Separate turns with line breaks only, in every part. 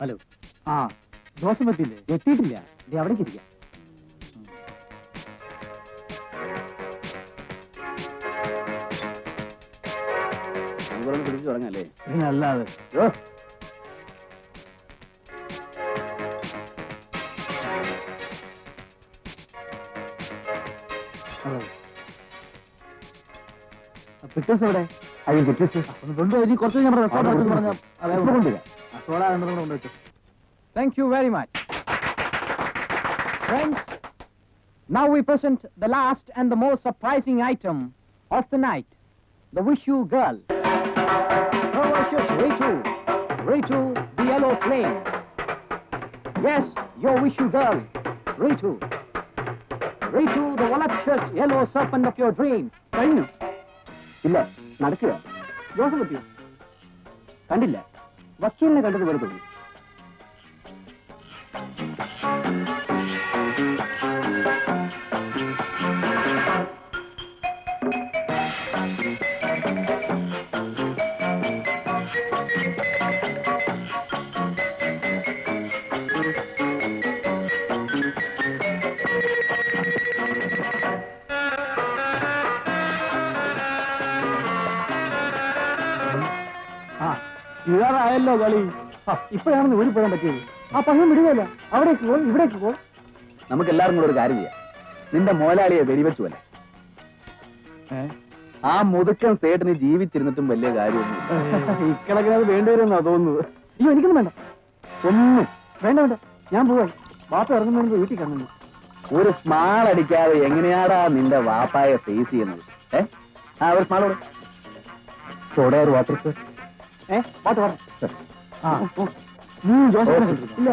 Hello. ആ Joseph എത്തിയില്ലേ? എത്തിയിട്ടില്ല. അവിടേക്ക് ഇരിക്കാം.
പിടിച്ചു തുടങ്ങല്ലേ?
അല്ലാതെ പിക്ചേഴ്സ് എവിടെ?
അയ്യോ പിക്ചേഴ്സ്
കൊണ്ടുപോയി. ഇനി കുറച്ച് ഞാൻ റെസ്റ്റോറൻറ്റ് പറഞ്ഞാൽ സോഡ കൊണ്ടുവച്ചു.
Thank you very much. Friends, now we present the last and the most surprising item of the night, the Wish You Girl. Her wishes Ritu. Ritu, the yellow flame. Yes, your Wish You Girl, Ritu. Ritu, the voluptuous yellow serpent of your dream.
കഴിഞ്ഞു? ഇല്ല, നടക്കുക.
Joseph എത്തിയോ?
കണ്ടില്ല. വക്കീലിനെ കണ്ടത് വെറുതെ.
ഇതാറായല്ലോ കളി. ഇപ്പോഴാണെന്ന് ഊരിപ്പോകാൻ പറ്റിയത്. ആ പയ്യൻ വിടുകയല്ല. അവിടേക്ക് പോ, ഇവിടേക്ക് പോ.
നമുക്ക് എല്ലാവർക്കും കൂടെ ഒരു കാര്യം ചെയ്യാം. നിന്റെ മോലാളിയെ വെടിവെച്ചുവല്ലേ? ആ മുതുക്കൻ സേട്ടിന് ജീവിച്ചിരുന്നിട്ടും വലിയ കാര്യമൊന്നും
ഇക്കണക്കിന് അത് വേണ്ടിവരുമെന്നാ തോന്നുന്നത്. അയ്യോ എനിക്കൊന്നും വേണ്ട. ഒന്നും വേണ്ട വേണ്ട. ഞാൻ പോവാൻ. വാപ്പ ഇറങ്ങുന്നതിന് വീട്ടിൽ കറങ്ങുന്നു.
ഒരു സ്മാൾ അടിക്കാതെ എങ്ങനെയാടാ നിന്റെ വാപ്പായെ ഫേസ് ചെയ്യുന്നത്? ഒരു സ്മാളോട് സോഡ ഒരു വാട്ടർ സർ.
Water sir. നീ ജോസഫിനെ കണ്ടിരുന്നോ? ഇല്ല.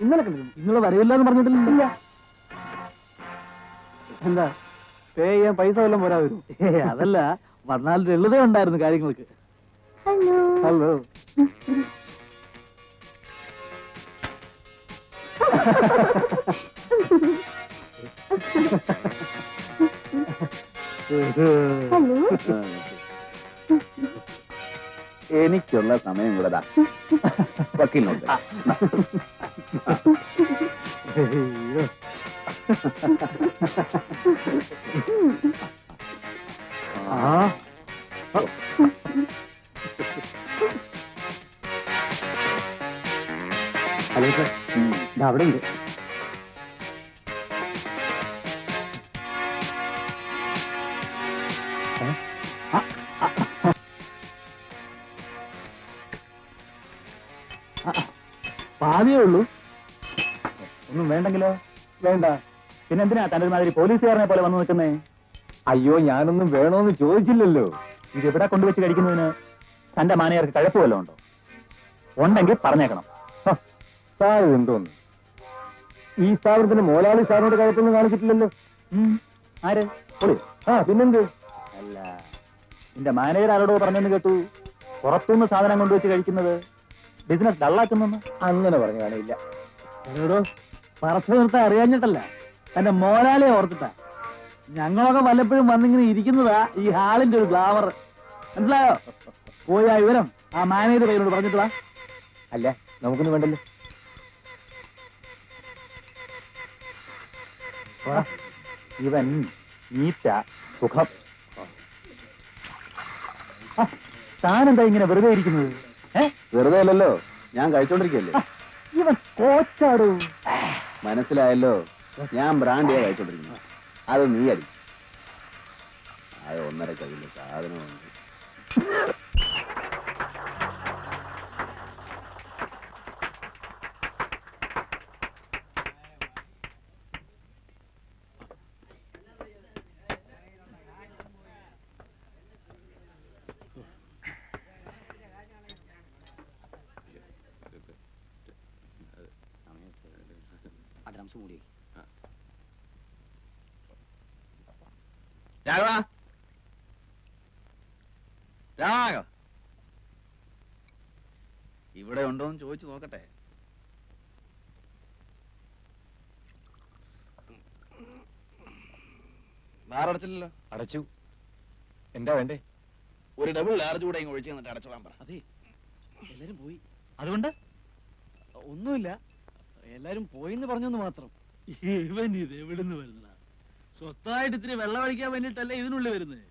ഇന്നലെ കണ്ടിരുന്നു. ഇന്നലെ വരവില്ല എന്ന് പറഞ്ഞിട്ടില്ല. എന്താ പേ ചെയ്യാൻ പൈസ വല്ലതും പോരാ വരും? അതല്ല, വന്നാൽ ലളിത ഉണ്ടായിരുന്നു കാര്യങ്ങൾക്ക്. ഹലോ.
എനിക്കുള്ള സമയം കൂടെ വക്കീലിനോട്.
ഹലോ സാർ, അവിടെ ഉണ്ട്. പാതിയേ ഉള്ളൂ.
ഒന്നും വേണ്ടെങ്കിലോ?
വേണ്ട.
പിന്നെന്തിനാ തന്റെ മാതിരി പോലീസുകാരനെ പോലെ വന്നു നിൽക്കുന്നേ?
അയ്യോ, ഞാനൊന്നും വേണോന്ന് ചോദിച്ചില്ലല്ലോ.
ഇതെവിടെ കൊണ്ടുവച്ച് കഴിക്കുന്നതിന് തന്റെ മാനേജർക്ക് കഴപ്പ് വല്ലതും ഉണ്ടോ? ഉണ്ടെങ്കിൽ പറഞ്ഞേക്കണം.
സാർ എന്തോന്ന്, ഈ സ്ഥാപനത്തിന് മോലാളി സാറിനോട് കഴപ്പൊന്നും കാണിച്ചിട്ടില്ലല്ലോ.
ആര്?
പിന്നെന്ത്?
അല്ല, നിന്റെ മാനേജർ ആരോടോ പറഞ്ഞെന്ന് കേട്ടു, പുറത്തുനിന്ന് സാധനം കൊണ്ടുവച്ച് കഴിക്കുന്നത് ബിസിനസ് ഡള്ളാക്കുന്നെന്ന്.
അങ്ങനെ പറഞ്ഞു കാണില്ല. എന്നോടോ പറച്ചു നിർത്താൻ അറിയാഞ്ഞിട്ടല്ല, എന്റെ മോലാളിയെ ഓർത്തിട്ടാ. ഞങ്ങളൊക്കെ വല്ലപ്പോഴും വന്നിങ്ങനെ ഇരിക്കുന്നതാ ഈ ഹാളിന്റെ ഒരു ഗ്ലാമർ. മനസ്സിലായോ? പോയി ആ വിവരം ആ മാനേജർ പയ്യനോട് പറഞ്ഞിട്ട് വാ.
അല്ല, നമുക്കൊന്നും വേണ്ടല്ലോ. ഇവൻ നീറ്റ സുഖം. താനെന്താ ഇങ്ങനെ വെറുതെ ഇരിക്കുന്നത്? വെറുതെ അല്ലല്ലോ, ഞാൻ കഴിച്ചോണ്ടിരിക്കല്ലേ.
ഇവൻ കോച്ചാടൂ.
മനസ്സിലായല്ലോ, ഞാൻ ബ്രാൻഡിയാ കഴിച്ചോണ്ടിരിക്കുന്നത്. അത് നീ അടി. അത് 1.5 കയ്യിലെ സാധനമുണ്ട്.
രാഘവ, രാഘവ ഇവിടെ ഉണ്ടോന്ന് ചോദിച്ചു നോക്കട്ടെ. ബാറടച്ചില്ലല്ലോ?
അടച്ചു. എന്താ വേണ്ടേ?
ഒരു ഡബിൾ ലാർജ് കൂടെ ഒഴിച്ചു തന്നിട്ട് അടച്ചോളാൻ പറ.
അതെ, എല്ലാരും പോയി. അതുകൊണ്ട്
ഒന്നുമില്ല, എല്ലാരും പോയിന്ന് പറഞ്ഞെന്ന് മാത്രം.
ഇവൻ ഇത് എവിടുന്ന് വരുന്നതാ? സ്വസ്ഥമായിട്ട് ഇത്തിരി വെള്ളം അടിക്കാൻ വേണ്ടിട്ടല്ലേ ഇതിനുള്ളിൽ വരുന്നത്,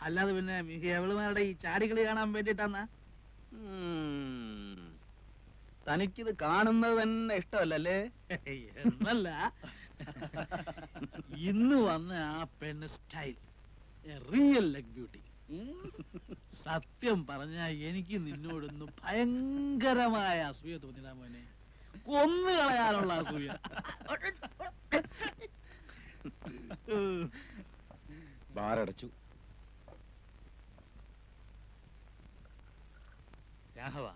അല്ലാതെ പിന്നെ എവളുമാരുടെ ഈ ചാടികളി കാണാൻ വേണ്ടിട്ടാന്നാ?
തനിക്കിത് കാണുന്നത് തന്നെ ഇഷ്ടമല്ലല്ലേ?
എന്നല്ല, ഇന്ന് വന്ന ആ പെണ്ണ് സ്റ്റൈൽ റിയൽ ലെഗ് ബ്യൂട്ടി. സത്യം പറഞ്ഞ എനിക്ക് നിന്നോടൊന്ന് ഭയങ്കരമായ അസൂയ തോന്നിടാ മോനെ, കൊന്നു കളയാനുള്ള അസൂയ.
ബാറടച്ചു.
രാഘവ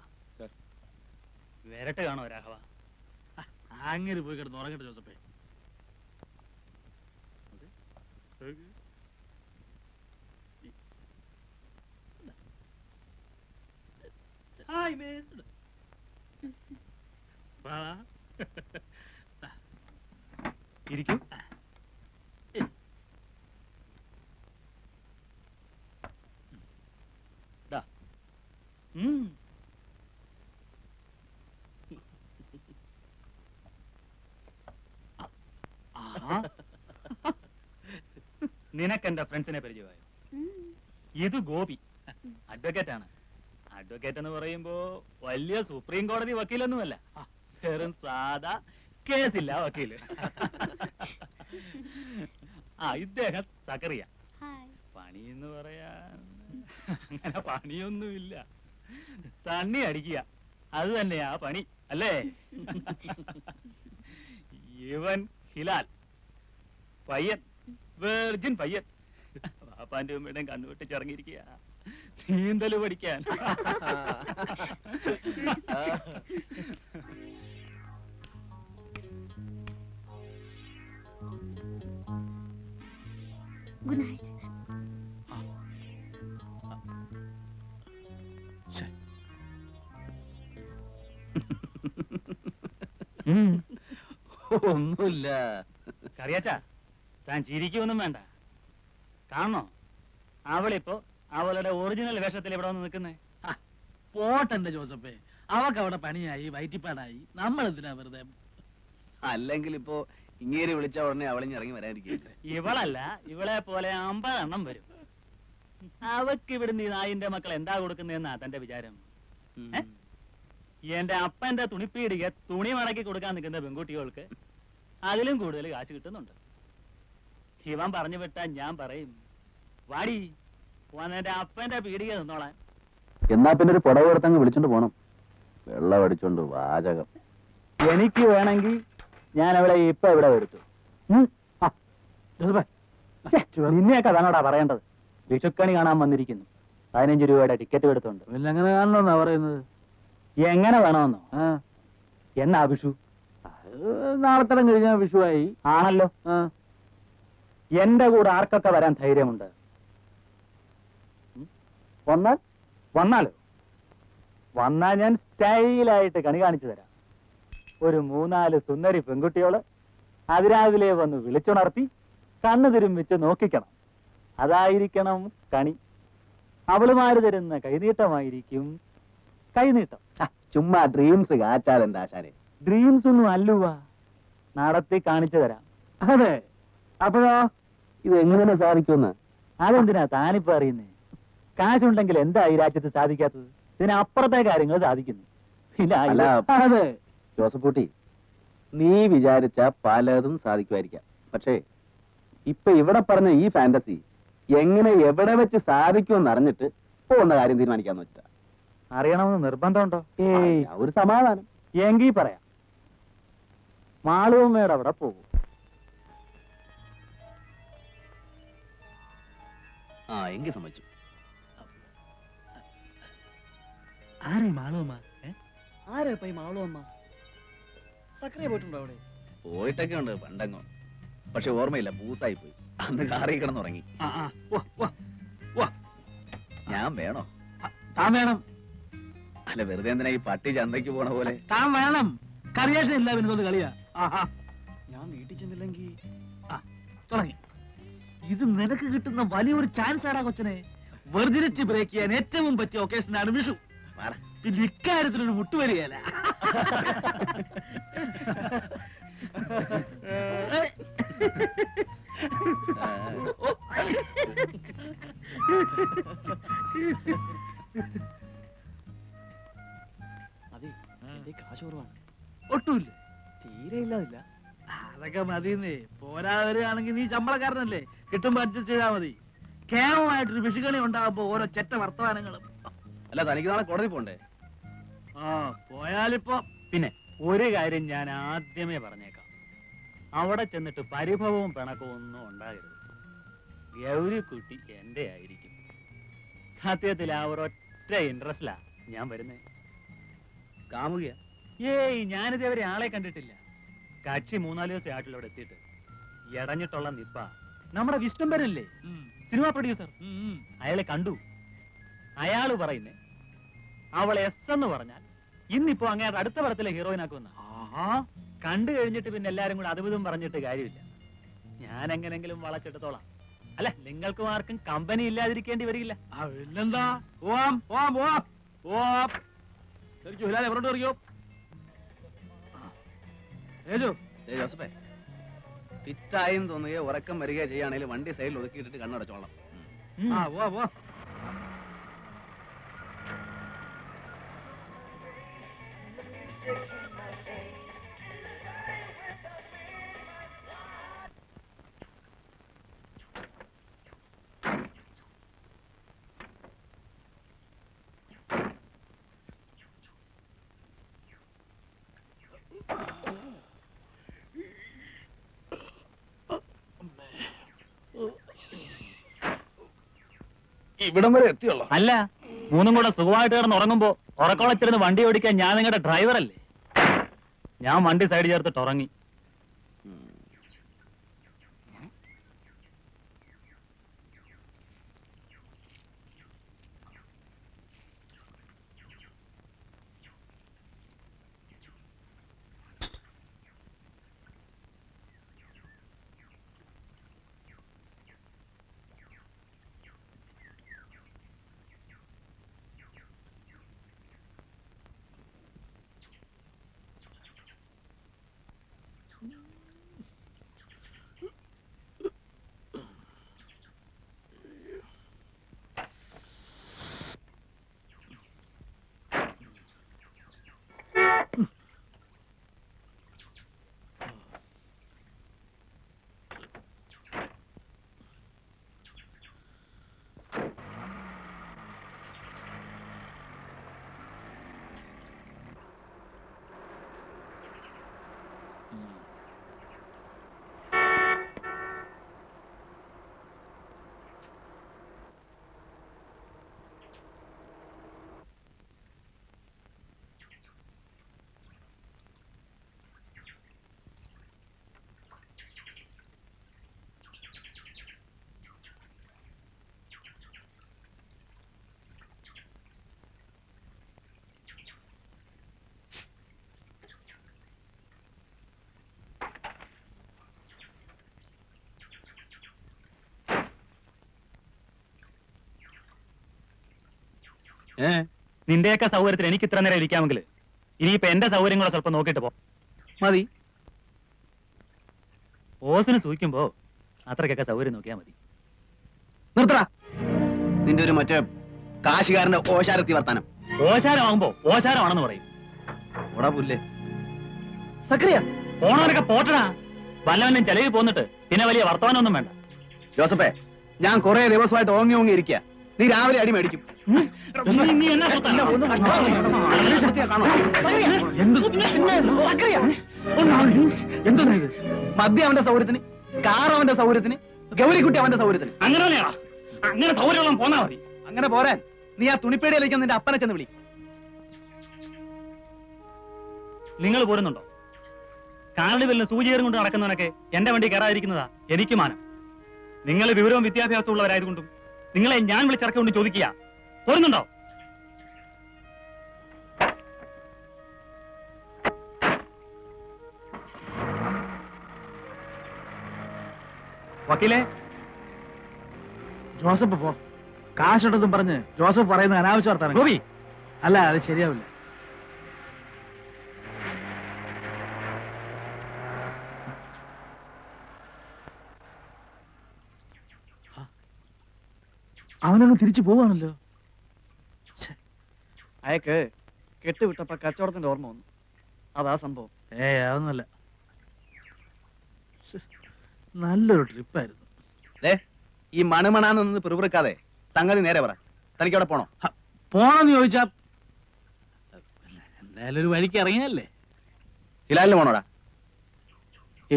വരട്ടെ കാണോ രാഘവ?
അങ്ങനെ പോയി കിടന്ന് ഉറങ്ങട്ടെ ജോസഫേ. Hi miss.
ഇരിക്കൂ. നിനക്ക് എന്റെ ഫ്രണ്ട്സിനെ പരിചയമായോ? ഇത് ഗോപി, അഡ്വക്കേറ്റ് ആണ്. അഡ്വക്കേറ്റ് എന്ന് പറയുമ്പോ വലിയ സുപ്രീം കോടതി വക്കീലൊന്നുമല്ല, വെറും സാധാ കേസില്ല വക്കീല്. ഇദ്ദേഹം സക്കറിയ. പണി എന്ന് പറയാൻ അങ്ങനെ പണിയൊന്നുമില്ല, തണ്ണി അടിക്കുക, അത് തന്നെയാ പണി അല്ലേ? ഇവൻ ഹിലാൽ, പയ്യൻ, വെർജിൻ പയ്യൻ. പാപ്പാന്റെ ഉമ്മയുടെയും കണ്ണുവെട്ടിച്ചിറങ്ങിയിരിക്കുക നീന്തല് പഠിക്കാൻ.
Good night.
ഒന്നുമില്ല.
കറിയാച്ചാ, താൻ ചിരിക്കൊന്നും വേണ്ട. കാണണോ അവളിപ്പോ അവളുടെ ഒറിജിനൽ വേഷത്തിൽ ഇവിടെ വന്ന് നിൽക്കുന്നേ?
പോട്ടെന്റെ ജോസഫേ, അവക്ക് അവിടെ പണിയായി വയറ്റിപ്പാടായി, നമ്മൾ എന്തിനാ വെറുതെ?
അല്ലെങ്കിൽ ഇപ്പോ ഇങ്ങേര് വിളിച്ച ഉടനെ അവളിഞ്ഞിറങ്ങി വരാനിരിക്കും.
ഇവളല്ല, ഇവളെ പോലെ 50 എണ്ണം വരും. അവക്ക് ഇവിടുന്ന് ഈ നായിന്റെ മക്കൾ എന്താ കൊടുക്കുന്നതെന്നാ തന്റെ വിചാരം? എന്റെ അപ്പന്റെ തുണിപ്പീടിക തുണി മടക്കി കൊടുക്കാൻ നിൽക്കുന്ന പെൺകുട്ടികൾക്ക് അതിലും കൂടുതൽ കാശ് കിട്ടുന്നുണ്ട്. ഇവൻ പറഞ്ഞു വിട്ടാ ഞാൻ പറയും, വാടി വന്നെന്റെ അപ്പന്റെ പീടിക നിന്നോളാൻ.
എന്നാ പിന്നെ ഒരു പുടവ് എടുത്തങ്ങ് വിളിച്ചോണ്ട് പോണം. വെള്ളം അടിച്ചോണ്ട് വാചകം.
എനിക്ക് വേണമെങ്കിൽ ഞാൻ അവളെ ഇപ്പൊ ഇവിടെ വരുത്തു. നിന്നെയൊക്കെ അതാണോടാ പറയേണ്ടത്? വിഷുക്കണി കാണാൻ വന്നിരിക്കുന്നു, 15 രൂപയുടെ ടിക്കറ്റ് എടുത്തോണ്ട്.
പിന്നെ അങ്ങനെ കാണണമെന്നാ പറയുന്നത്?
എങ്ങനെ വേണമെന്നോ? എന്നാ വിഷു?
നാളത്തരം കഴിഞ്ഞാൽ വിഷുവായി
ആണല്ലോ. എന്റെ കൂടെ ആർക്കൊക്കെ വരാൻ ധൈര്യമുണ്ട്? വന്നാലോ? വന്നാൽ ഞാൻ സ്റ്റൈലായിട്ട് കണി കാണിച്ചു തരാം. ഒരു 3-4 സുന്ദരി പെൺകുട്ടികള് അതിരാവിലെ വന്ന് വിളിച്ചുണർത്തി കണ്ണു തിരുമ്മിച്ച് നോക്കിക്കണം. അതായിരിക്കണം കണി. അവളുമാര് തരുന്ന കൈനീട്ടമായിരിക്കും കൈനീട്ടം.
ചുമ്മാ ഡ്രീംസ് കാച്ചാലെന്താ ആശാനെ?
ഡ്രീംസ് ഒന്നും അല്ലുവാ, നടത്തി കാണിച്ചു തരാം.
അതെ. അപ്പോഴോ
ഇത് എങ്ങനെ സാധിക്കുമെന്ന്?
അതെന്തിനാ താനിപ്പോ അറിയുന്നേ? കാശുണ്ടെങ്കിൽ എന്താ ഈ രാജ്യത്ത് സാധിക്കാത്തത്? ഇതിനപ്പുറത്തെ കാര്യങ്ങൾ സാധിക്കുന്നു.
അല്ല,
അതെ
ജോസഫ് കുട്ടി, നീ വിചാരിച്ച പലതും സാധിക്കുമായിരിക്കാം. പക്ഷേ ഇപ്പൊ ഇവിടെ പറഞ്ഞ ഈ ഫാന്റസി എങ്ങനെ എവിടെ വെച്ച് സാധിക്കുമെന്ന് അറിഞ്ഞിട്ട് പോകുന്ന കാര്യം തീരുമാനിക്കാന്ന് വെച്ചിട്ടാ.
അറിയണമെന്ന് നിർബന്ധമുണ്ടോ?
ഒരു സമാധാനം.
എങ്കിൽ പറയാം. മാളുവമ്മയുടെ അവിടെ പോകും.
എങ്കിൽ സമ്മതിച്ചു.
ആരെ മാളുവമ്മ?
ആരാ ഇപ്പൊ ഈ മാളുവമ്മ? സക്രിയ പോയിട്ടുണ്ടോ അവിടെ?
പോയിട്ടൊക്കെ ഉണ്ട് പണ്ടങ്ങോ, പക്ഷെ ഓർമ്മയില്ല, പൂസായി പോയി. അന്ന് കാറി കിടന്നുറങ്ങി. ഞാൻ വേണോ?
താൻ വേണം.
അല്ല, വെറുതെ എന്തിനാ ഈ പട്ടി ചന്തയ്ക്ക് പോണ പോലെ?
താൻ വേണം. കറിയാശം ഇല്ല പിന്നെ കളിയാ.
ഞാൻ വീട്ടിൽ ചെന്നില്ലെങ്കിൽ
തുടങ്ങി. ഇത് നിനക്ക് കിട്ടുന്ന വലിയൊരു ചാൻസ് ആടാ കൊച്ചനെ. വെർജിനിറ്റി ബ്രേക്ക് ചെയ്യാൻ ഏറ്റവും പറ്റിയ ഒക്കേഷനാണ് വിഷു. പിന്നെ ഇക്കാര്യത്തിനൊരു മുട്ടുവരികയല്ല.
അതെ, എന്റെ കാശ് കുറവാണ്.
ഒട്ടുമില്ല.
തീരെ ഇല്ലാതില്ല.
അതൊക്കെ മതിന്നേ. പോരാ വരികയാണെങ്കിൽ നീ ശമ്പളക്കാരനല്ലേ, കിട്ടുമ്പോ അഡ്ജസ്റ്റ് ചെയ്താൽ മതി. കേവലമായിട്ടൊരു വിഷുകണി ഉണ്ടാകുമ്പോ ഓരോ ചെറ്റ വർത്തമാനങ്ങളും.
അല്ല, തനിക്ക് നാളെ കോടതി പോണ്ടേ?
ആ പോയാലിപ്പോ
പിന്നെ ഒരു കാര്യം ഞാൻ ആദ്യമേ പറഞ്ഞേക്കാം, അവിടെ ചെന്നിട്ട് പരിഭവവും പിണക്കവും ഒന്നും ഉണ്ടാകരുത്. ഗൗരിക്കുട്ടി എന്റെ ആയിരിക്കും. സത്യത്തിൽ ആ ഒരൊറ്റ ഇൻട്രസ്റ്റിലാ ഞാൻ വരുന്നേ.
കാമുകിയ?
ഏയ്, ഞാനിതേവരെ ആളെ കണ്ടിട്ടില്ല. കക്ഷി 3-4 ദിവസം ആയിട്ടില്ല അവിടെ എത്തിയിട്ട്. ഇടഞ്ഞിട്ടുള്ള നിപ്പ നമ്മുടെ വിഷ്ണുംബരല്ലേ, സിനിമ പ്രൊഡ്യൂസർ, അയാളെ കണ്ടു. അയാള് പറയുന്നേ അവൾ എസ് എന്ന് പറഞ്ഞാൽ ഇന്നിപ്പോ അങ്ങേരുടെ അടുത്ത പടത്തിലെ ഹീറോയിൻ ആക്കുമെന്ന. കണ്ടു കഴിഞ്ഞിട്ട് പിന്നെ എല്ലാരും കൂടെ അതും പറഞ്ഞിട്ട് കാര്യമില്ല. ഞാൻ എങ്ങനെങ്കിലും വളച്ചെടുത്തോളാം. അല്ല, നിങ്ങൾക്കും ആർക്കും കമ്പനി ഇല്ലാതിരിക്കേണ്ടി വരില്ല.
പിന്നെന്താ? പോവാം പോവാം പോവാം പോവാം. ശരിക്കും ഹിലാൽ എവരോട്ട് അറിയോ?
ജോസഫേ, ഫിറ്റായും തോന്നുകയോ ഉറക്കം വരികയോ ചെയ്യുകയാണെങ്കിൽ വണ്ടി സൈഡിൽ ഒതുക്കിയിട്ടിട്ട് കണ്ണടച്ചോളാം.
ആ പോവാ പോവാ.
ഇവിടം വരെ എത്തിയുള്ളൂ.
അല്ല, മൂന്നും കൂടെ സുഖമായിട്ട് കിടന്ന് ഉറങ്ങുമ്പോ ഉറക്കോളച്ചിരുന്ന് വണ്ടി ഓടിക്കാൻ ഞാൻ നിങ്ങളുടെ ഡ്രൈവറല്ലേ. ഞാൻ വണ്ടി സൈഡ് ചേർത്തിട്ട് ഉറങ്ങി. നിന്റെയൊക്കെ സൗകര്യത്തിന് എനിക്ക് ഇത്ര നേരം ഇരിക്കാമെങ്കിൽ ഇനിയിപ്പോ എന്റെ സൗകര്യം കൂടെ സ്വല്പം നോക്കിയിട്ട് പോ.
മതി.
ഓസിന് സൂഹിക്കുമ്പോ അത്രയ്ക്കൊക്കെ സൗകര്യം നോക്കിയാൽ മതി.
നിർത്തടാ നിന്റെ ഒരു മറ്റേ കാശുകാരന്റെ ഓശാരത്തി വർത്താനം.
ഓശാരമാകുമ്പോ ഓശാരമാണെന്ന് പറയും.
ഓടാ പുല്ലേ. സക്രിയ
പോണവരൊക്കെ പോട്ടടാ. വല്ലവനും ചെലവിൽ പോന്നിട്ട് പിന്നെ വലിയ വർത്തമാനമൊന്നും വേണ്ട.
ജോസഫേ, ഞാൻ കുറെ ദിവസമായിട്ട് ഓങ്ങി ഓങ്ങി ഇരിക്കുക. നീ രാവിലെ അടി മേടിക്കും.
നീ എന്നാ സ്വത്താ?
മദ്യം അവന്റെ സൗകര്യത്തിന്, കാർ അവന്റെ സൗകര്യത്തിന്, ഗൗരിക്കുട്ടി അവന്റെ സൗകര്യത്തിന്.
അങ്ങനെ തന്നെയാണോ? അങ്ങനെ സൗകര്യം പോന്നാ മതി.
അങ്ങനെ പോരാൻ നീ ആ തുണിപ്പേടിയിലേക്ക് നിന്റെ അപ്പനെ ചെന്ന് വിളി.
നിങ്ങൾ പോരുന്നുണ്ടോ? കാറിന് വല്ല സൂചിയേറും കൊണ്ട് നടക്കുന്നവനൊക്കെ എന്റെ വണ്ടി കയറാതിരിക്കുന്നതാ എനിക്ക് മാനം. നിങ്ങൾ വിവരവും വിദ്യാഭ്യാസവും ഉള്ളവരായതുകൊണ്ടും നിങ്ങളെ ഞാൻ വിളിച്ചിറക്കൊണ്ട് ചോദിക്കുക, പോരുന്നുണ്ടോ? വക്കീലേ,
ജോസഫ് പോ. കാശുണ്ടെന്നും പറഞ്ഞ് ജോസഫ് പറയുന്ന അനാവശ്യ വർത്താനം.
ഗോപി,
അല്ല അത് ശരിയാവില്ല. അവനങ്ങ് തിരിച്ചു പോവാണല്ലോ.
അയക്ക് കെട്ടുവിട്ടപ്പോ കച്ചവടത്തിന്റെ ഓർമ്മ വന്നു. അതാ സംഭവം.
അതൊന്നല്ല. നല്ലൊരു ട്രിപ്പായിരുന്നു.
ഈ മണുമണാന്ന് നിന്ന് പിറുപിറുക്കാതെ സംഗതി നേരെ പറ. തനിക്ക് അവിടെ പോണോ?
പോണോന്ന് ചോദിച്ചാ എന്തായാലും ഒരു വഴിക്ക് ഇറങ്ങിയല്ലേ.
ഹിലാലിന് പോണോടാ?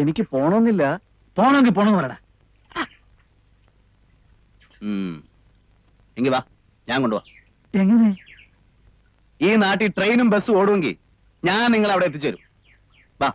എനിക്ക് പോണമെന്നില്ല.
പോണമെങ്കിൽ പോണെന്ന് പറയടാ.
എങ്കി വാ, ഞാൻ കൊണ്ടുപോവാ.
എങ്ങനെ?
ഈ നാട്ടിൽ ട്രെയിനും ബസ്സും ഓടുമെങ്കിൽ ഞാൻ നിങ്ങളെ അവിടെ എത്തിച്ചേരും. വാ.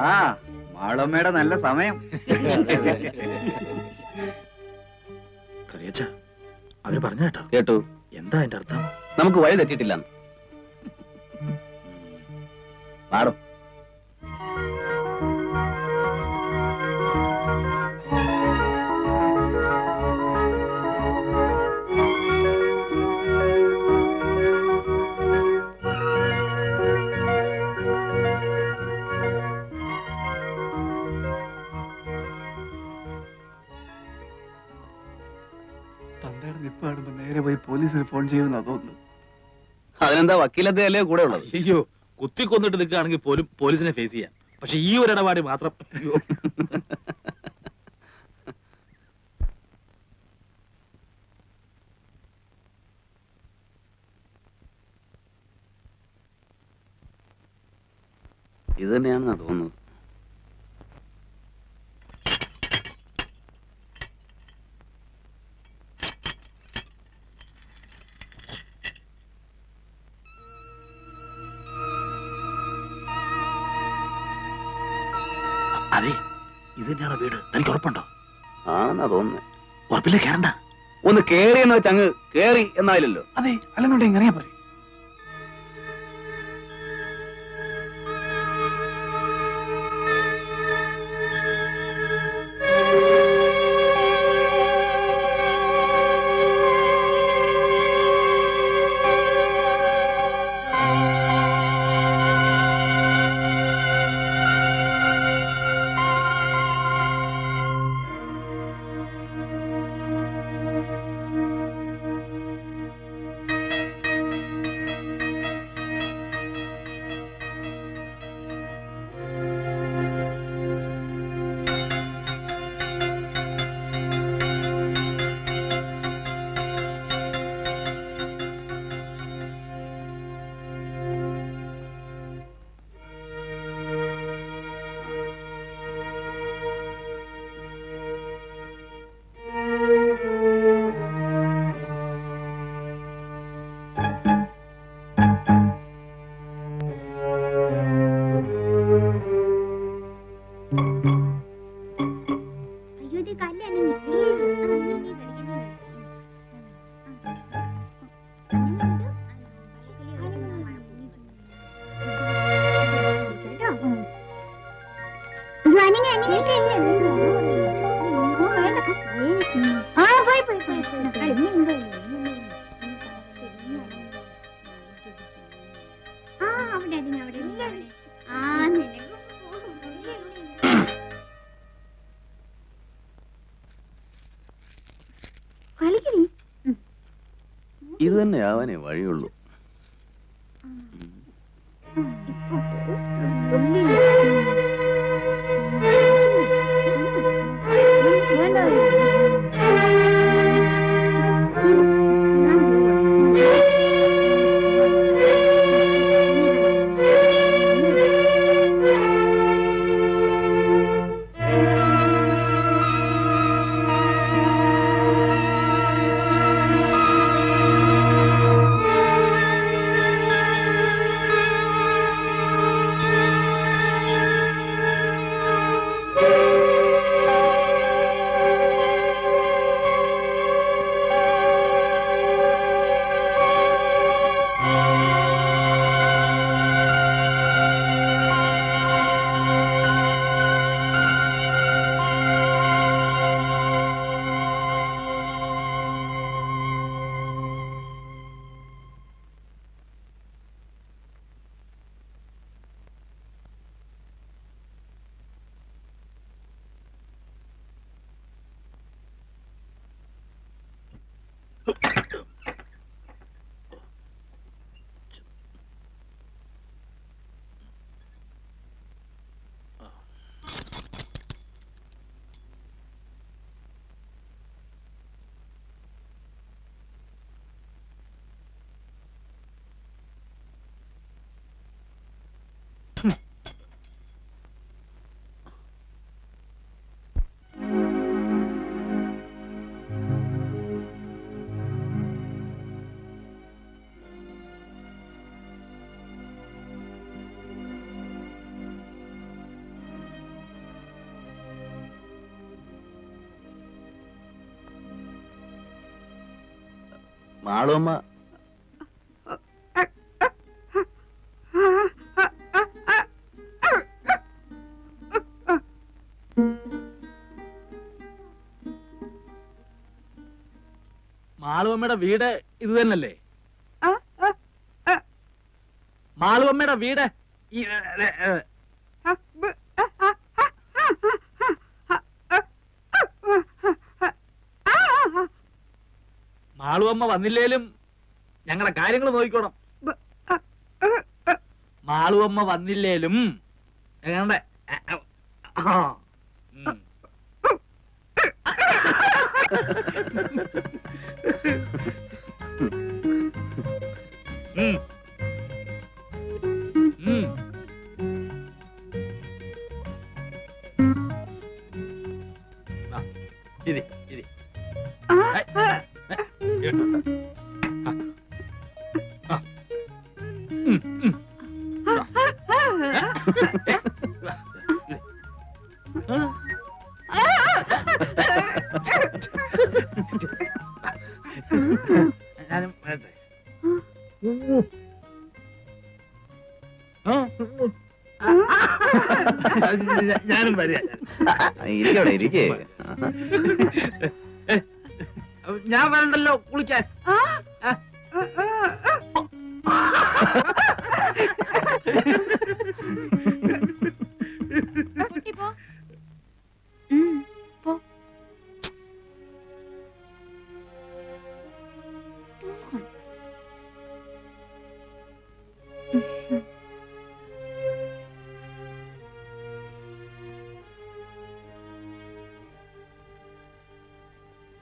ആ മാളമ്മയുടെ നല്ല സമയം.
കറിയച്ച അവര് പറഞ്ഞ കേട്ടോ?
കേട്ടു.
എന്താ അതിന്റെ അർത്ഥം?
നമുക്ക് വഴി തെറ്റിയിട്ടില്ല. പാടോ.
തന്തയുടെ നിപ്പ് കാണുമ്പോ നേരെ പോയി പോലീസിന് ഫോൺ ചെയ്യുമെന്നാ തോന്നുന്നു.
അതിനെന്താ വക്കീലത്തെ അല്ലേ കൂടെ ഉള്ളത്?
അയ്യോ, കുത്തിക്കൊന്നിട്ട് നിൽക്കുകയാണെങ്കിൽ പോലും പോലീസിനെ ഫേസ് ചെയ്യാം. പക്ഷെ ഈ ഒരു ഇടപാട് മാത്രം അയ്യോ.
ഇത് തന്നെയാണെന്നാ തോന്നുന്നത്.
അതെ, ഇത് തന്നെയാണോ വീട്? തനിക്ക് ഉറപ്പുണ്ടോ?
ആന്നാ തോന്നുന്നത്.
ഉറപ്പില്ലേ? കയറണ്ട.
ഒന്ന് കേറി എന്ന് വെച്ച് അങ്ങ് കേറി എന്നായില്ലല്ലോ.
അതെ, അല്ലെന്നുണ്ടെങ്കിൽ അറിയാൻ പറയും.
ഇത് തന്നെ ആവാനേ വഴിയുള്ളൂ.
വേണ്ട
മാളുമ്മ
മാളുവമ്മയുടെ വീട് ഇത് തന്നല്ലേ? മാളുവമ്മയുടെ വീട് മാളുവമ്മ വന്നില്ലേലും ഞങ്ങളുടെ കാര്യങ്ങൾ നോക്കിക്കോണം. മാളുവമ്മ വന്നില്ലേലും ഞങ്ങളുടെ ഇരി ഇരി ഞാനും വരട്ടെ. ഞാനും വരിക.
ഇരിക്കവിടെ ഇരിക്കേ.
ഞാൻ വരണ്ടല്ലോ കുളിക്കാൻ.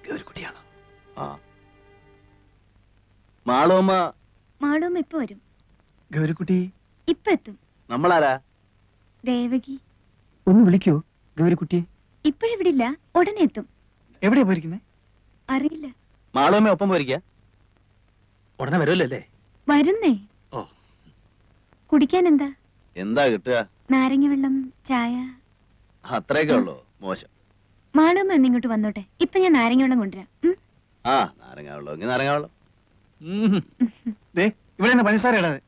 ഗൗരിക്കുട്ടിയാണോ? ആ. മാളുമ്മ
മാളുമ്മ ഇപ്പൊ വരും.
ഗൗരിക്കുട്ടി
ഇപ്പൊ എത്തും.
നമ്മളാരാ?
ദേവകി.
ഒന്ന് വിളിക്കൂ ഗൗരിക്കുട്ടിയെ.
ഇപ്പോഴിവിടില്ല, ഉടനെ എത്തും.
എവിടെയാ പോയിരിക്കുന്നേ?
അറിയില്ല.
മാളുമ്മ ഒപ്പം പോയിരിക്ക?
ഉടനെ വരുമല്ലോ അല്ലേ?
വരുന്നേ.
ഓ,
കുടിക്കാൻ എന്താ?
എന്താ കിട്ടുക?
നാരങ്ങ വെള്ളം, ചായ.
അത്രയൊക്കെ ഉള്ളൂ? മോശം.
മാളുമ്മ എന്നിങ്ങോട്ട് വന്നോട്ടെ, ഇപ്പൊ ഞാൻ നാരങ്ങ വെള്ളം കൊണ്ടുവരാം.
ആ, നാരങ്ങ വെള്ളം എങ്കിൽ നാരങ്ങ വെള്ളം.
ഇവിടെ പഞ്ചസാര ഇടാതെ.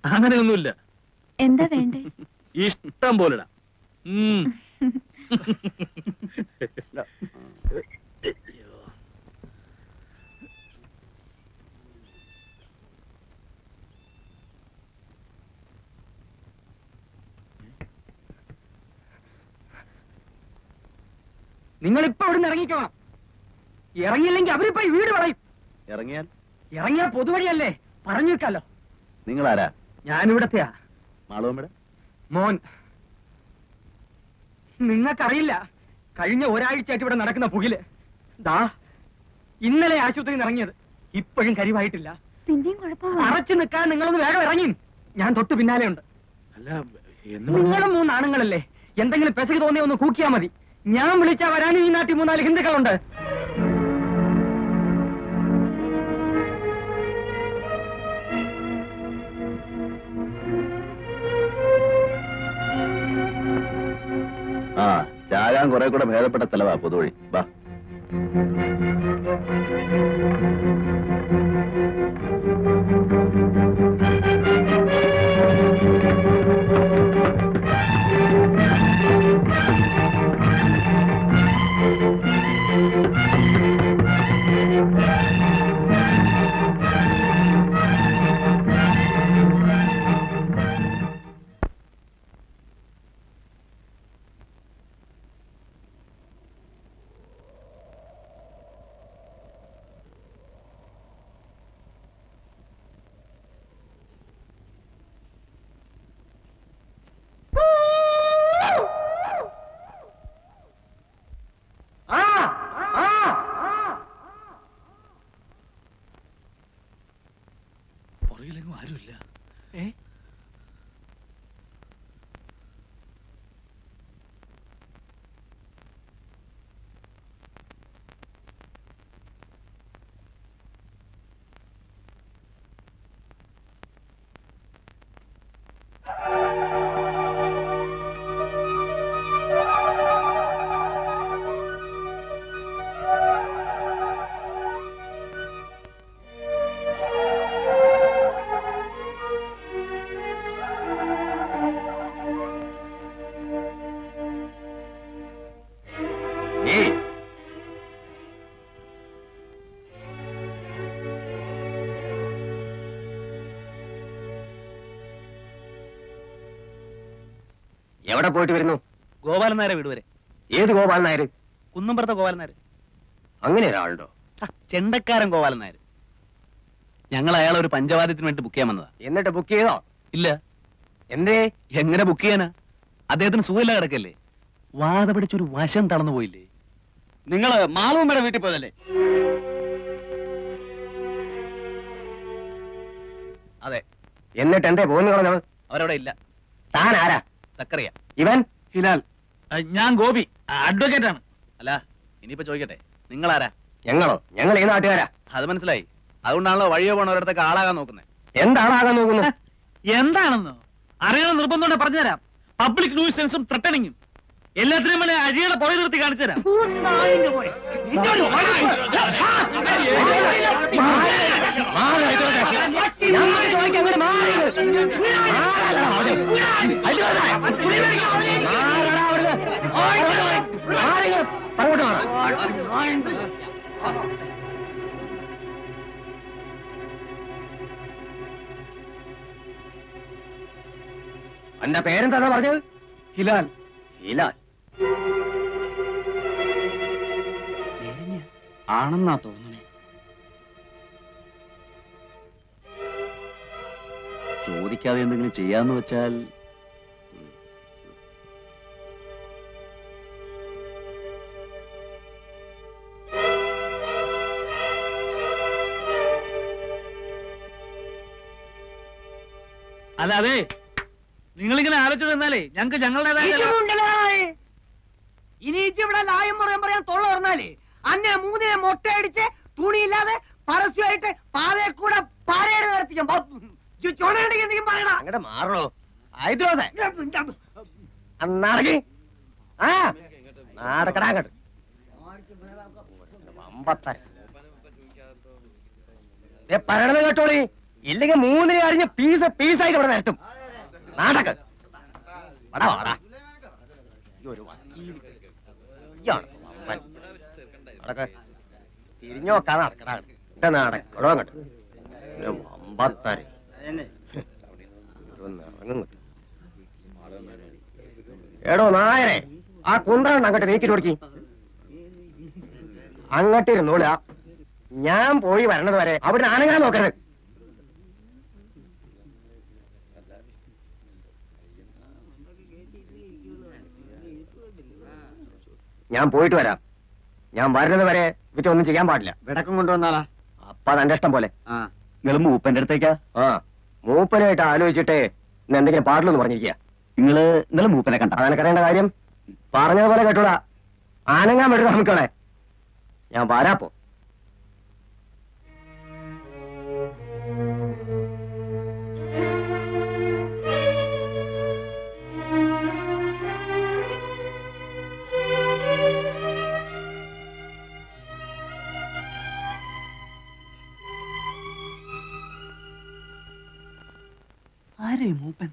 അങ്ങനെയൊന്നുമില്ല.
എന്താ വേണ്ടേ?
ഇഷ്ടം പോലെ ഇടാം.
നിങ്ങളിപ്പോ ഇവിടുന്ന് ഇറങ്ങിക്കോണം. ഇറങ്ങിയില്ലെങ്കിൽ അവരിപ്പോ ഈ വീട് വളയും.
ഇറങ്ങിയാൽ?
ഇറങ്ങിയാ പൊതുവഴിയല്ലേ, പറഞ്ഞു വെക്കാലോ.
നിങ്ങളാരാ?
ഞാനിവിടത്തെയാ.
മാളുമ്മയുടെ
മോൻ. നിങ്ങൾക്കറിയില്ല, കഴിഞ്ഞ ഒരാഴ്ചയായിട്ട് ഇവിടെ നടക്കുന്ന പുകില്. ദാ ഇന്നലെ ആശുപത്രിയിൽ ഇറങ്ങിയത്, ഇപ്പോഴും കരിവായിട്ടില്ല.
പിന്നെയും കുഴപ്പമില്ല.
അറച്ചു നിൽക്കാൻ നിങ്ങളൊന്ന് വേഗം ഇറങ്ങി. ഞാൻ തൊട്ട് പിന്നാലെ ഉണ്ട്.
അല്ല,
നിങ്ങളും 3 ആണുങ്ങളല്ലേ, എന്തെങ്കിലും പെസക് തോന്നിയ ഒന്ന് കൂക്കിയാ മതി. ഞാൻ വിളിച്ചാ വരാനും ഈ നാട്ടിൽ 3-4 ഹിന്ദുക്കളുണ്ട്.
ആ, ചാകാൻ കുറെ കൂടെ ഭേദപ്പെട്ട സ്ഥലവാ പൊതുവഴി. വാ.
പുറകിലെങ്ങും ആരുമില്ല.
എവിടെ പോയിട്ട് വരുന്നു?
ഗോപാലൻ നായരെ വീട് വരെ.
ഏത് ഗോപാലൻ നായർ?
കുന്നുംപുറത്തെ ഗോപാലൻ നായർ.
അങ്ങനെ ഒരാളുണ്ടോ?
ചെണ്ടക്കാരൻ ഗോപാലൻ നായർ. ഞങ്ങൾ അയാളെ ഒരു പഞ്ചവാദ്യത്തിന് വേണ്ടി ബുക്ക് ചെയ്യാൻ വന്നതാ.
എന്നിട്ട് ബുക്ക് ചെയ്തോ?
ഇല്ല.
എന്തേ?
എങ്ങനെ ബുക്ക് ചെയ്യാനാ? അദ്ദേഹത്തിന് സുഖമില്ല കിടക്കല്ലേ. വാത പിടിച്ചൊരു വശം തളർന്നു പോയില്ലേ?
നിങ്ങള് മാളൂമ്മയുടെ വീട്ടിൽ പോയതല്ലേ?
അതെ.
എന്നിട്ട് എന്തേ പോന്നു കളഞ്ഞത്?
അവരവിടെ ഇല്ല.
താൻ ആരാ?
സക്കറിയ.
ഇവൻ?
ഹിലാൽ.
ഞാൻ ഗോപി, അഡ്വക്കേറ്റ് ആണ്.
അല്ല, ഇനിയിപ്പോ ചോദിക്കട്ടെ, നിങ്ങളാരാ?
ഞങ്ങളോ? ഞങ്ങൾ ഈ നാട്ടുകാരാ.
അത് മനസ്സിലായി. അതുകൊണ്ടാണല്ലോ വഴിയോ പോണവരടുത്തൊക്കെ ആളാകാൻ നോക്കുന്നത്.
എന്താണാകാൻ നോക്കുന്നത്?
എന്താണെന്നോ അറിയണം നിർബന്ധം പറഞ്ഞുതരാം. പബ്ലിക് ന്യൂസൻസും ത്രട്ടണിങ്ങും എല്ലാത്തിനും മേലെ അഴിയുടെ പുറകെ നിർത്തി കാണിച്ചു തരാം.
എന്റെ പേരെന്താ പറഞ്ഞത്?
ഹിലാൽ.
ഹിലാൽ
ആണെന്നാ തോന്നുന്നേ. ചോദിക്കാതെ എന്തെങ്കിലും ചെയ്യാന്ന് വെച്ചാൽ
അല്ലാതെ നിങ്ങളിങ്ങനെ ആലോചിച്ചിരുന്നാലേ ഞങ്ങൾക്ക് ഞങ്ങളുടേതായ
ഇനി ഇവിടെ ലായം പറയാൻ തൊള്ള പറഞ്ഞാലേ അന്നെ മൂന്നിനെ മൊട്ടയടിച്ച് തുണിയില്ലാതെ പരസ്യമായിട്ട് പാതയെ കൂടെ പാരയുടെ നടത്തിക്കാം. ചുണയുണ്ടെങ്കിൽ എന്തെങ്കിലും പറയണ.
അങ്ങടെ മാറണോ? നടക്കി ആ നടക്കടാ അങ്ങോട്ട്. പറയണത് കേട്ടോളി, ഇല്ലെങ്കിൽ മൂന്നിനെ അറിഞ്ഞ് പീസ് പീസായിട്ട് ഇവിടെ നിരത്തും. നാടക്ക് വടാ വാടാ. തിരിഞ്ഞോക്കാ നടക്കടാ. എന്റെ നടക്കടോ അങ്ങോട്ട്. വമ്പത്താര് എടോ നായരെ, ആ കുന്ത്രണ്ട് അങ്ങോട്ട് നീക്കിട്ട് കൊടുക്കി. അങ്ങോട്ടിരുന്നോളാ. ഞാൻ പോയി വരണത് വരെ അവിടെ ആണുങ്ങളെ നോക്കരുത്. ഞാൻ പോയിട്ട് വരാം. ഞാൻ വരുന്നത് വരെ ഇവറ്റൊന്നും ചെയ്യാൻ പാടില്ല.
വിടക്കം കൊണ്ടുവന്നാളാ.
അപ്പ തന്റെ ഇഷ്ടം പോലെ.
നിങ്ങൾ മൂപ്പന്റെ അടുത്തേക്കാ?
ആ, മൂപ്പനായിട്ട് ആലോചിച്ചിട്ട് ഇന്ന് എന്തെങ്കിലും പാടില്ലെന്ന് പറഞ്ഞിരിക്കുക.
നിങ്ങള് ഇന്നലെ മൂപ്പനെ കണ്ട?
അതെനിക്കറിയേണ്ട കാര്യം. പറഞ്ഞതുപോലെ കേട്ടോടാ. ആനങ്ങാൻ വിടുക നമുക്കളെ. ഞാൻ വരാപ്പോ.
ആരേ മൂപ്പൻ?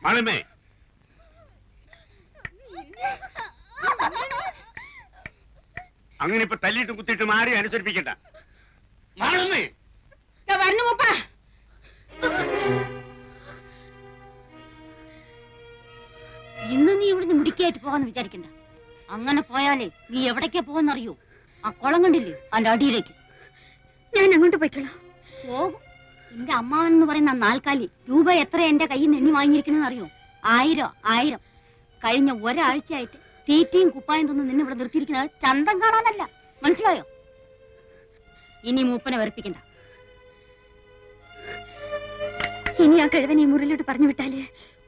മാളമ്മേ, അങ്ങനെ ഇപ്പൊ തല്ലിയിട്ട് കുത്തിയിട്ട് മാറി അനുസരിപ്പിക്കണ്ട. മാളമ്മേ,
ഇന്ന് നീ ഇവിടുന്ന് മുടിക്കായിട്ട് പോകാന്ന് വിചാരിക്കണ്ട. അങ്ങനെ പോയാലേ നീ എവിടേക്കാ പോകാന്നറിയോ? ആ കുളം കണ്ടില്ലേ, അതിന്റെ അടിയിലേക്ക്.
ഞാൻ അങ്ങോട്ട് പോയിക്കോളാം.
പോകും. എന്റെ അമ്മാവൻ എന്ന് പറയുന്ന നാൽക്കാലി രൂപ എത്ര എന്റെ കയ്യിൽ നിന്ന് എണ്ണി വാങ്ങിയിരിക്കണെന്ന് അറിയോ? 1000. കഴിഞ്ഞ ഒരാഴ്ചയായിട്ട് തീറ്റയും കുപ്പായം തന്ന് നിന്നെ ഇവിടെ നിർത്തിയിരിക്കുന്നത് ചന്തം കാണാനല്ല. മനസ്സിലായോ? ഇനി മൂപ്പനെ വെറുപ്പിക്കണ്ട.
ഇനി ആ കിഴവനെ ഈ മുറിലോട്ട് പറഞ്ഞു വിട്ടാല്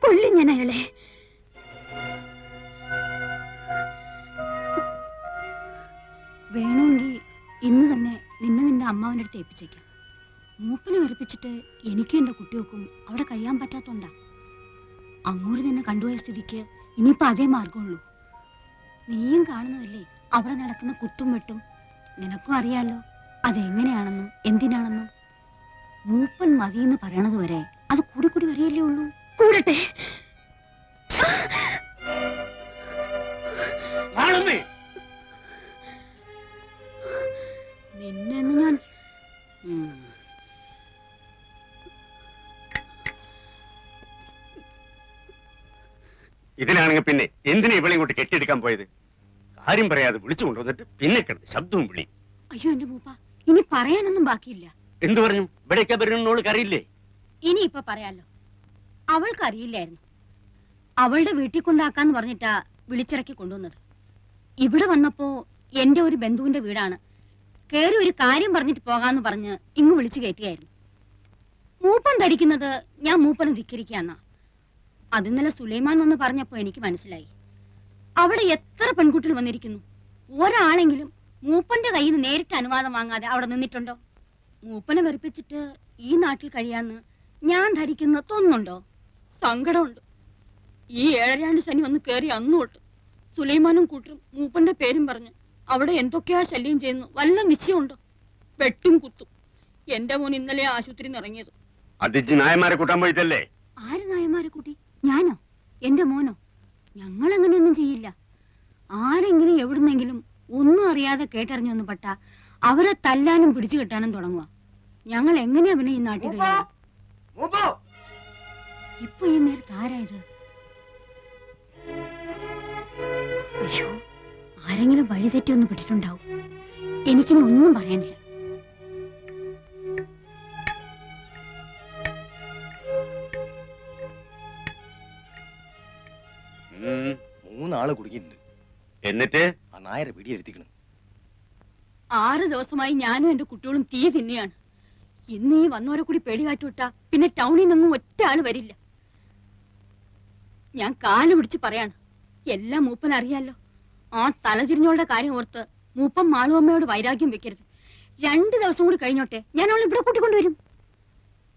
കൊല്ലും ഞാൻ അയാളെ.
വേണമെങ്കിൽ ഇന്ന് തന്നെ നിന്റെ അമ്മാവന്റെ അടുത്ത് ഏൽപ്പിച്ചേക്കാം. മൂപ്പനെ വെറുപ്പിച്ചിട്ട് എനിക്കും എന്റെ കുട്ടികൾക്കും അവിടെ കഴിയാൻ പറ്റാത്തോണ്ടാ. അങ്ങോട്ട് നിന്നെ കണ്ടുപോയ സ്ഥിതിക്ക് ഇനിയിപ്പോ അതേ മാർഗമുള്ളൂ. നീയും കാണുന്നതല്ലേ അവിടെ നടക്കുന്ന കുത്തും വെട്ടും. നിനക്കും അറിയാലോ അതെങ്ങനെയാണെന്നും എന്തിനാണെന്നും. മൂപ്പൻ മതിയെന്ന് പറയണത് വരെ അത് കൂടി കൂടി വരികയല്ലേ ഉള്ളൂ. കൂടട്ടെ. നിന്നെന്ന് ഞാൻ
ഇതിലാണെങ്കിൽ പിന്നെ എന്തിനാ ഇവളെ ഇങ്ങോട്ട് കെട്ടിയെടുക്കാൻ പോയത്? കാര്യം പറയാതെ വിളിച്ചു കൊണ്ടുവന്നിട്ട് പിന്നെ കിടന്ന് ശബ്ദവും വിളി.
അയ്യോ എന്റെ മൂപ്പ, ഇനി പറയാനൊന്നും ബാക്കിയില്ല.
എന്തു പറഞ്ഞു? ഇവിടേക്കാ വരുന്നോൾക്ക് അറിയില്ലേ?
ഇനി ഇപ്പൊ പറയാലോ. അവൾക്ക് അറിയില്ലായിരുന്നു. അവളുടെ വീട്ടിൽ കൊണ്ടാക്കാന്ന് പറഞ്ഞിട്ടാ വിളിച്ചിറക്കി കൊണ്ടുവന്നത്. ഇവിടെ വന്നപ്പോ എന്റെ ഒരു ബന്ധുവിന്റെ വീടാണ്, കേറി ഒരു കാര്യം പറഞ്ഞിട്ട് പോകാന്ന് പറഞ്ഞ് ഇങ്ങ് വിളിച്ചു കയറ്റിയായിരുന്നു. മൂപ്പൻ ധരിക്കുന്നത് ഞാൻ മൂപ്പനെ ധിക്കരിക്കാന്നാ. അത് ഇന്നലെ സുലൈമാൻ വന്ന് പറഞ്ഞപ്പോ എനിക്ക് മനസ്സിലായി. അവിടെ എത്ര പെൺകുട്ടികൾ വന്നിരിക്കുന്നു, ഒരാളെങ്കിലും മൂപ്പന്റെ കയ്യിൽ നിന്ന് നേരിട്ട് അനുവാദം വാങ്ങാതെ അവിടെ നിന്നിട്ടുണ്ടോ? മൂപ്പനെ വെറുപ്പിച്ചിട്ട് ഈ നാട്ടിൽ കഴിയാന്ന് ഞാൻ ധരിക്കുന്ന തോന്നുന്നുണ്ടോ? സങ്കടമുണ്ട്. ഈ 7 ശനി വന്ന് കയറി അന്നോട്ട് സുലൈമാനും കൂട്ടരും മൂപ്പന്റെ പേരും പറഞ്ഞ് അവിടെ എന്തൊക്കെയാ ശല്യം ചെയ്യുന്നു വല്ല നിശ്ചയമുണ്ടോ? വെട്ടും കുത്തും. എന്റെ മോൻ ഇന്നലെ ആശുപത്രിയിൽ നിന്ന് ഇറങ്ങിയത്.
അതിജ് നായന്മാരെ കൂട്ടാൻ പോയിട്ടല്ലേ?
ആര് നായന്മാരെ കൂട്ടി? ഞാനോ? എന്റെ മോനോ? ഞങ്ങൾ അങ്ങനെയൊന്നും ചെയ്യില്ല. ആരെങ്കിലും എവിടുന്നെങ്കിലും ഒന്നും അറിയാതെ കേട്ടറിഞ്ഞൊന്ന് പെട്ട അവരെ തല്ലാനും പിടിച്ചു കെട്ടാനും തുടങ്ങുക. ഞങ്ങൾ എങ്ങനെയാ പിന്നെ ഈ നാട്ടിൽ കഴിയുക? ഇപ്പൊ ഈ നേരത്ത് ആരായത്? അയ്യോ, ആരെങ്കിലും വഴിതെറ്റി ഒന്ന് പെട്ടിട്ടുണ്ടാവും. എനിക്കിനി ഒന്നും പറയാനില്ല.
മൂന്നാള് കുടുങ്ങിയിട്ടുണ്ട്.
എന്നിട്ട്
ആ നായരെ പിടിയെടുത്തിക്കണം.
6 ദിവസമായി ഞാനും എന്റെ കുട്ടികളും തീ തിന്നെയാണ്. ഇന്ന് ഈ വന്നവരെ കൂടി പേടികാട്ടി വിട്ടാ പിന്നെ ടൗണിൽ നിന്നും ഒറ്റ ആള് വരില്ല. ഞാൻ കാല് പിടിച്ച് പറയാണ്, എല്ലാം മൂപ്പൻ അറിയാലോ. ആ തലതിരിഞ്ഞോളുടെ കാര്യം ഓർത്ത് മൂപ്പൻ മാളുവമ്മയോട് വൈരാഗ്യം വെക്കരുത്. 2 ദിവസം കൂടി കഴിഞ്ഞോട്ടെ, ഞാൻ അവൾ ഇവിടെ കൂട്ടിക്കൊണ്ടുവരും.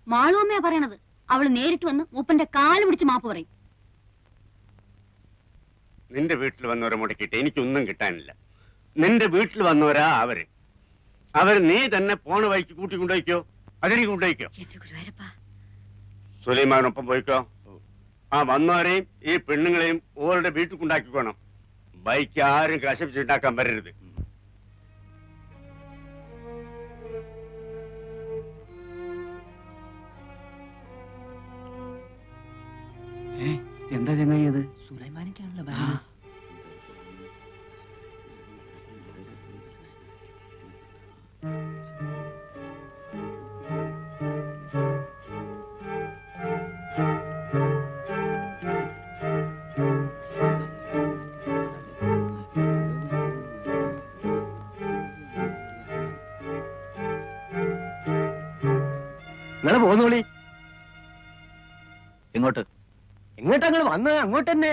മാളുവമ്മയാ പറയണത്. അവള് നേരിട്ട് വന്ന് മൂപ്പന്റെ കാല് പിടിച്ച് മാപ്പ് പറയും.
നിന്റെ വീട്ടിൽ വന്നവരെ മുടക്കിയിട്ട് എനിക്കൊന്നും കിട്ടാനില്ല. നിന്റെ വീട്ടിൽ വന്നവരാ അവര് നീ തന്നെ പോണ വഴിക്ക് കൂട്ടിക്കൊണ്ടുപോയിക്കോ, അതിലേക്ക് കൊണ്ടുപോയിക്കോ. സുലൈമാനൊപ്പം പോയിക്കോ. ആ വന്നവരെയും ഈ പെണ്ണുങ്ങളെയും ഓരുടെ വീട്ടിൽ കൊണ്ടാക്കിക്കോണം. ബൈക്ക് ആരും കശപിച്ചുണ്ടാക്കാൻ വരരുത്.
എന്താ ചങ്ങായത്?
സുലൈമാനിക്കാണല്ലോ.
നിങ്ങള് പോന്നോളി.
എങ്ങോട്ട്?
എങ്ങോട്ടാ നിങ്ങൾ വന്നത്? അങ്ങോട്ട് തന്നെ.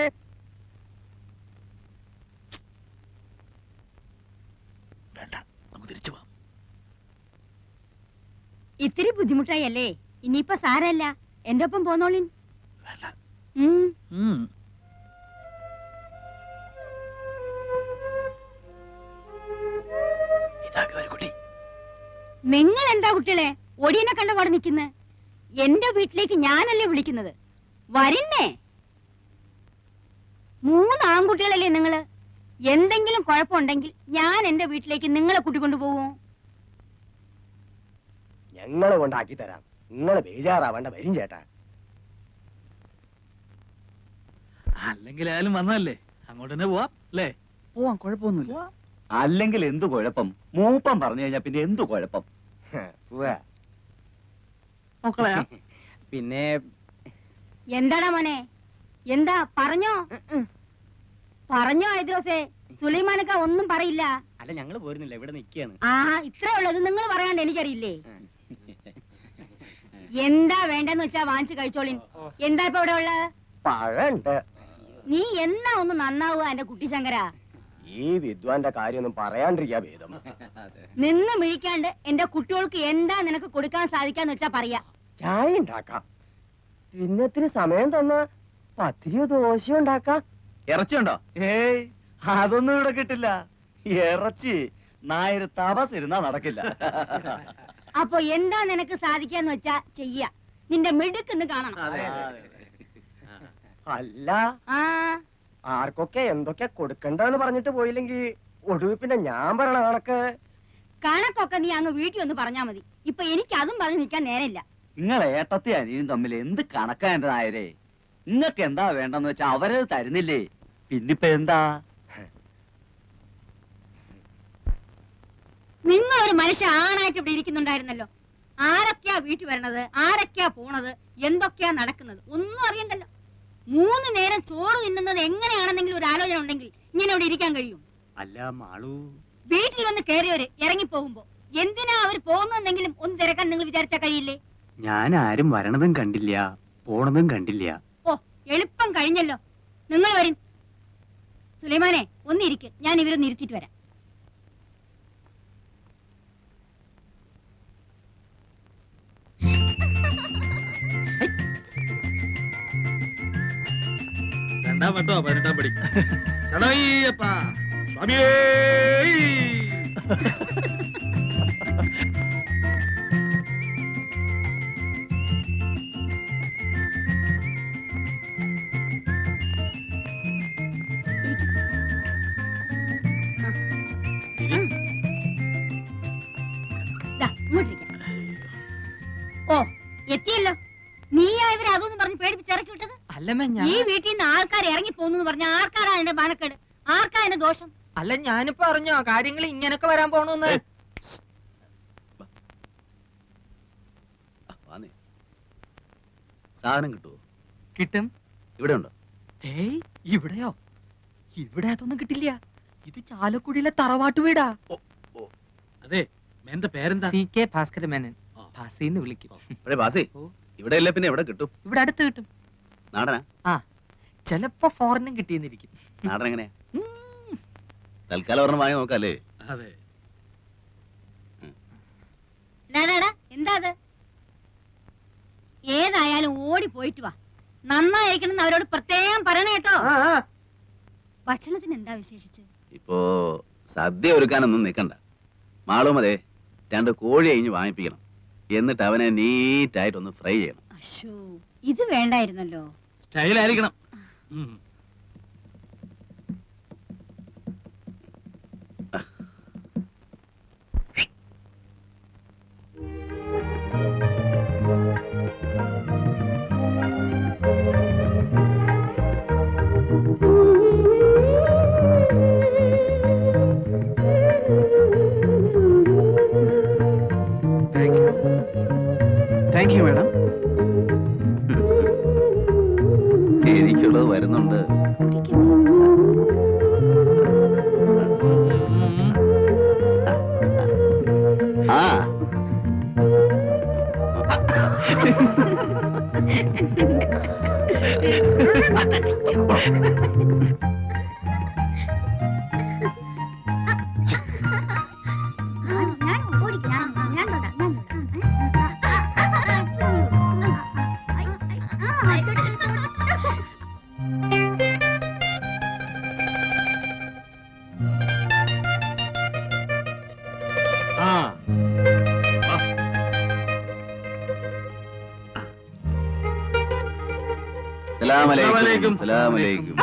വേണ്ട, നമുക്ക് തിരിച്ചു പോവാം.
ഇത്തിരി ബുദ്ധിമുട്ടായല്ലേ? ഇനിയിപ്പൊ സാരല്ല, എന്റെ ഒപ്പം പോന്നോളിൻ.
വേണ്ട.
നിങ്ങൾ എന്താ കുട്ടികളെ ഒടിയനെ കണ്ട പാടെ നിൽക്കുന്നെ? എന്റെ വീട്ടിലേക്ക് ഞാനല്ലേ വിളിക്കുന്നത്? വരിന്നേ. 3 ആൺകുട്ടികളല്ലേ നിങ്ങള്? എന്തെങ്കിലും കുഴപ്പമുണ്ടെങ്കിൽ ഞാൻ എന്റെ വീട്ടിലേക്ക് നിങ്ങളെ കൂട്ടിക്കൊണ്ടു പോവോ?
ഞങ്ങളെ കൊണ്ടാക്കി തരാം. നിങ്ങളെ ബേജാറാവേണ്ട, വരും ചേട്ടാ.
അല്ലെങ്കിലായാലും വന്നതല്ലേ, അങ്ങോട്ട് തന്നെ പോവാം അല്ലേ?
പോവാം, കുഴപ്പമൊന്നുമില്ല. അല്ലെങ്കിൽ എന്തു കുഴപ്പം? മൂപ്പം പറഞ്ഞു കഴിഞ്ഞാ പിന്നെ എന്തു കുഴപ്പം?
മക്കളെ
പിന്നെ
എന്താടാ മോനെ? എന്താ പറഞ്ഞോ? പറഞ്ഞോ ഐദ്രോസേ? സുലൈമാനക്ക ഒന്നും പറയില്ല.
അല്ല, ഞങ്ങള് പോരുന്നില്ല, ഇവിടെ നിൽക്കുകയാണ്.
ആ, ഇത്രേ ഉള്ളത്. നിങ്ങൾ പറയാണ്ട് എനിക്കറിയില്ലേ? എന്താ വേണ്ടെന്ന് വെച്ചാ വാങ്ങിച്ചു കഴിച്ചോളിൻ. എന്താ ഇപ്പൊ ഇവിടെ ഉള്ളത്?
പഴണ്ട്.
നീ എന്നാ ഒന്ന് നന്നാവുക എന്റെ കുട്ടി ശങ്കര?
ഈ വിദ്വാന്റെ കാര്യമൊന്നും പറയാണ്ടിരിക്കാ ഭേദം.
നിന്ന് മിഴിക്കാണ്ട് എന്റെ കുട്ടികൾക്ക് എന്താ നിനക്ക് കൊടുക്കാൻ സാധിക്കാന്ന് വെച്ചാ പറയാ.
ചായ ഉണ്ടാക്കാം, പിന്നെ ഇത്തിരി സമയം തന്ന പത്തിരിയോ ദോശയോ ഉണ്ടാക്കാം.
ഇറച്ചിയുണ്ടോ? ഏയ്,
അതൊന്നും ഇവിടെ കിട്ടില്ല. ഇറച്ചി നായര് തപസ് ഇരുന്നാ നടക്കില്ല.
അപ്പൊ എന്താ നിനക്ക് സാധിക്കാന്ന് വെച്ചാ ചെയ്യ. നിന്റെ മിടുക്കെന്ന് കാണണം.
അല്ല,
ആ
ആർക്കൊക്കെ എന്തൊക്കെ കൊടുക്കണ്ടെന്ന് പറഞ്ഞിട്ട് പോയില്ലെങ്കിൽ ഒടുവിൽ പിന്നെ ഞാൻ പറയണ
കണക്കൊക്കെ നീ അങ്ങ് വീട്ടിൽ ഒന്ന് പറഞ്ഞാ മതി. ഇപ്പൊ എനിക്ക് അതും പറഞ്ഞ് നിൽക്കാൻ നേരമില്ല.
നിങ്ങൾ ഏട്ടത്തി അനിയും തമ്മിൽ എന്ത് കണക്കാ എന്റെ നായരെ? നിങ്ങൾക്ക് എന്താ വേണ്ടെന്ന് വെച്ചാ അവരത് തരുന്നില്ലേ? പിന്നിപ്പ എന്താ?
നിങ്ങളൊരു മനുഷ്യ ആണായിട്ട് ഇവിടെ ഇരിക്കുന്നുണ്ടായിരുന്നല്ലോ. ആരൊക്കെയാ വീട്ടിൽ വരണത്, ആരൊക്കെയാ പോണത്, എന്തൊക്കെയാ നടക്കുന്നത് ഒന്നും അറിയണ്ടല്ലോ. 3 നേരം ചോറ് തിന്നുന്നത് എങ്ങനെയാണെന്നെങ്കിലും ഒരു ആലോചന ഉണ്ടെങ്കിൽ ഇങ്ങനെ ഇവിടെ ഇരിക്കാൻ കഴിയും?
അല്ല മാളു,
വീട്ടിൽ വന്ന് കയറിയവര് ഇറങ്ങി പോകുമ്പോ എന്തിനാ അവർ പോകുന്നെങ്കിലും ഒന്ന് തിരക്കാൻ നിങ്ങൾ വിചാരിച്ചാ കഴിയില്ലേ?
ഞാൻ ആരും വരണതും കണ്ടില്ല, പോണതും കണ്ടില്ല.
ഓ, എളുപ്പം കഴിഞ്ഞല്ലോ. നിങ്ങൾ വരും. സുലൈമാനെ ഒന്നിരിക്ക്, ഞാൻ ഇവരൊന്ന് ഇരുത്തിട്ട് വരാം.
രണ്ടാം വട്ടോ 18ാം പടി. ശരണയ്യപ്പാ സ്വാമിയേ.
ഓ, എത്തിയല്ലോ. നീയാ ഇവരെ അതൊന്നും പറഞ്ഞ് പേടിപ്പിച്ച് ഇറക്കി വിട്ടത്? ഈ വീട്ടിൽ നിന്ന് ആൾക്കാർ ഇറങ്ങി പോകുന്നു പറഞ്ഞ ആർക്കാരാ എന്റെ മാനക്കേട്? ആർക്കാ എന്റെ ദോഷം?
അല്ല, ഞാനിപ്പോ അറിഞ്ഞോ കാര്യങ്ങൾ ഇങ്ങനൊക്കെ വരാൻ പോണെന്ന്?
സാധനം കിട്ടുമോ?
കിട്ടും.
ഇവിടെ ഉണ്ടോ?
ഏയ്, ഇവിടെയോ? ഇവിടെ അതൊന്നും കിട്ടില്ല. ഇത് ചാലക്കുടിയിലെ തറവാട്ട് വീടാ.
അതെ, എന്റെ പേരെന്താ?
CK ഭാസ്കര മേനൻ. ഭാസിന്ന് വിളിക്കും.
ഭാസി, ഇവിടെ ഇല്ല പിന്നെ എവിടെ കിട്ടും?
ഇവിടെ അടുത്ത് കിട്ടും.
നാടനാ?
ആ, ചിലപ്പോ ഫോറിനും കിട്ടിയെന്നിരിക്കും.
നാടൻ എങ്ങനെയാ? തൽക്കാലം ഒരെണ്ണം വാങ്ങി നോക്കാല്ലേ?
അതെ.
എന്താ അത്? ഏതായാലും ഓടി പോയിട്ട് വാ. നന്നായിരിക്കണം അവരോട് പ്രത്യേകം പറയണേ കേട്ടോ. ഭക്ഷണത്തിന് എന്താ വിശേഷിച്ച്?
ഇപ്പോ സദ്യ ഒരുക്കാനൊന്നും നിൽക്കണ്ട. മാളും അതെ 2 കോഴി കഴിഞ്ഞ് വാങ്ങിപ്പിക്കണം. എന്നിട്ട് അവനെ നീറ്റായിട്ടൊന്ന് ഫ്രൈ ചെയ്യണം.
അശോ, ഇത് വേണ്ടായിരുന്നല്ലോ.
സ്റ്റൈലായിരിക്കണം.
Thank you madam. എനിക്കുള്ളത് വരുന്നുണ്ട്. ആ സലാമലൈക്കും. സലാമലൈക്കും.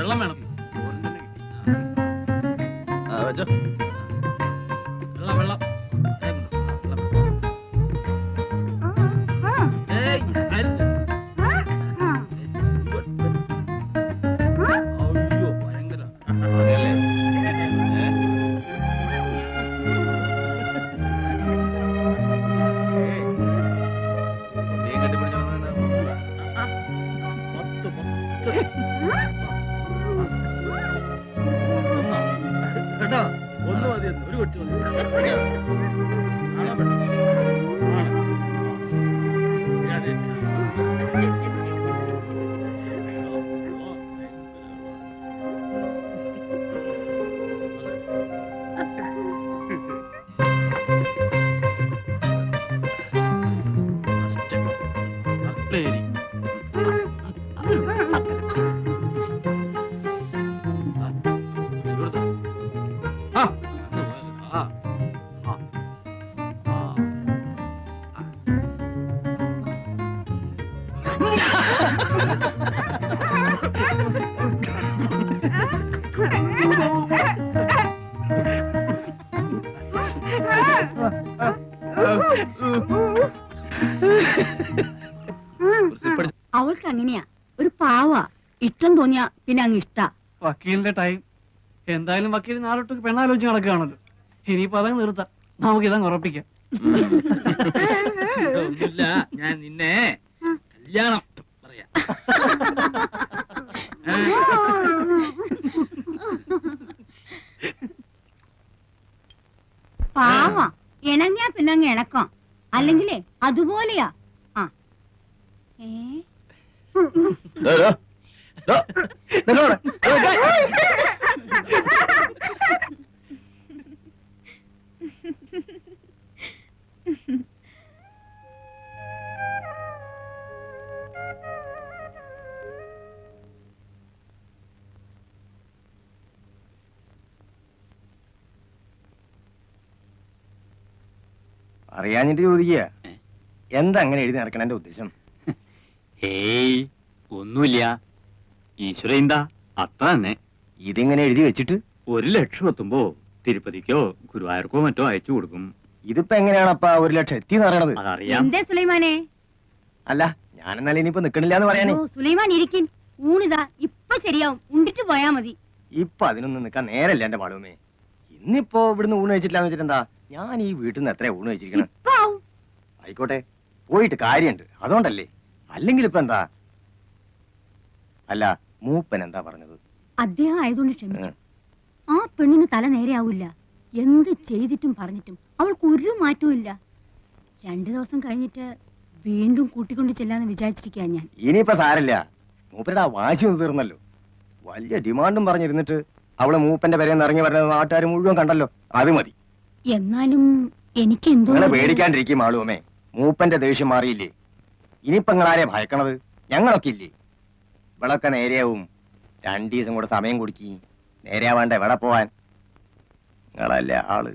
വെള്ളം വേണം.
വെച്ചോ.
വെള്ളം വെള്ളം. ഏയ്, അല്ല. അയ്യോ, ഭയങ്കര.
അങ്ങനെയല്ലേ? നീ കെട്ടിപ്പിടിച്ചോ.
കേട്ടോ, ഒന്ന് മതി, ഒരു കൊച്ചു മതി. ആണോ പെണ്ണോ? ആണ്. അതെ.
അവൾക്ക് അങ്ങനെയാ, ഒരു പാവാ. ഇഷ്ടം തോന്നിയാ പിന്നെ അങ്ങ് ഇഷ്ടാ.
വക്കീലിന്റെ ടൈം എന്തായാലും വക്കീൽ നാളൊട്ട് പെണ്ണാലോചിച്ച് നടക്കുകയാണല്ലോ. ഇനിയിപ്പോ അതങ്ങ് നിർത്താം, നമുക്ക് ഇതങ്ങ് ഉറപ്പിക്കാം.
ഒന്നുമില്ല, ഞാൻ നിന്നെ കല്യാണം പറയാ.
പാവാ, ഇണങ്ങിയാ പിന്നെ അങ്ങ് ഇണക്കാം. അല്ലെങ്കിലേ അതുപോലെയാ. ആ
അറിയാഞ്ഞിട്ട് ചോദിക്കുക, എന്താ അങ്ങനെ എഴുതി നടക്കണ എന്റെ ഉദ്ദേശം?
ഏയ് ഒന്നുമില്ല, ഈശ്വര എന്താ അത്ര തന്നെ.
ഇതിങ്ങനെ എഴുതി വെച്ചിട്ട്
1,00,000 എത്തുമ്പോ തിരുപ്പതിക്കോ ഗുരുവായൂർക്കോ മറ്റോ അയച്ചു കൊടുക്കും.
ഇതിപ്പോ എങ്ങനെയാണപ്പാ 1,00,000 എത്തിന്ന് പറയണത്?
അതറിയാം.
എന്തേ സുലൈമാനെ?
അല്ല, ഞാനെന്നാലും ഇനിയിപ്പോ നിക്കണില്ല എന്ന് പറയാനേ.
സുലൈമാൻ ഇരിക്കിൻ, ഊണിതാ ഇപ്പൊ ശരിയാവും, ഉണ്ടിട്ട് പോയാ മതി.
ഇപ്പൊ അതിനൊന്നും നിക്കാൻ നേരല്ല എന്റെ മാളുമേ. ഇന്നിപ്പോ ഇവിടുന്ന് ഊണ് കഴിച്ചിട്ടില്ലാന്ന് വെച്ചിട്ടെന്താ, ഞാൻ ഈ വീട്ടിൽ നിന്ന് എത്ര ഊണ് കഴിച്ചിരിക്കണം? ആയിക്കോട്ടെ, പോയിട്ട് കാര്യമുണ്ട്, അതുകൊണ്ടല്ലേ. അല്ലെങ്കിൽ ഇപ്പൊ എന്താ? അല്ല, മൂപ്പൻ എന്താ പറഞ്ഞത്?
അദ്ദേഹം ആയതുകൊണ്ട് ക്ഷമിച്ചു. ആ പെണ്ണിന് തല നേരെയാവില്ല. എന്ത് ചെയ്തിട്ടും പറഞ്ഞിട്ടും അവൾക്ക് ഒരു മാറ്റവും ഇല്ല. 2 ദിവസം കഴിഞ്ഞിട്ട് വീണ്ടും കൂട്ടിക്കൊണ്ട് ചെല്ലാന്ന് വിചാരിച്ചിരിക്കാ ഞാൻ.
ഇനിയിപ്പോ സാരല്ല, മൂപ്പരുടെ ആ വാശി ഒന്ന് തീർന്നല്ലോ. വലിയ ഡിമാൻഡും പറഞ്ഞിരുന്നിട്ട് അവള് മൂപ്പന്റെ പേരെ ഇറങ്ങി വരുന്നത് നാട്ടുകാർ മുഴുവൻ കണ്ടല്ലോ, അത് മതി.
എന്നാലും എനിക്ക് എന്തോ
പേടിക്കാണ്ടിരിക്കും ആളുമേ, മൂപ്പന്റെ ദേഷ്യം മാറിയില്ലേ. ഇനിയിപ്പോ നിങ്ങളാരെ ഭയക്കണത്? ഞങ്ങളൊക്കെ ഇല്ലേ. ഇവളൊക്കെ നേരെയാവും. 2 ദിവസം കൂടെ സമയം കൊടുക്കി, നേരെയാവാണ്ട എവിടെ പോവാൻ? നിങ്ങളല്ലേ ആള്.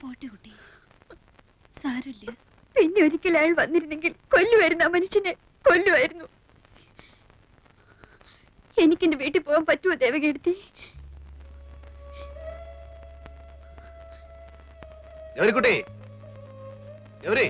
പോട്ടെ കുട്ടി, സാരമില്ല. പിന്നെ ഒരിക്കൽ അയാൾ വന്നിരുന്നെങ്കിൽ കൊല്ലുമായിരുന്നു, ആ മനുഷ്യനെ കൊല്ലുമായിരുന്നു. എനിക്കെന്റെ വീട്ടിൽ പോകാൻ പറ്റുമോ ദേവകീർത്തി?
ഗൗരിക്കുട്ടി, ഗൗരി,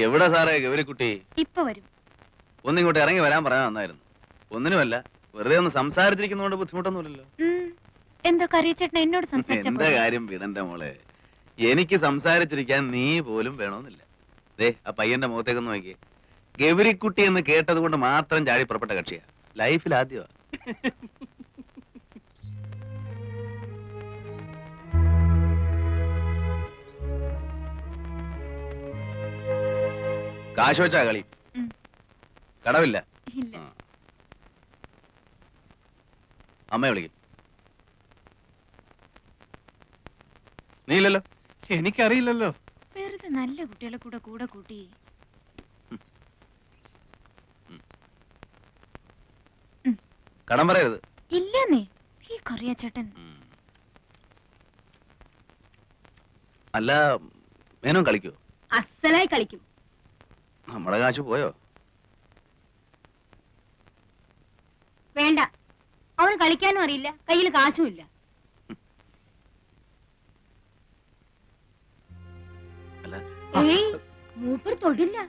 എവിടെ സാറേ ഗൗരിക്കുട്ടി?
ഇപ്പൊ വരും.
ഒന്നിങ്ങോട്ട് ഇറങ്ങി വരാൻ പറയാൻ നന്നായിരുന്നു. ഒന്നിനുമല്ല, വെറുതെ ഒന്ന് സംസാരിച്ചിരിക്കുന്നതുകൊണ്ട് ബുദ്ധിമുട്ടൊന്നുമില്ലല്ലോ.
എന്താ കറിയച്ചേട്ടൻ എന്നോട്
എന്റെ കാര്യം വിടന്റെ മോളെ, എനിക്ക് സംസാരിച്ചിരിക്കാൻ നീ പോലും വേണമെന്നില്ല. ദേ, ആ പയ്യന്റെ മുഖത്തേക്കൊന്ന് നോക്കിയേ. ഗൗരിക്കുട്ടി എന്ന് കേട്ടത് കൊണ്ട് മാത്രം ചാടി പുറപ്പെട്ട കക്ഷിയാ. ലൈഫിൽ ആദ്യമാ. കാശ് വെച്ചാ കളി? കടവില്ല. അമ്മയെ വിളിക്കും. നീ ഇല്ലല്ലോ?
എനിക്കറിയില്ലല്ലോ.
വെറുതെ നല്ല കുട്ടികളെ കൂടെ കൂടെ കൂട്ടി
കടം പറയരുത്.
ഇല്ലെന്നേ ഈ കൊറിയ ചേട്ടൻ.
അല്ല, മേനോൻ കളിക്കോ?
അസലായി കളിക്കും.
നമ്മുടെ കാശ് പോയോ?
വേണ്ട, അവന് കളിക്കാനും അറിയില്ല, കയ്യിൽ കാശും ഇല്ല. ഏയ്, മൂപ്പർ തൊടില്ല.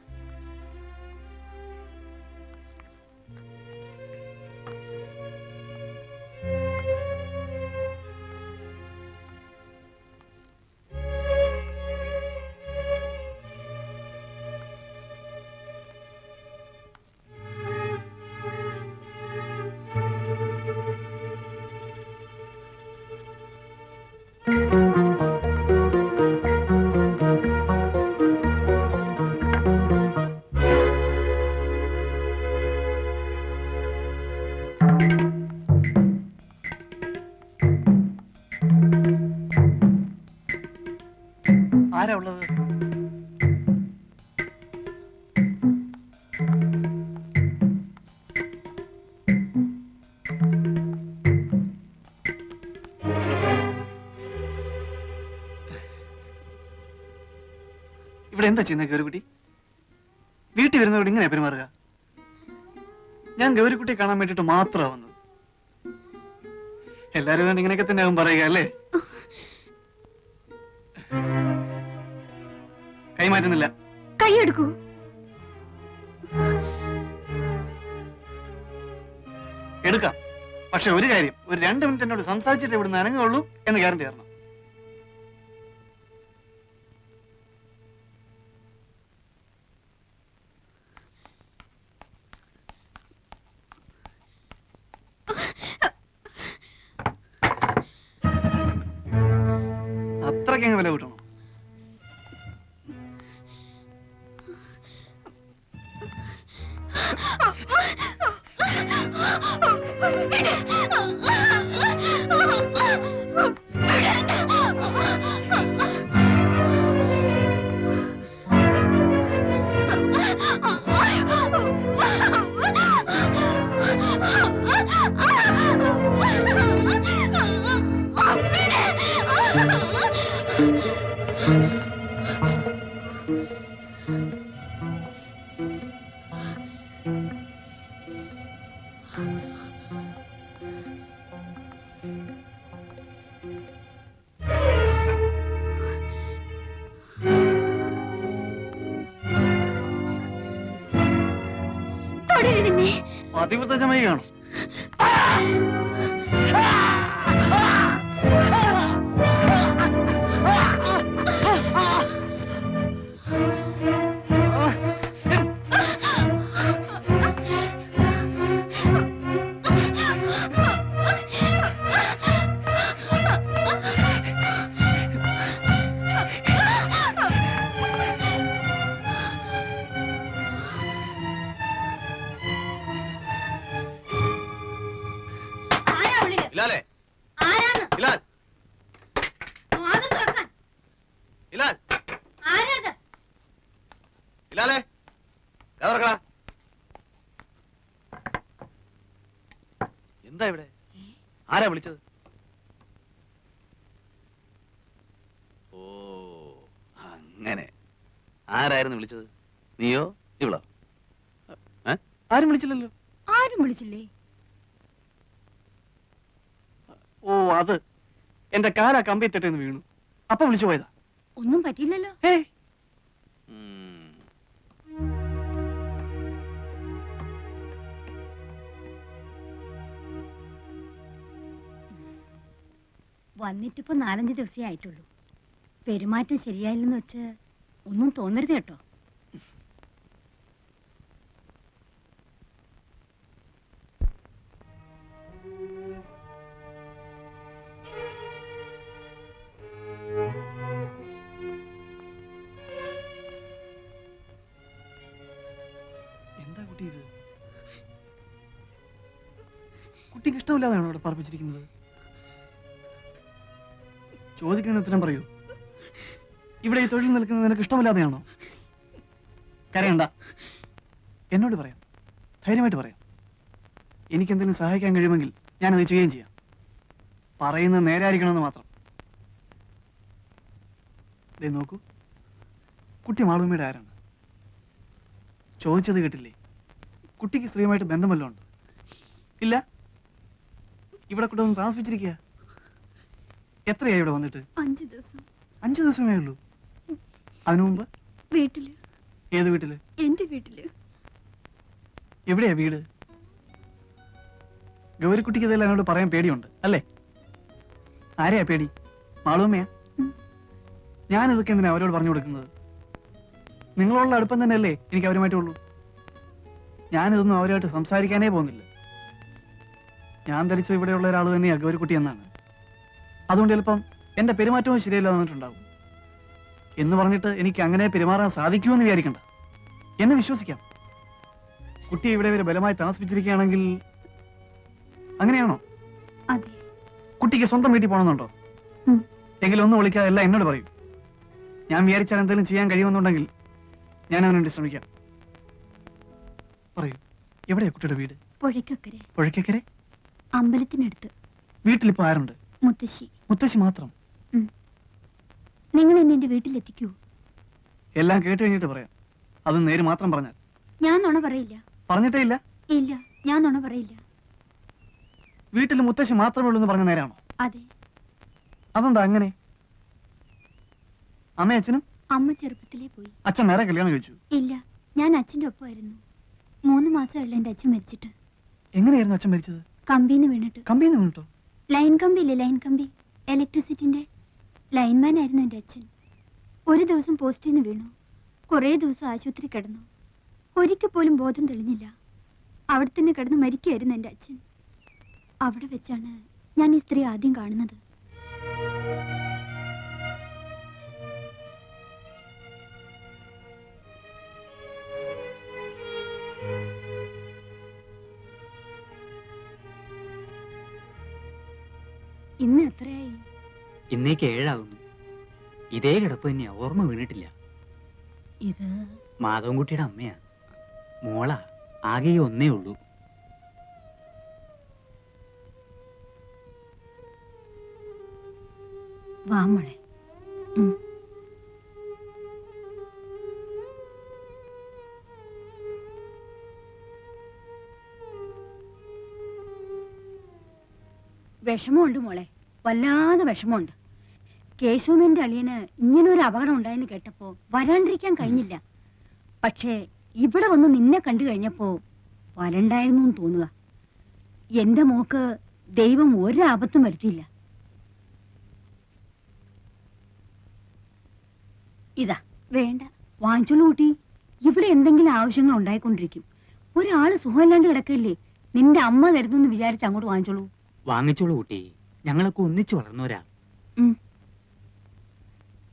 ആരാ ഉള്ളത്? ഇവിടെ എന്താ ചെയ്യുന്നത് ഗൗരിക്കുട്ടി? വീട്ടിൽ വരുന്നവരോട് ഇങ്ങനെ പെരുമാറുക? ഞാൻ ഗൗരിക്കുട്ടിയെ കാണാൻ വേണ്ടിട്ട് മാത്രമാണ് വന്നത്. എല്ലാരും തന്നെ ഇങ്ങനെയൊക്കെ തന്നെ ആകും പറയുക അല്ലേ? കൈമാറ്റുന്നില്ല.
കൈയെടുക്കൂ.
എടുക്കാം, പക്ഷെ ഒരു കാര്യം, ഒരു 2 മിനിറ്റ് എന്നോട് സംസാരിച്ചിട്ട് ഇവിടുന്ന് അനങ്ങുള്ളൂ എന്ന് ഗ്യാരണ്ടി തരണം. അത്രയ്ക്കങ്ങ് വില കൂട്ടണം. അതിവ്രതമായി കാണും. എന്താ ഇവിടെ? ആരാ വിളിച്ചത്?
ഓ, അങ്ങനെ. ആരായിരുന്നു വിളിച്ചത്? നീയോ ഇവളോ?
ആരും വിളിച്ചില്ലല്ലോ.
ആരും വിളിച്ചില്ലേ?
ഓ, അത് എന്റെ കാലാ കമ്പിത്തെട്ടെന്ന് വീണു, അപ്പൊ വിളിച്ചു പോയതാ.
ഒന്നും പറ്റിയില്ലല്ലോ. വന്നിട്ടിപ്പോ 4-5 ദിവസമേ ആയിട്ടുള്ളൂ. പെരുമാറ്റം ശരിയായില്ലെന്ന് വെച്ച് ഒന്നും തോന്നരുത് കേട്ടോ.
എന്താ കുട്ടി ഇത്? കുട്ടിക്ക് ഇഷ്ടമില്ലാതെയാണോ ഇവിടെ പറപ്പിച്ചിരിക്കുന്നത്? ചോദിക്കുന്ന ഉത്തരം പറയൂ. ഇവിടെ ഈ തൊഴിൽ നിൽക്കുന്നത് നിനക്ക് ഇഷ്ടമില്ലാതെയാണോ? കരയണ്ട, എന്നോട് പറയാം, ധൈര്യമായിട്ട് പറയാം.
എനിക്കെന്തെങ്കിലും സഹായിക്കാൻ കഴിയുമെങ്കിൽ ഞാനത് ചെയ്യുകയും ചെയ്യാം. പറയുന്നത് നേരായിരിക്കണമെന്ന് മാത്രം. ദേ നോക്കൂ, കുട്ടി മാളൂമ്മയുടെ ആരാണ്? ചോദിച്ചത് കേട്ടില്ലേ? കുട്ടിക്ക് സ്ത്രീയുമായിട്ട് ബന്ധം വല്ലതും ഉണ്ട്? ഇല്ല. ഇവിടെ കൂടെ ഒന്ന് താമസിപ്പിച്ചിരിക്കുക. എത്രയായി ഇവിടെ വന്നിട്ട്?
5 ദിവസം.
5 ദിവസമേ ഉള്ളൂ. അതിനു മുമ്പ്
വീട്ടില്.
ഏത് വീട്ടില്?
എന്റെ വീട്ടില്.
എവിടെയാ വീട്? ഗൗരിക്കുട്ടിക്ക് ഇതെല്ലാം എന്നോട് പറയാൻ പേടിയുണ്ട് അല്ലേ? ആരെയാ പേടി? മാളൂമ്മയാ? ഞാനിതൊക്കെ എന്തിനാ അവരോട് പറഞ്ഞു കൊടുക്കുന്നത്? നിങ്ങളോടുള്ള അടുപ്പം തന്നെയല്ലേ എനിക്ക് അവരുമായിട്ടുള്ളൂ. ഞാനിതൊന്നും അവരുമായിട്ട് സംസാരിക്കാനേ പോകുന്നില്ല. ഞാൻ ധരിച്ച ഇവിടെയുള്ള ഒരാൾ തന്നെയാ ഗൗരിക്കുട്ടി എന്നാണ്. അതുകൊണ്ട് ചിലപ്പം എന്റെ പെരുമാറ്റവും ശരിയല്ല വന്നിട്ടുണ്ടാവും. എന്ന് പറഞ്ഞിട്ട് എനിക്ക് അങ്ങനെ പെരുമാറാൻ സാധിക്കുമെന്ന് വിചാരിക്കണ്ട. എന്നെ വിശ്വസിക്കാം. കുട്ടിയെ ഇവിടെ വരെ ബലമായി താമസിപ്പിച്ചിരിക്കുകയാണെങ്കിൽ അങ്ങനെയാണോ? കുട്ടിക്ക് സ്വന്തം വീട്ടിൽ പോകണമെന്നുണ്ടോ? എങ്കിലും ഒന്നും വിളിക്കാതെ എല്ലാം എന്നോട് പറയൂ. ഞാൻ വിചാരിച്ചാൽ എന്തെങ്കിലും ചെയ്യാൻ കഴിയുമെന്നുണ്ടെങ്കിൽ ഞാൻ അവന് വേണ്ടി ശ്രമിക്കാം. പറയൂ, എവിടെയാ കുട്ടിയുടെ വീട്?
പുഴയ്ക്കക്കരെ.
പുഴയ്ക്കക്കരെ?
അമ്പലത്തിനടുത്ത്.
വീട്ടിലിപ്പോ ആരുണ്ട്?
മുത്തശ്ശി.
മുത്തശ്ശി മാത്രം?
നിങ്ങൾ എന്നെ എന്റെ വീട്ടിലെത്തിക്കൂ.
എല്ലാം കേട്ട് കഴിഞ്ഞിട്ട് പറയാം. അത് നേര് മാത്രം പറഞ്ഞാൽ.
ഞാൻ നുണ പറയില്ല.
പറഞ്ഞിട്ടേ ഇല്ല?
ഇല്ല, ഞാൻ നുണ പറയില്ല.
വീട്ടിൽ മുത്തശ്ശി മാത്രമേ ഉള്ളൂ എന്ന് പറഞ്ഞ നേരാണോ?
അതെ.
അതെന്താ അങ്ങനെ? അമ്മയും അച്ഛനും?
അമ്മ ചെറുപ്പത്തിലേ പോയി.
അച്ഛൻ നേരെ കല്യാണം കഴിച്ചു?
ഇല്ല, ഞാൻ അച്ഛന്റെ ഒപ്പമായിരുന്നു. 3 മാസമുള്ള എന്റെ അച്ഛൻ മരിച്ചിട്ട്.
എങ്ങനെയായിരുന്നു അച്ഛൻ മരിച്ചത്?
കമ്പിന്ന് വീണിട്ട്.
കമ്പിന്ന് വീണിട്ടോ?
ലൈൻ കമ്പി ഇല്ലേ, ലൈൻ കമ്പി, ഇലക്ട്രിസിറ്റിന്റെ ലൈൻമാൻ ആയിരുന്നു എന്റെ അച്ഛൻ. ഒരു ദിവസം പോസ്റ്റിൽ നിന്ന് വീണു. കുറേ ദിവസം ആശുപത്രി കിടന്നു. ഒരിക്കൽ പോലും ബോധം തെളിഞ്ഞില്ല. അവിടെ തന്നെ കിടന്ന് മരിക്കുകയായിരുന്നു എന്റെ അച്ഛൻ. അവിടെ വെച്ചാണ് ഞാൻ ഈ സ്ത്രീ ആദ്യം കാണുന്നത്.
ഇന്ന് എത്രയായി?
ഇന്നേക്ക് 7 ആകുന്നു. ഇതേ കിടപ്പ് തന്നെയാ, ഓർമ്മ വീണിട്ടില്ല.
ഇത്
മാധവൻകുട്ടിയുടെ അമ്മയാ. മോളാ, ആകെ ഒന്നേ ഉള്ളൂ.
വാ മോളെ. വിഷമമുണ്ട് മോളെ, വല്ലാതെ വിഷമമുണ്ട്. കേശവന്റെ അളിയന് ഇങ്ങനൊരു അപകടം ഉണ്ടായെന്ന് കേട്ടപ്പോ വരാണ്ടിരിക്കാൻ കഴിഞ്ഞില്ല. പക്ഷേ ഇവിടെ വന്ന് നിന്നെ കണ്ടു കഴിഞ്ഞപ്പോ വരണ്ടായിരുന്നു തോന്നുക. എന്റെ മോക്ക് ദൈവം ഒരാപത്തും വരുത്തിയില്ല. ഇതാ
വേണ്ട,
വാങ്ങിച്ചോളൂ കൂട്ടി. ഇവിടെ എന്തെങ്കിലും ആവശ്യങ്ങൾ ഉണ്ടായിക്കൊണ്ടിരിക്കും. ഒരാള് സുഖമില്ലാണ്ട് കിടക്കില്ലേ, നിന്റെ അമ്മ തരുന്നെന്ന് വിചാരിച്ച് അങ്ങോട്ട് വാങ്ങിച്ചോളൂ.
വാങ്ങിച്ചോളൂ കുട്ടി, ഞങ്ങളൊക്കെ ഒന്നിച്ചു വളർന്നവരാ.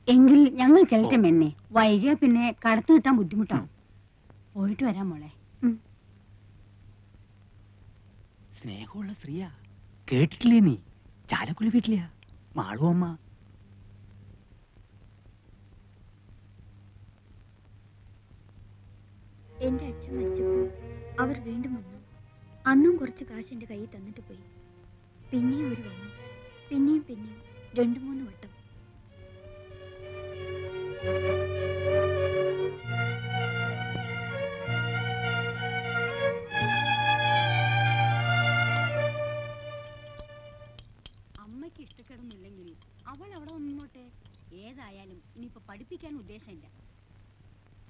എങ്കിൽ ഞങ്ങൾ ചെല്ലട്ടെ മെന്നെ, വൈകിയ പിന്നെ കടത്തു കിട്ടാൻ ബുദ്ധിമുട്ടാവും. പോയിട്ട് വരാം മോളെ.
സ്നേഹമുള്ള സ്ത്രീയാ, കേട്ടിട്ടില്ലേ നീ? ചാലക്കുടി വീട്ടിലെയാ മാളു അമ്മ.
എന്റെ അച്ഛൻ മരിച്ചപ്പോൾ അവർ വീണ്ടും വന്നു. അന്നും കുറച്ച് കാശ് എന്റെ കയ്യിൽ തന്നിട്ട് പോയി. പിന്നെയും ഒരു വന്നു, പിന്നെയും 2-3 വട്ടം.
അമ്മയ്ക്ക് ഇഷ്ടപ്പെടുന്നില്ലെങ്കിൽ അവൾ അവിടെ നിന്നോട്ടെ. ഏതായാലും ഇനിയിപ്പോ പഠിപ്പിക്കാൻ ഉദ്ദേശമില്ല.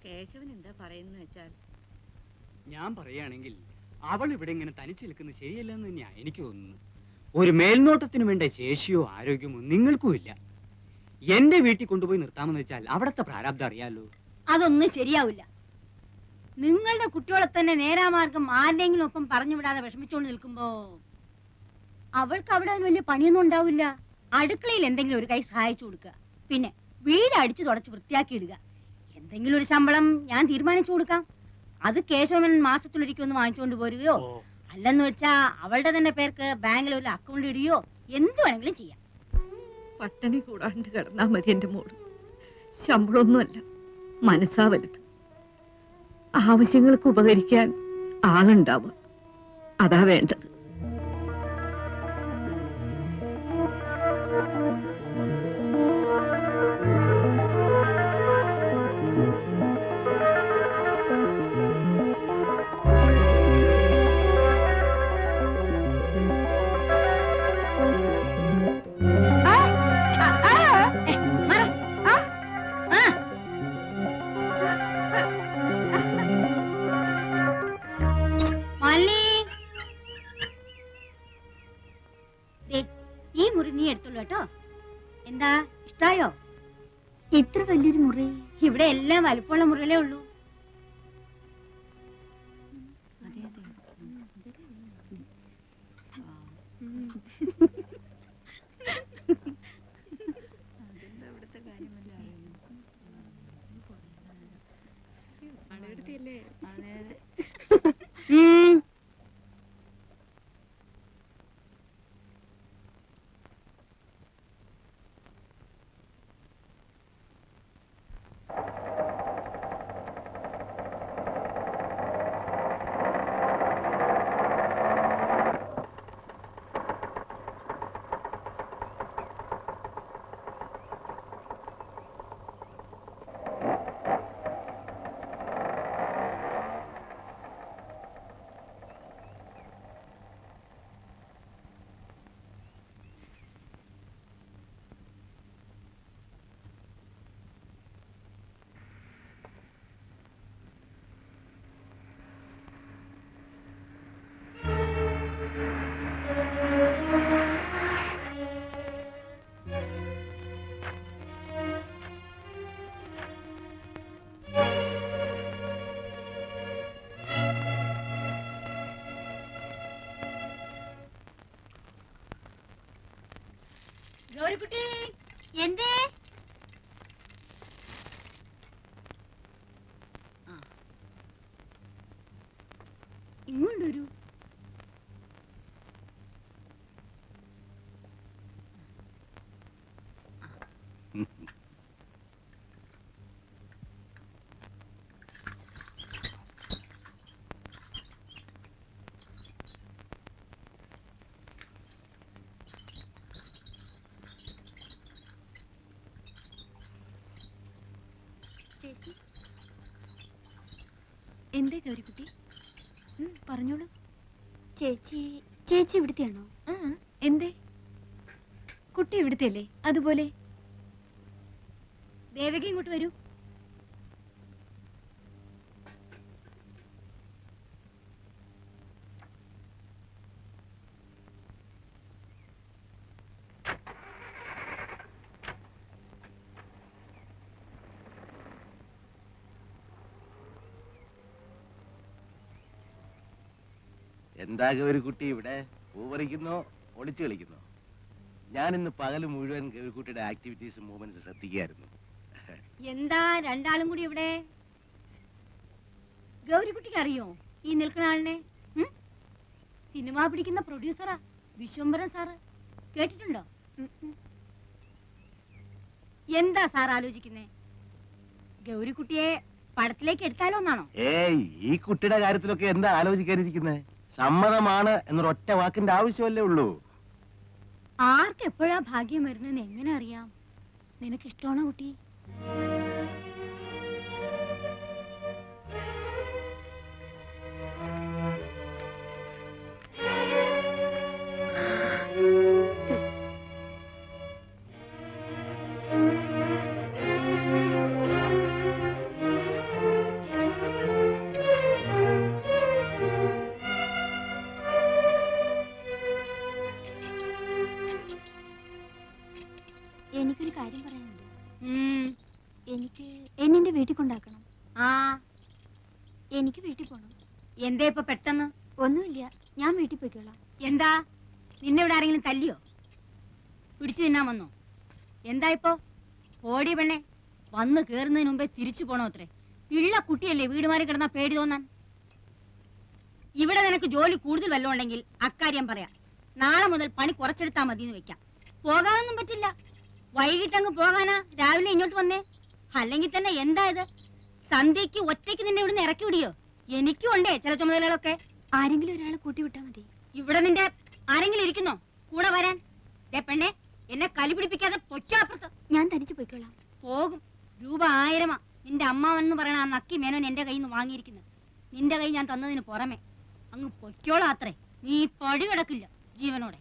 കേശവൻ എന്താ പറയുന്ന വെച്ചാൽ,
ഞാൻ പറയുകയാണെങ്കിൽ അവൾ ഇവിടെ ഇങ്ങനെ തനിച്ചു നിൽക്കുന്നത് ശരിയല്ലെന്ന് തന്നെയാ എനിക്ക് തോന്നുന്നത്. ഒരു മേൽനോട്ടത്തിന് വേണ്ട ശേഷിയോ ആരോഗ്യമോ നിങ്ങൾക്കും ഇല്ല. എന്റെ വീട്ടിൽ കൊണ്ടുപോയി നിർത്താമെന്ന് വെച്ചാൽ അവിടത്തെ പ്രാരാബ്ദം അറിയാലോ.
അതൊന്നും ശരിയാവില്ല. നിങ്ങളുടെ കുട്ടികളെ തന്നെ നേരാമാർഗം ആരുടെങ്കിലും ഒപ്പം പറഞ്ഞു വിടാതെ വിഷമിച്ചോണ്ട് നിൽക്കുമ്പോ അവൾക്ക് അവിടെ വലിയ പണിയൊന്നും ഉണ്ടാവില്ല. അടുക്കളയിൽ എന്തെങ്കിലും ഒരു കൈ സഹായിച്ചു കൊടുക്കുക, പിന്നെ വീട് അടിച്ചു തുടച്ച് വൃത്തിയാക്കി ഇടുക. എന്തെങ്കിലും ഒരു ശമ്പളം ഞാൻ തീരുമാനിച്ചു കൊടുക്കാം. അത് കേശവൻ മാസത്തിലൊരിക്കൊന്ന് വാങ്ങിച്ചുകൊണ്ട് പോരുകയോ, അല്ലെന്ന് വെച്ചാ അവളുടെ തന്നെ പേർക്ക് ബാങ്കിൽ ഒരു അക്കൗണ്ട് ഇടുകയോ എന്ത് വേണമെങ്കിലും ചെയ്യാം.
പട്ടിണി കൂടാണ്ട് കിടന്നാ മതി എന്റെ മോള്. ശമ്പളമൊന്നുമല്ല, മനസ്സാ വലുത്. ആവശ്യങ്ങൾക്ക് ഉപകരിക്കാൻ ആളുണ്ടാവുക. അതാ വേണ്ടത്.
ഈ മുറി നീ എടുത്തുള്ളൂ കേട്ടോ. എന്താ ഇഷ്ടായോ?
ഇത്ര വലിയൊരു മുറി
ഇവിടെ എല്ലാം വലുപ്പമുള്ള മുറികളേ ഉള്ളൂ. ഗൗരിക്കുട്ടി എന്തേ? ഇങ്ങോട്ട് വരൂ.
ചേച്ചി എന്തേ ഗൗരിക്കുട്ടി? പറഞ്ഞോളൂ. ചേച്ചി ചേച്ചി ഇവിടുത്തെയാണോ? എന്തേ? കുട്ടി ഇവിടുത്തെയല്ലേ? അതുപോലെ
ദേവകി ഇങ്ങോട്ട് വരൂ.
എന്താ ഗൗരിക്കുട്ടി ഇവിടെ പൂവറിക്കുന്നോ ഒളിച്ചു കളിക്കുന്നോ? ഞാൻ ഇന്ന് പകല് മുഴുവൻ ഗൗരിക്കുട്ടിയുടെ ആക്ടിവിറ്റീസ് മൂവ്മെന്റ്സ് ശ്രദ്ധിക്കുകയായിരുന്നു.
എന്താ രണ്ടാളും കൂടി ഇവിടെ? ഗൗരിക്കുട്ടിക്ക് അറിയോ ഈ നിൽക്കുന്ന ആളിനെ? സിനിമ പിടിക്കുന്ന പ്രൊഡ്യൂസറാ വിശ്വംഭരൻ സാറ്. കേട്ടിട്ടുണ്ടോ? എന്താ സാർ ആലോചിക്കുന്നേ? ഗൗരിക്കുട്ടിയെ പടത്തിലേക്ക് എടുത്താലോ എന്നാണോ?
ഏയ്, ഈ കുട്ടിയുടെ കാര്യത്തിലൊക്കെ എന്താ ആലോചിക്കാനിരിക്കുന്നത്? സമ്മതമാണ് എന്നൊരൊറ്റ വാക്കിന്റെ ആവശ്യമല്ലേ ഉള്ളൂ.
ആർക്ക് എപ്പോഴാ ഭാഗ്യം വരുന്നെന്ന് എങ്ങനെ അറിയാം? നിനക്ക് ഇഷ്ടമാണോ കുട്ടി?
എനിക്കൊരു കാര്യം പറയാനുണ്ട്. എനിക്ക് എന്നെ വീട്ടിൽ കൊണ്ടാക്കണം. എനിക്ക് വീട്ടിൽ പോണം.
എന്തേ ഇപ്പൊ പെട്ടെന്ന്?
ഒന്നുമില്ല, ഞാൻ വീട്ടിൽ പോയിക്കോളാം.
എന്താ നിന്നെ ഇവിടെ ആരെങ്കിലും തല്ലിയോ? പിടിച്ചു തിന്നാൻ വന്നോ? എന്താ ഇപ്പോ? ഓടി പെണ്ണെ, വന്ന് കേറുന്നതിന് മുമ്പേ തിരിച്ചു പോണോ അത്രേ? ഉള്ള കുട്ടിയല്ലേ വീട് മാറി കിടന്നാ പേടി തോന്നാൻ. ഇവിടെ നിനക്ക് ജോലി കൂടുതൽ വല്ലതും ഉണ്ടെങ്കിൽ അക്കാര്യം പറയാം. നാളെ മുതൽ പണി കുറച്ചെടുത്താൽ മതി എന്ന് വെക്കാം. പോകാനൊന്നും പറ്റില്ല. വൈകിട്ടങ്ങ് പോകാനാ രാവിലെ ഇങ്ങോട്ട് വന്നേ? അല്ലെങ്കിൽ തന്നെ എന്താ ഇത്? സന്ധ്യക്ക് ഒറ്റയ്ക്ക് നിന്നെ ഇവിടുന്ന് ഇറക്കി വിടിയോ? എനിക്കും ഉണ്ടേ ചില ചുമതലകളൊക്കെ.
ആരെങ്കിലും ഒരാളെ കൂട്ടി വിട്ടാ മതി.
ഇവിടെ നിന്റെ ആരെങ്കിലും ഇരിക്കുന്നോ കൂടെ വരാൻ? പെണ്ണെ, എന്നെ കലി പിടിപ്പിക്കാതെ പൊയ്ക്കപ്പുറത്ത്.
ഞാൻ തനിച്ച് പോയിക്കോളാം.
പോകും. രൂപ 1000 നിന്റെ അമ്മാവെന്ന് പറയണ ആ നക്കി മേനോൻ എന്റെ കയ്യിൽ നിന്ന് വാങ്ങിയിരിക്കുന്നത്. നിന്റെ കൈ ഞാൻ തന്നതിന് പുറമെ അങ്ങ് പൊയ്ക്കോളാം. അത്രേ, നീ പടി കിടക്കില്ല ജീവനോടെ.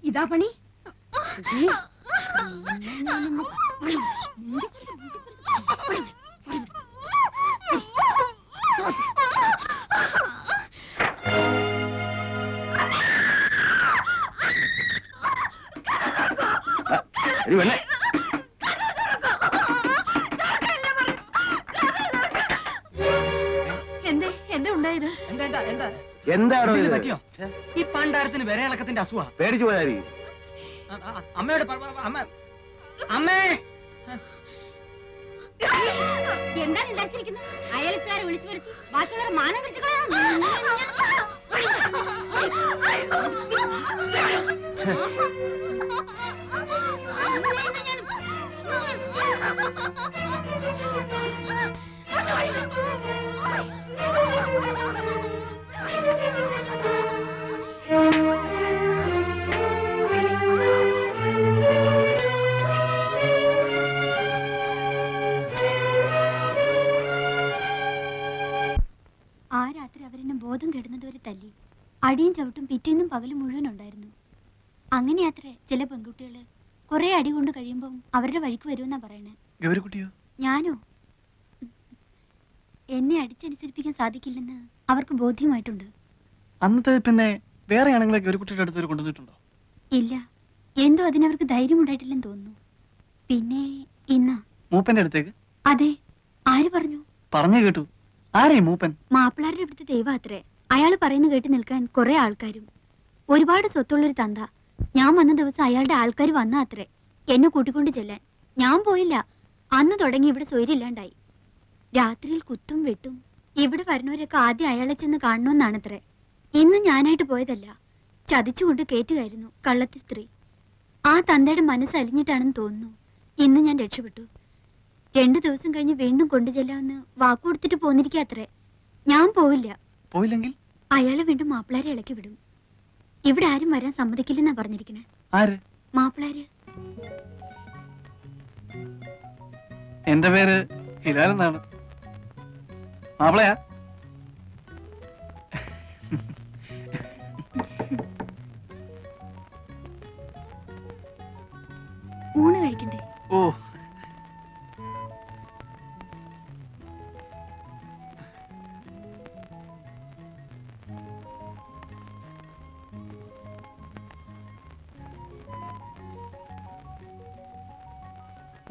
ഇതാ പണി.
എന്താ ഉണ്ടായത്?
എന്താണോ ഇത്?
പറ്റിയോ? ഈ പണ്ടാരത്തിന് വിരയിളക്കത്തിന്റെ അസുഖ.
പേടിച്ചു പോയായിരിക്കും.
അമ്മയോട് അമ്മേ,
എന്താണ് ഇല്ലാച്ചിരിക്കുന്നത്? അയൽക്കാരെ വിളിച്ചു വരുത്തി ബാക്കിയുള്ളവരെ മാനം പിടിച്ചു
ആ രാത്രി അവരെന്നെ ബോധം കെടുന്നതുവരെ തല്ലി. അടിയും ചവിട്ടും പിറ്റേന്നും പകലും മുഴുവൻ ഉണ്ടായിരുന്നു. അങ്ങനെയാത്രേ ചില പെൺകുട്ടികള് കുറെ അടി കൊണ്ട് കഴിയുമ്പം അവരുടെ വഴിക്ക് വരുമെന്നാ പറയണേ.
ഗൗരിക്കുട്ടിയോ?
ഞാനോ? എന്നെ അടിച്ചനുസരിപ്പിക്കാൻ സാധിക്കില്ലെന്ന് അവർക്ക് ബോധ്യമായിട്ടുണ്ട്.
അന്നത്തെ പിന്നെ വേറെ ആണെങ്കിലും ഗൗരിക്കുട്ടിയുടെ അടുത്ത് കൊണ്ടുവന്നിട്ടുണ്ടോ?
ഇല്ല, എന്തോ അതിനവർക്ക് ധൈര്യം ഉണ്ടായിട്ടില്ലെന്ന് തോന്നുന്നു. പിന്നെ ഇന്നാ
മൂപ്പന്റെ അടുത്തേക്ക്?
അതെ. ആര് പറഞ്ഞു?
പറഞ്ഞു കേട്ടു. ആരേ മൂപ്പൻ?
മാപ്പിളാരുടെ അടുത്ത് ദൈവം അത്രേ. അയാൾ പറയുന്ന കേട്ട് നിൽക്കാൻ കുറെ ആൾക്കാരും. ഒരുപാട് സ്വത്തുള്ളൊരു തന്ത. ഞാൻ വന്ന ദിവസം അയാളുടെ ആൾക്കാർ വന്ന അത്രേ എന്നെ കൂട്ടിക്കൊണ്ട് ചെല്ലാൻ. ഞാൻ പോയില്ല. അന്ന് തുടങ്ങി ഇവിടെ സ്വൈര്യമില്ലാണ്ടായി. രാത്രിയിൽ കുത്തും വെട്ടും. ഇവിടെ വരുന്നവരൊക്കെ ആദ്യം അയാളെ ചെന്ന് കാണണമെന്നാണത്രേ. ഇന്ന് ഞാനായിട്ട് പോയതല്ല, ചതിച്ചുകൊണ്ട് കേറ്റുകയായിരുന്നു കള്ളത്തി സ്ത്രീ. ആ തന്തയുടെ മനസ്സ് അലിഞ്ഞിട്ടാണെന്ന് തോന്നുന്നു ഇന്ന് ഞാൻ രക്ഷപ്പെട്ടു. 2 ദിവസം കഴിഞ്ഞ് വീണ്ടും കൊണ്ടു ചെല്ലാമെന്ന് വാക്കുകൊടുത്തിട്ട് പോന്നിരിക്കാത്രേ. ഞാൻ പോവില്ല.
പോയില്ലെങ്കിൽ
അയാളെ വീണ്ടും മാപ്പിളാരെ ഇളക്കി വിടും. ഇവിടെ ആരും വരാൻ സമ്മതിക്കില്ലെന്നാ പറഞ്ഞിരിക്കണേ.
ആര്?
മാപ്പിളാര്.
എന്റെ പേര് ഹിലാൽ എന്നാണ്. മാപ്പിളയാ?
ഊണ് കഴിക്കണ്ടേ?
ഓ,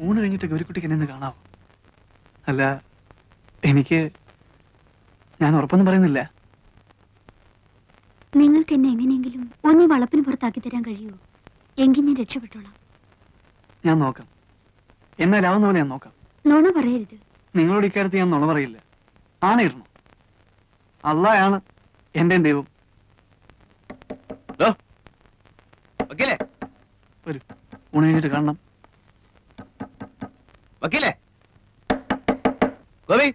ഊണ് കഴിഞ്ഞിട്ട് ഗൗരിക്കുട്ടിക്ക് എന്നെ കാണാവോ? അല്ല, ഞാൻ ഉറപ്പൊന്നും പറയുന്നില്ല.
നിങ്ങൾക്ക് എന്നെ എങ്ങനെയെങ്കിലും ഒന്നീ വളപ്പിന് പുറത്താക്കി തരാൻ കഴിയുമോ? എങ്കിൽ ഞാൻ രക്ഷപ്പെട്ടോളാം.
ഞാൻ നോക്കാം. എന്നാലാവുന്ന പോലെ ഞാൻ നോക്കാം.
നുണ പറയരുത്.
നിങ്ങളോട് ഇക്കാര്യത്തിൽ ഞാൻ നുണ പറയില്ല. ആണയിടണം. അള്ളായാണ് എന്റെ ദൈവം. വരൂ, ഊണ് കഴിഞ്ഞിട്ട് കാണണം.
വക്കീലേ, ഗോപി,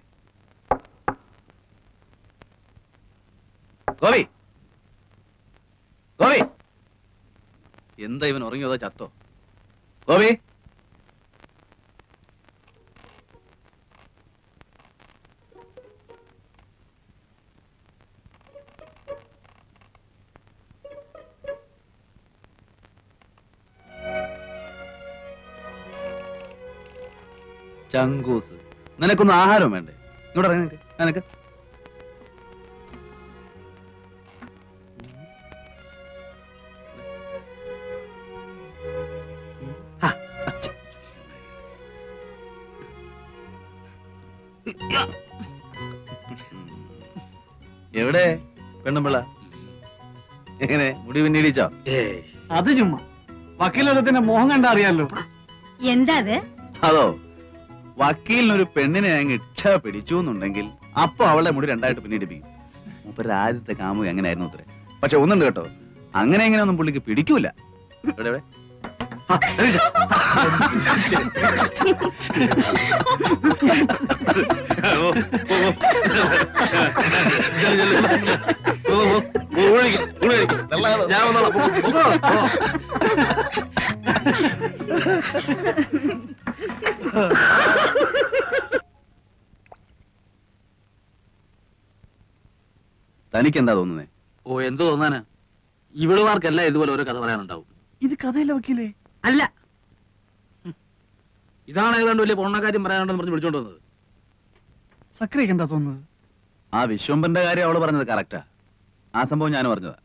ഗോപി, ഗോപി, എന്താ ഇവൻ ഉറങ്ങിയോതോ ചത്തോ? ഗോപി, ചങ്കൂസ്. നിനക്കൊന്നും ആഹാരം വേണ്ടേ? ഇങ്ങോട്ട് ഇറങ്ങി നിനക്ക്. നിനക്ക് എവിടെ പെണ്ണുമ്പിള്ള? എങ്ങനെ മുടി പിന്നീടിച്ചോ?
അത് ചുമ്മാ വക്കീലത്തിന്റെ മോഹം കണ്ടാ അറിയാലോ.
എന്താ അത്?
അതോ, വക്കീലിനൊരു പെണ്ണിനെ അങ്ങ് ഇച്ഛ പിടിച്ചു എന്നുണ്ടെങ്കിൽ അപ്പൊ അവളുടെ മുടി രണ്ടായിട്ട് പിന്നീടിപ്പിക്കും. മൂപ്പരുടെ ആദ്യത്തെ കാമുക എങ്ങനെയായിരുന്നു അത്രേ. പക്ഷെ ഒന്നുണ്ട് കേട്ടോ, അങ്ങനെ എങ്ങനെയൊന്നും പുള്ളിക്ക് പിടിക്കൂല. എവിടെ എവിടെ? ആ, രതീശ. ഓ, ഓ, ഓ. ചെല്ല്, ചെല്ല്. ഓ, ഓ, ഓ, ഊണ് കഴിക്ക്, ഊണ് കഴിക്ക്. ഞാൻ വന്നോളാം. പോ, പോ, പോ. തനിക്കെന്താ തോന്നുന്നേ?
ഓ, എന്ത് തോന്നാനാ? ഇവിടുമാർക്കെല്ലാം ഇതുപോലെ ഓരോ കഥ പറയാനുണ്ടാവും.
ഇത് കഥയില്ല വക്കീലേ.
അല്ല, ഇതാണ് ഏതാണ്ട് വലിയ പൊണ്ണക്കാര്യം പറയാനുണ്ടെന്ന് പറഞ്ഞ് വിളിച്ചോണ്ട് വന്നത്.
സക്രിയൊക്കെ എന്താ തോന്നുന്നത്?
ആ വിശ്വംബന്റെ കാര്യം അവള് പറഞ്ഞത് കറക്റ്റാ. ആ സംഭവം ഞാൻ പറഞ്ഞതാ.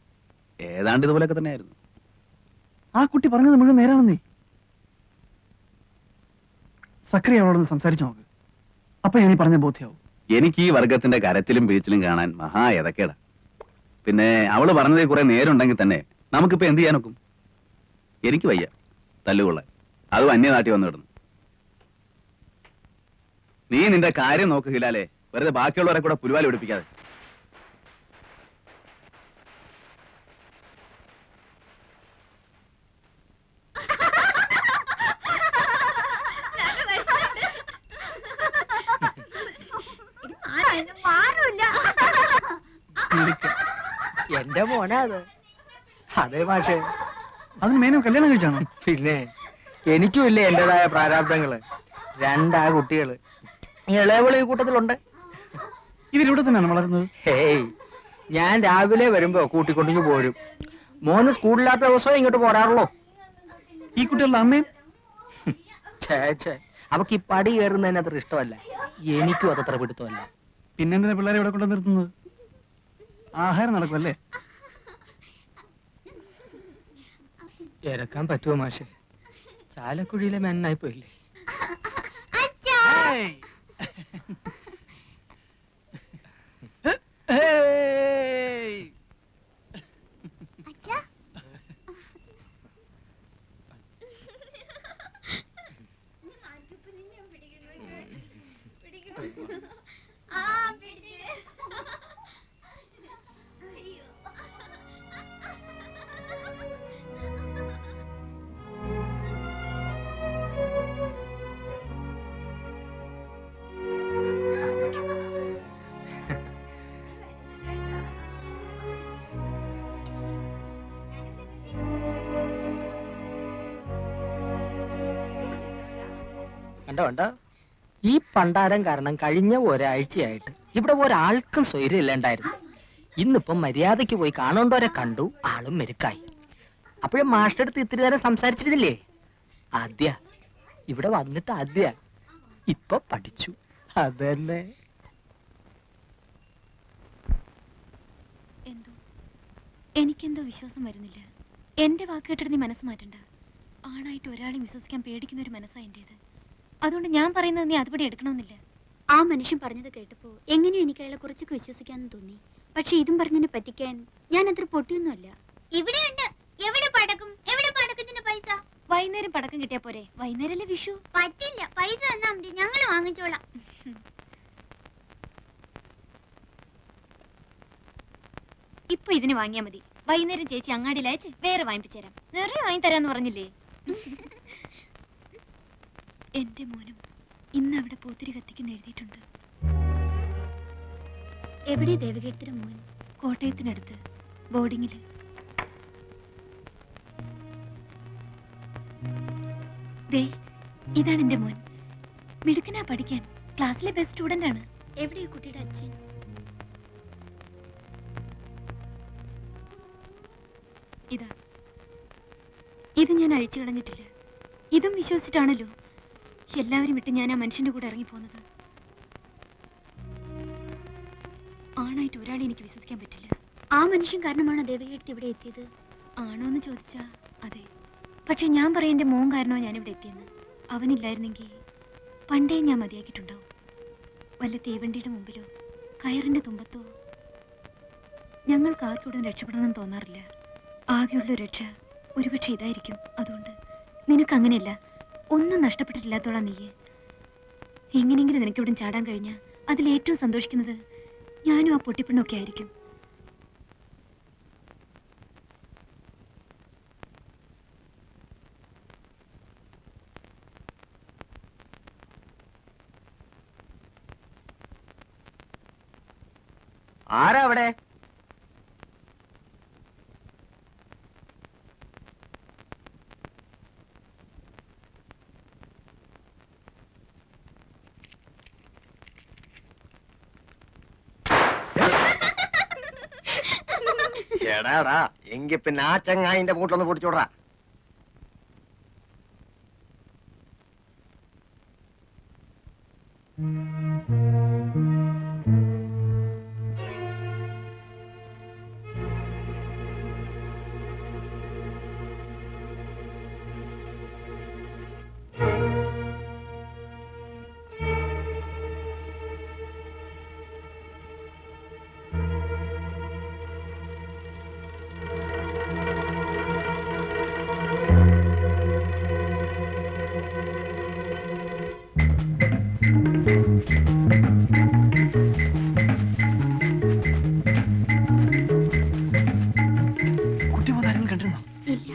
ഏതാണ്ട് ഇതുപോലൊക്കെ തന്നെയായിരുന്നു.
ആ കുട്ടി പറഞ്ഞത് മുഴുവൻ നേരാണെന്നേ. സക്രിയ അവളോടൊന്ന് സംസാരിച്ചു നോക്ക്. അപ്പൊ ഞാൻ ഈ പറഞ്ഞ ബോധ്യാവും.
എനിക്ക് ഈ വർഗത്തിന്റെ കരച്ചിലും പിഴിച്ചിലും കാണാൻ മഹാ എതക്കേടാ. പിന്നെ അവള് പറഞ്ഞതിൽ കുറെ നേരുണ്ടെങ്കിൽ തന്നെ നമുക്കിപ്പോ എന്ത് ചെയ്യാനൊക്കും? എനിക്ക് വയ്യ തല്ലുകൊള്ളാൻ, അതും അന്യനാട്ടി വന്നു കിടന്നു. നീ നിന്റെ കാര്യം നോക്ക് ഹിലാലേ, വെറുതെ ബാക്കിയുള്ളവരെ കൂടെ പുലുവാലി പിടിപ്പിക്കാതെ.
എന്റെ മോനാ അത്. അതെ മാഷേ.
അതിന് മേനോ കല്യാണം കഴിച്ചാണോ?
പിന്നെ എനിക്കും ഇല്ലേ എന്റേതായ പ്രാരാബ്ദങ്ങള്. രണ്ടാ കുട്ടികള്. ഇളയവള് ഈ കൂട്ടത്തിലുണ്ട്.
ഇവരിവിടെ തന്നെയാണ് വളർന്നത്?
ഹേയ്, ഞാൻ രാവിലെ വരുമ്പോ കൂട്ടിക്കൊണ്ടിങ്ങ് പോരും. മോന് സ്കൂളില്ലാത്ത ദിവസവും ഇങ്ങോട്ട് പോരാറുള്ളൂ.
ഈ കുട്ടികളുടെ അമ്മയും?
ഛേ, അവക്ക് ഈ പടി കയറുന്നതിന് അത്ര ഇഷ്ടമല്ല. എനിക്കും അതത്ര പിടുത്തമല്ല.
പിന്നെന്തിനാ പിള്ളേരെ ഇവിടെ കൊണ്ട് നിർത്തുന്നത്? ആഹാരം നടക്കുമല്ലേ?
ഇറക്കാൻ പറ്റുമോ മാഷെ? ചാലക്കുഴിയിലെ മെന്നായി പോയില്ലേ? കണ്ടോ, ഈ പണ്ടാരം കാരണം കഴിഞ്ഞ ഒരാഴ്ചയായിട്ട് ഇവിടെ ഒരാൾക്കും സ്വൈര്യം ഇല്ലാണ്ടായിരുന്നു. ഇന്നിപ്പം മര്യാദയ്ക്ക് പോയി കാണേണ്ടവരെ കണ്ടു, ആളും മെരുക്കായി. അപ്പോഴേ മാസ്റ്റർ അടുത്ത് ഇത്തിരി നേരം സംസാരിച്ചിരുന്നില്ലേ? ആദ്യ ഇവിടെ വന്നിട്ട് ആദ്യ ഇപ്പൊ പഠിച്ചു. അതന്നെ.
എന്തോ എനിക്കെന്തോ വിശ്വാസം വരുന്നില്ല. എന്റെ വാക്ക് കേട്ടിട്ട് നീ മനസ്സ് മാറ്റണ്ട. ആണായിട്ട് ഒരാളെയും വിശ്വസിക്കാൻ പേടിക്കുന്ന ഒരു മനസ്സാ എന്റേത്. അതുകൊണ്ട് ഞാൻ പറയുന്നത് നീ അതുപടി എടുക്കണമെന്നില്ല.
ആ മനുഷ്യൻ പറഞ്ഞത് കേട്ടപ്പോ എങ്ങനെയോ എനിക്ക് അയാളെ കുറച്ചൊക്കെ വിശ്വസിക്കാന്ന് തോന്നി. പക്ഷെ ഇതും പറഞ്ഞതിനെ പറ്റിക്കാൻ ഞാൻ അത്ര പൊട്ടിയൊന്നുമല്ല. ഇവിടെയുണ്ട്. എവിടെ പടക്കും? എവിടെ പടക്കത്തിന്റെ പൈസ?
വൈകുന്നേരം പടക്കം കിട്ടിയാ പോരെ? വൈകുന്നേരല്ലേ വിഷു.
പറ്റില്ല, പൈസ തന്നാ മതി, ഞങ്ങൾ വാങ്ങിച്ചോളാം.
ഇപ്പൊ ഇതിന് വാങ്ങിയാ മതി. വൈകുന്നേരം ചേച്ചി അങ്ങാടിയിൽ അയച്ച് വേറെ വാങ്ങിപ്പിച്ചു തരാം. നിറയെ വാങ്ങി തരാന്ന് പറഞ്ഞില്ലേ? എന്റെ മോനും ഇന്ന് അവിടെ പൂത്തിരി കത്തിക്കുന്ന എഴുതിയിട്ടുണ്ട്.
എവിടെ ദേവകേടത്തിന്റെ മോൻ?
കോട്ടയത്തിനടുത്ത് ബോർഡിങ്ങില്. ദേ, ഇതാണ് എന്റെ മോൻ. മിടുക്കനാ പഠിക്കാൻ. ക്ലാസ്സിലെ ബെസ്റ്റ് സ്റ്റുഡന്റ് ആണ്.
എവിടെ ഈ കുട്ടിയുടെ അച്ഛൻ?
ഇതാ, ഇത് ഞാൻ അഴിച്ചു കളഞ്ഞിട്ടില്ല. ഇതും വിശ്വസിച്ചിട്ടാണല്ലോ.
എല്ലാവരും വിട്ട് ഞാൻ ആ മനുഷ്യന്റെ കൂടെ ഇറങ്ങിപ്പോന്നത്. ആണായിട്ട് ഒരാളെ എനിക്ക് വിശ്വസിക്കാൻ പറ്റില്ല. ആ മനുഷ്യൻ കാരണമാണ് ദേവകീർത്തി ഇവിടെ എത്തിയത്. ആണോ എന്ന് ചോദിച്ചാ അതെ. പക്ഷെ ഞാൻ പറയും എന്റെ മോൻ കാരണോ ഞാനിവിടെ എത്തിയെന്ന്. അവനില്ലായിരുന്നെങ്കിൽ പണ്ടേ ഞാൻ മതിയാക്കിയിട്ടുണ്ടാവും. വല്ല തീവണ്ടിയുടെ മുമ്പിലോ കയറിന്റെ തുമ്പത്തോ. ഞങ്ങൾക്ക് ആർക്കൂടെ രക്ഷപ്പെടണം തോന്നാറില്ല. ആകെയുള്ള രക്ഷ ഒരുപക്ഷെ ഇതായിരിക്കും. അതുകൊണ്ട് നിനക്ക് അങ്ങനെയല്ല, ഒന്നും നഷ്ടപ്പെട്ടിട്ടില്ലാത്തോളാം നീയെ. എങ്ങനെയെങ്കിലും നിനക്ക് ഇവിടെ ചാടാൻ കഴിഞ്ഞാൽ അതിലേറ്റവും സന്തോഷിക്കുന്നത് ഞാനും ആ പൊട്ടിപ്പെണ്ണൊക്കെ ആയിരിക്കും.
ആരാ അവിടെ? എടാടാ, എങ്കി പിന്നെ ആ ചങ്ങായിന്റെ മൂട്ടിലൊന്ന് പൊടിച്ചോടാ.
കുട്ടി പോകാനും കണ്ടിരുന്നോ?
ഇല്ല.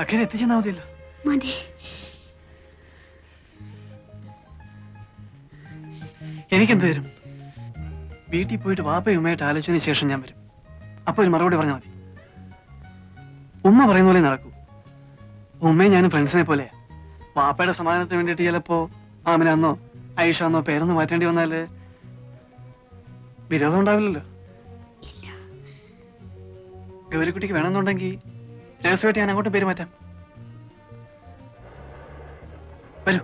അക്കരെ എത്തിച്ചെന്നാ മതിയല്ലോ.
മതി.
എനിക്കെന്ത് വരും? വീട്ടിൽ പോയിട്ട് വാപ്പയും ഉമ്മയായിട്ട് ആലോചനയ്ക്ക് ശേഷം ഞാൻ വരും. അപ്പൊ ഒരു മറുപടി പറഞ്ഞാൽ മതി. ഉമ്മ പറയുന്ന പോലെ നടക്കൂ. ഉമ്മയും ഞാനും ഫ്രണ്ട്സിനെ പോലെ. വാപ്പയുടെ സമാധാനത്തിന് വേണ്ടിയിട്ട് ചിലപ്പോ ആമിനാന്നോ ഐഷാന്നോ പേരൊന്ന് മാറ്റേണ്ടി വന്നാല് വിരോധം ഉണ്ടാവില്ലല്ലോ. ഗൗരിക്കുട്ടിക്ക് വേണമെന്നുണ്ടെങ്കിൽ രഹസ്യമായിട്ട് ഞാൻ അങ്ങോട്ട് പേര് മാറ്റാം. വരൂ.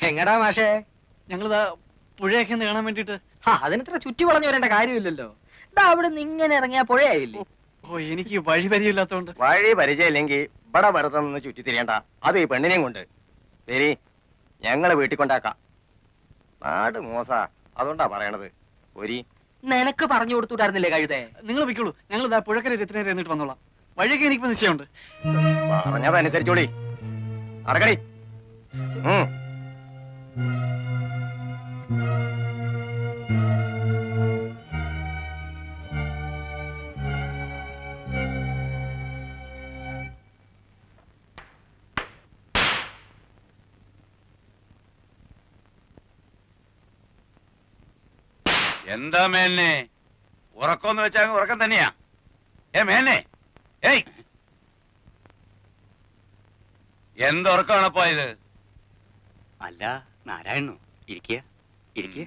എങ്ങടാ മാഷേ?
ഞങ്ങളിതാ പുഴയൊക്കെ ഒന്ന് കാണാൻ വേണ്ടിട്ട്.
അതിനിത്ര ചുറ്റി വളഞ്ഞു വരേണ്ട കാര്യമില്ലല്ലോ. ഇതാ അവിടെ നിന്ന് ഇങ്ങനെ ഇറങ്ങിയ പുഴയായില്ലേ?
ഓ, എനിക്ക് വഴി പരിചയമില്ലാത്തോണ്ട്.
വഴി പരിചയമില്ലെങ്കിൽ ഇവിടെ വെറുതെ നിന്ന് ചുറ്റി തിരിയണ്ട. അത് ഈ പെണ്ണിനെയും കൊണ്ട് ശരി, ഞങ്ങള് വീട്ടിൽ കൊണ്ടാക്കാം. നാട് മോശ, അതുകൊണ്ടാ പറയണത്. ഒരു
നിനക്ക് പറഞ്ഞു കൊടുത്തുണ്ടായിരുന്നില്ലേ കഴുതേ?
നിങ്ങൾ വിൽക്കുള്ളൂ. ഞങ്ങൾ ഇതാ പുഴക്കര രത്തിനേരെ എന്നിട്ട് വന്നോളാം. വഴിയൊക്കെ എനിക്കിപ്പോ നിശ്ചയമുണ്ട്.
പറഞ്ഞതനുസരിച്ചോളി. നടക്കടി.
എന്താ മേനെ ഉറക്കമെന്ന് വെച്ചാൽ ഉറക്കം തന്നെയാ? മേനെ, ഏയ്, എന്തുറക്കമാണപ്പോ ഇത്?
അല്ല നാരായണോ, ഇരിക്കുക ഇരിക്കുക.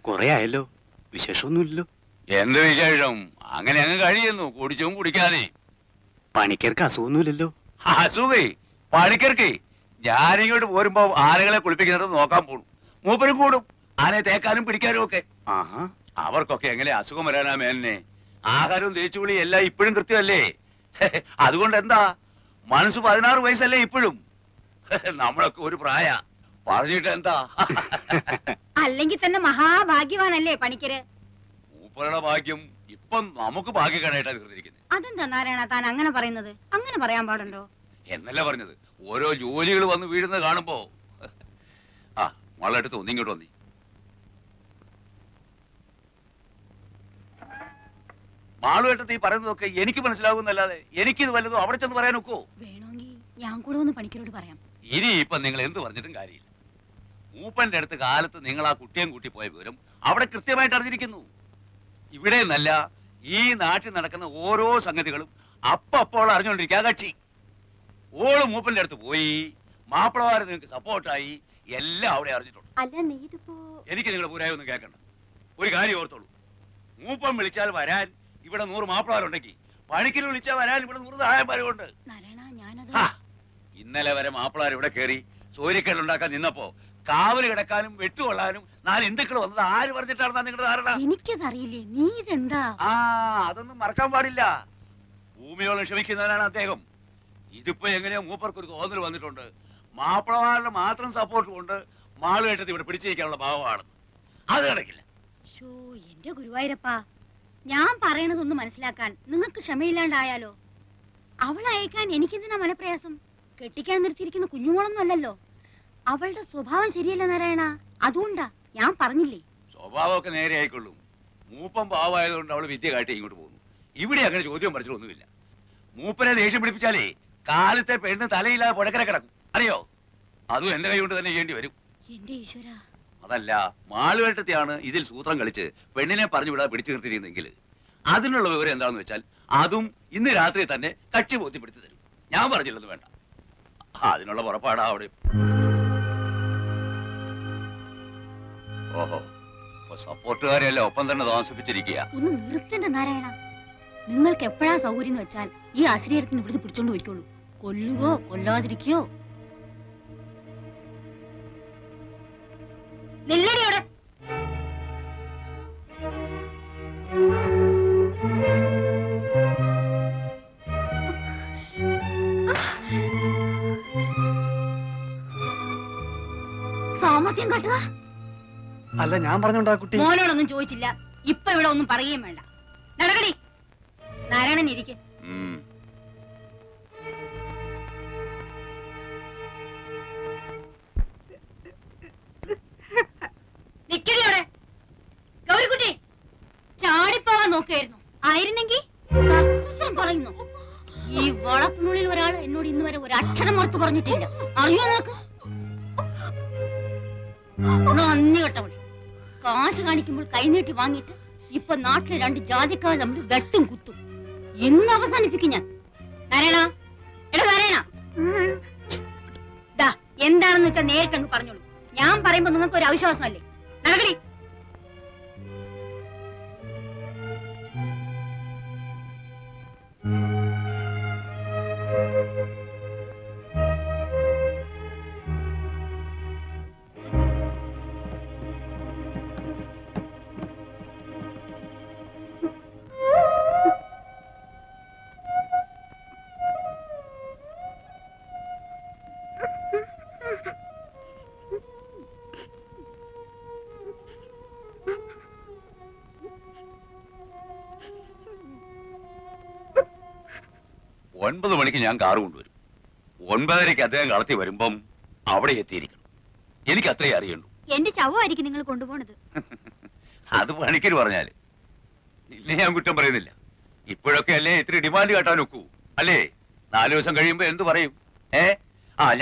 കുറെ ആയല്ലോ,
വിശേഷമൊന്നുമില്ലല്ലോ.
എന്ത് വിശേഷം? അങ്ങനെ അങ്ങ് കഴിയുന്നു, കുടിച്ചും കുടിക്കാതെ.
പണിക്കർക്ക് അസുഖമൊന്നുമില്ലല്ലോ.
അസുഖേ പണിക്കർക്ക് ഞാനിങ്ങോട്ട് പോരുമ്പോ ആനകളെ കുളിപ്പിക്കുന്നത് നോക്കാൻ പോണു. മൂപ്പരും കൂടും ആനയെ തേക്കാനും പിടിക്കാനും ഒക്കെ.
ആഹാ,
അവർക്കൊക്കെ എങ്ങനെ അസുഖം വരാനാ മേലിനെ? ആഹാരവും തേച്ചുകുളി എല്ലാം ഇപ്പോഴും കൃത്യമല്ലേ? അതുകൊണ്ട് എന്താ, മനസ്സ് 16 വയസ്സല്ലേ ഇപ്പോഴും? നമ്മളൊക്കെ ഒരു പ്രായ പറഞ്ഞിട്ട് എന്താ?
അല്ലെങ്കിൽ തന്നെ മഹാഭാഗ്യവാനല്ലേ പണിക്കര്?
മൂപ്പരുടെ ഭാഗ്യം ഇപ്പം നമുക്ക് ഭാഗ്യക്കേടായിട്ടാ തീർന്നിരിക്കുന്നത്.
അതെന്താ നാരായണ താൻ അങ്ങനെ പറയുന്നത്? അങ്ങനെ പറയാൻ പാടുണ്ടോ?
എന്നല്ല പറഞ്ഞത്, ഓരോ ജോലികൾ വന്ന് വീഴുന്നത് കാണുമ്പോ. ആ വളരെടുത്ത് ഒന്നിങ്ങോട്ട് വന്നി. മാളുവേട്ടത്ത് ഈ പറയുന്നതൊക്കെ എനിക്ക് മനസ്സിലാകുന്നല്ലാതെ എനിക്കിത് വല്ലതും അവിടെ ചെന്ന് പറയാൻ ഒക്കോ?
വേണമെങ്കിൽ ഞാൻ കൂടെ ഒന്ന് പണിക്കരോട് പറയാം.
ഇനി ഇപ്പൊ നിങ്ങൾ എന്ത് പറഞ്ഞിട്ടും കാര്യമില്ല. മൂപ്പന്റെ അടുത്ത് കാലത്ത് നിങ്ങൾ ആ കുട്ടിയും കൂട്ടി പോയ വിവരം അവിടെ കൃത്യമായിട്ട് അറിഞ്ഞിരിക്കുന്നു. ഇവിടെ നിന്നല്ല, ഈ നാട്ടിൽ നടക്കുന്ന ഓരോ സംഗതികളും അപ്പോൾ അറിഞ്ഞുകൊണ്ടിരിക്കുക കക്ഷി. ഓള് മൂപ്പന്റെ അടുത്ത് പോയി, മാപ്പിളമാര് നിങ്ങൾക്ക് സപ്പോർട്ടായി, എല്ലാം അവിടെ അറിഞ്ഞിട്ടുണ്ട്.
അല്ല നീ ഇതിപ്പോ
എനിക്ക് നിങ്ങളുടെ പൂരായ ഒന്നും കേൾക്കണ്ട. ഒരു കാര്യം ഓർത്തോളൂ, മൂപ്പൻ വിളിച്ചാൽ വരാൻ ഇവിടെ 100 മാപ്പിളമാരുണ്ടെങ്കിൽ പണിക്കര് വിളിച്ചാൽ വരാൻ ഇവിടെ 100 നായന്മാരുണ്ട്. ഇന്നലെ വരെ മാപ്പിളമാർ ഇവിടെ കയറി സൂര്യക്കേടുണ്ടാക്കാൻ നിന്നപ്പോ കാവല് കിടക്കാനും വെട്ടുകൊള്ളാനും 4 ഹിന്ദുക്കൾ വന്നത് ആര് പറഞ്ഞിട്ടാണെന്നാ നിങ്ങളുടെ ധാരണ?
എനിക്കതറിയില്ലേ, നീ ഇതെന്താ?
ആ അതൊന്നും മറക്കാൻ പാടില്ല. ഭൂമിയോളം ക്ഷമിക്കുന്നവനാണ് അദ്ദേഹം. ഇതിപ്പോ എങ്ങനെയോ മൂപ്പർക്കൊരു തോന്നൽ വന്നിട്ടുണ്ട്, മാപ്പിളമാരുടെ മാത്രം സപ്പോർട്ട് കൊണ്ട് മാളുകെട്ടത് ഇവിടെ പിടിച്ചിരിക്കാനുള്ള ഭാവമാണ്. അത് കിടക്കില്ല.
എന്റെ ഗുരുവായൂരപ്പാ, ഞാൻ പറയണതൊന്ന് മനസ്സിലാക്കാൻ നിങ്ങൾക്ക് ക്ഷമയില്ലാണ്ടായാലോ? അവളെ അയക്കാൻ എനിക്കെന്തിനാ മനപ്രയാസം? കെട്ടിക്കാൻ നിർത്തിയിരിക്കുന്ന കുഞ്ഞുമോളൊന്നും അല്ലല്ലോ. അവളുടെ സ്വഭാവം ശരിയല്ല നാരായണ, അതുകൊണ്ടാ ഞാൻ പറഞ്ഞില്ലേ.
സ്വഭാവമൊക്കെ നേരെ ആയിക്കൊള്ളും. മൂപ്പം പാവമായതുകൊണ്ട് അവള് വിദ്യ കാട്ടി ഇങ്ങോട്ട് പോകുന്നു. ഇവിടെ അങ്ങനെ ചോദ്യം പറിച്ചിട്ടൊന്നുമില്ല. മൂപ്പനെ ദേഷ്യം പിടിപ്പിച്ചാലേ കാലത്തെ പെണ്ണ് തലയില്ലാതെ പുഴക്കര കിടക്കും, അറിയോ? അതും എന്റെ കൈ കൊണ്ട് തന്നെ ചെയ്യേണ്ടി വരും.
എന്റെ ഈശ്വര,
അതല്ല, മാളുവേട്ടത്തെയാണ് ഇതിൽ സൂത്രം കളിച്ച് പെണ്ണിനെ പറഞ്ഞു വിടാതെ പിടിച്ചു നിർത്തിയിരുന്നെങ്കിൽ അതിനുള്ള വിവരം എന്താണെന്ന് വെച്ചാൽ അതും ഇന്ന് രാത്രി തന്നെ കക്ഷി ബോധ്യപ്പെടുത്തി തരും. ഞാൻ പറഞ്ഞില്ലെന്ന് വേണ്ട, അതിനുള്ള പുറപ്പാടാ അവിടെ. ഓഹോ, സപ്പോർട്ടുകാരെയല്ല ഒപ്പം തന്നെ താമസിപ്പിച്ചിരിക്കുക.
ഒന്ന് നിർത്തണ്ട നാരായണ. നിങ്ങൾക്ക് എപ്പോഴാ സൗകര്യം എന്ന് വെച്ചാൽ ഈ ആശ്രയത്തിന് ഇവിടുന്ന് പിടിച്ചോണ്ട് പോയിക്കോളൂ. കൊല്ലുകയോ കൊല്ലാതിരിക്കയോ. നെല്ലടിയോടെ സാമർത്ഥ്യം കാട്ടുക.
അല്ല, ഞാൻ പറഞ്ഞോണ്ടാ കുട്ടി.
മോനോടൊന്നും ചോദിച്ചില്ല, ഇപ്പൊ ഇവിടെ ഒന്നും പറയുകയും വേണ്ട. നടക്കടി. നാരായണൻ ഇരിക്കെ. നിക്കടിയോടെ. ഗൗരിക്കുട്ടി ചാടിപ്പോവാൻ നോക്കുകയായിരുന്നു. ആയിരുന്നെങ്കിൽ പറയുന്നു. ഈ വളപ്പിനുള്ളിൽ ഒരാൾ എന്നോട് ഇന്ന് വരെ ഒരു അക്ഷരം ഓർത്ത് പറഞ്ഞിട്ടില്ല, അറിയോ നോക്ക്? നന്ദി കേട്ടവൾ. കാശ് കാണിക്കുമ്പോൾ കൈനീട്ടി വാങ്ങിയിട്ട് ഇപ്പൊ നാട്ടിലെ 2 ജാതിക്കാർ തമ്മിൽ വെട്ടും കുത്തും. ഇന്ന് അവസാനിപ്പിക്കും ഞാൻ. നാരായണ, എടാ നാരായണ, എന്താണെന്ന് വെച്ചാൽ നേരിട്ട് അങ്ങ് പറഞ്ഞോളൂ. ഞാൻ പറയുമ്പോ നിങ്ങൾക്ക് ഒരു അവിശ്വാസമല്ലേ? നടക്കടി.
ഒൻപത് മണിക്ക് ഞാൻ കാറ് കൊണ്ടുവരും. 9:30 അദ്ദേഹം കളത്തി വരുമ്പം അവിടെ എത്തിയിരിക്കണം. എനിക്ക് അത്രേ അറിയണ്ടു.
എന്റെ ശവമായിരിക്കും നിങ്ങൾ കൊണ്ടുപോണത്.
അത് പണിക്കര് പറഞ്ഞാല് നിന്നെ ഞാൻ കുറ്റം പറയുന്നില്ല. ഇപ്പോഴൊക്കെ അല്ലേ ഇത്തിരി ഡിമാൻഡ് കാട്ടാൻ ഒക്കൂ, അല്ലേ? 4 ദിവസം കഴിയുമ്പോ എന്ത് പറയും?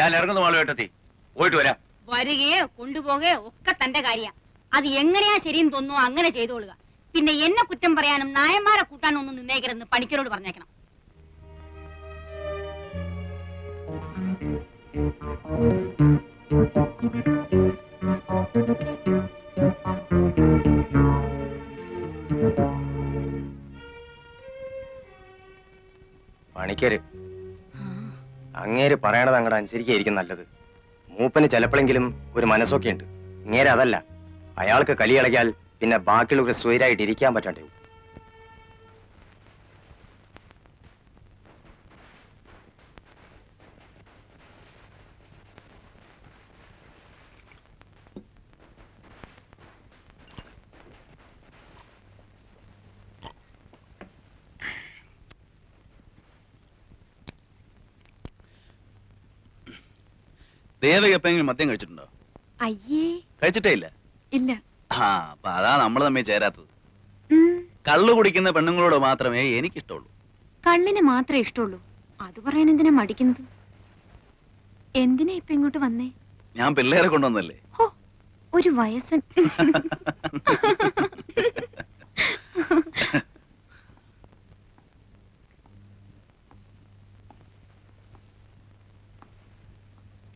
ഞാൻ ഇറങ്ങുന്ന മാളുവേട്ടത്തി, പോയിട്ട് വരാം.
വരികയോ കൊണ്ടുപോകുകയോ ഒക്കെ തന്റെ കാര്യ. അത് എങ്ങനെയാ ശരിയെന്ന് തോന്നുന്നു അങ്ങനെ ചെയ്തോളുക. പിന്നെ എന്നെ കുറ്റം പറയാനും നായന്മാരെ കൂട്ടാനും ഒന്നും നിന്നേക്കരുതെന്ന് പണിക്കരോട് പറഞ്ഞേക്കണം.
പണിക്കര്. അങ്ങേര് പറയണത് അങ്ങോട്ട് അനുസരിക്കായിരിക്കും നല്ലത്. മൂപ്പന് ചിലപ്പോഴെങ്കിലും ഒരു മനസ്സൊക്കെ ഉണ്ട്. ഇങ്ങേരെ അതല്ല. അയാൾക്ക് കലി ഇളകിയാൽ പിന്നെ ബാക്കിയുള്ളവർക്ക് സ്വൈരായിട്ട് ഇരിക്കാൻ പറ്റാണ്ടേ.
ദേവക എപ്പോഴെങ്കിലും മദ്യം കഴിച്ചിട്ടുണ്ടോ?
അയ്യേ
കഴിച്ചിട്ടേ ഇല്ല.
ഇല്ല.
ആ അപ്പൊ അതാ നമ്മൾ തമ്മിൽ ചേരാത്തത്. കള്ളു കുടിക്കുന്ന പെണ്ണുങ്ങളോട് മാത്രമേ എനിക്കിഷ്ടമുള്ളൂ.
കള്ളിനെ മാത്രമേ ഇഷ്ടമുള്ളൂ. അത് പറയാൻ എന്തിനാ മടിക്കുന്നത്? എന്തിനാ ഇപ്പൊ ഇങ്ങോട്ട് വന്നേ?
ഞാൻ പിള്ളേരെ കൊണ്ടുവന്നല്ലേ.
ഒരു വയസ്സൻ.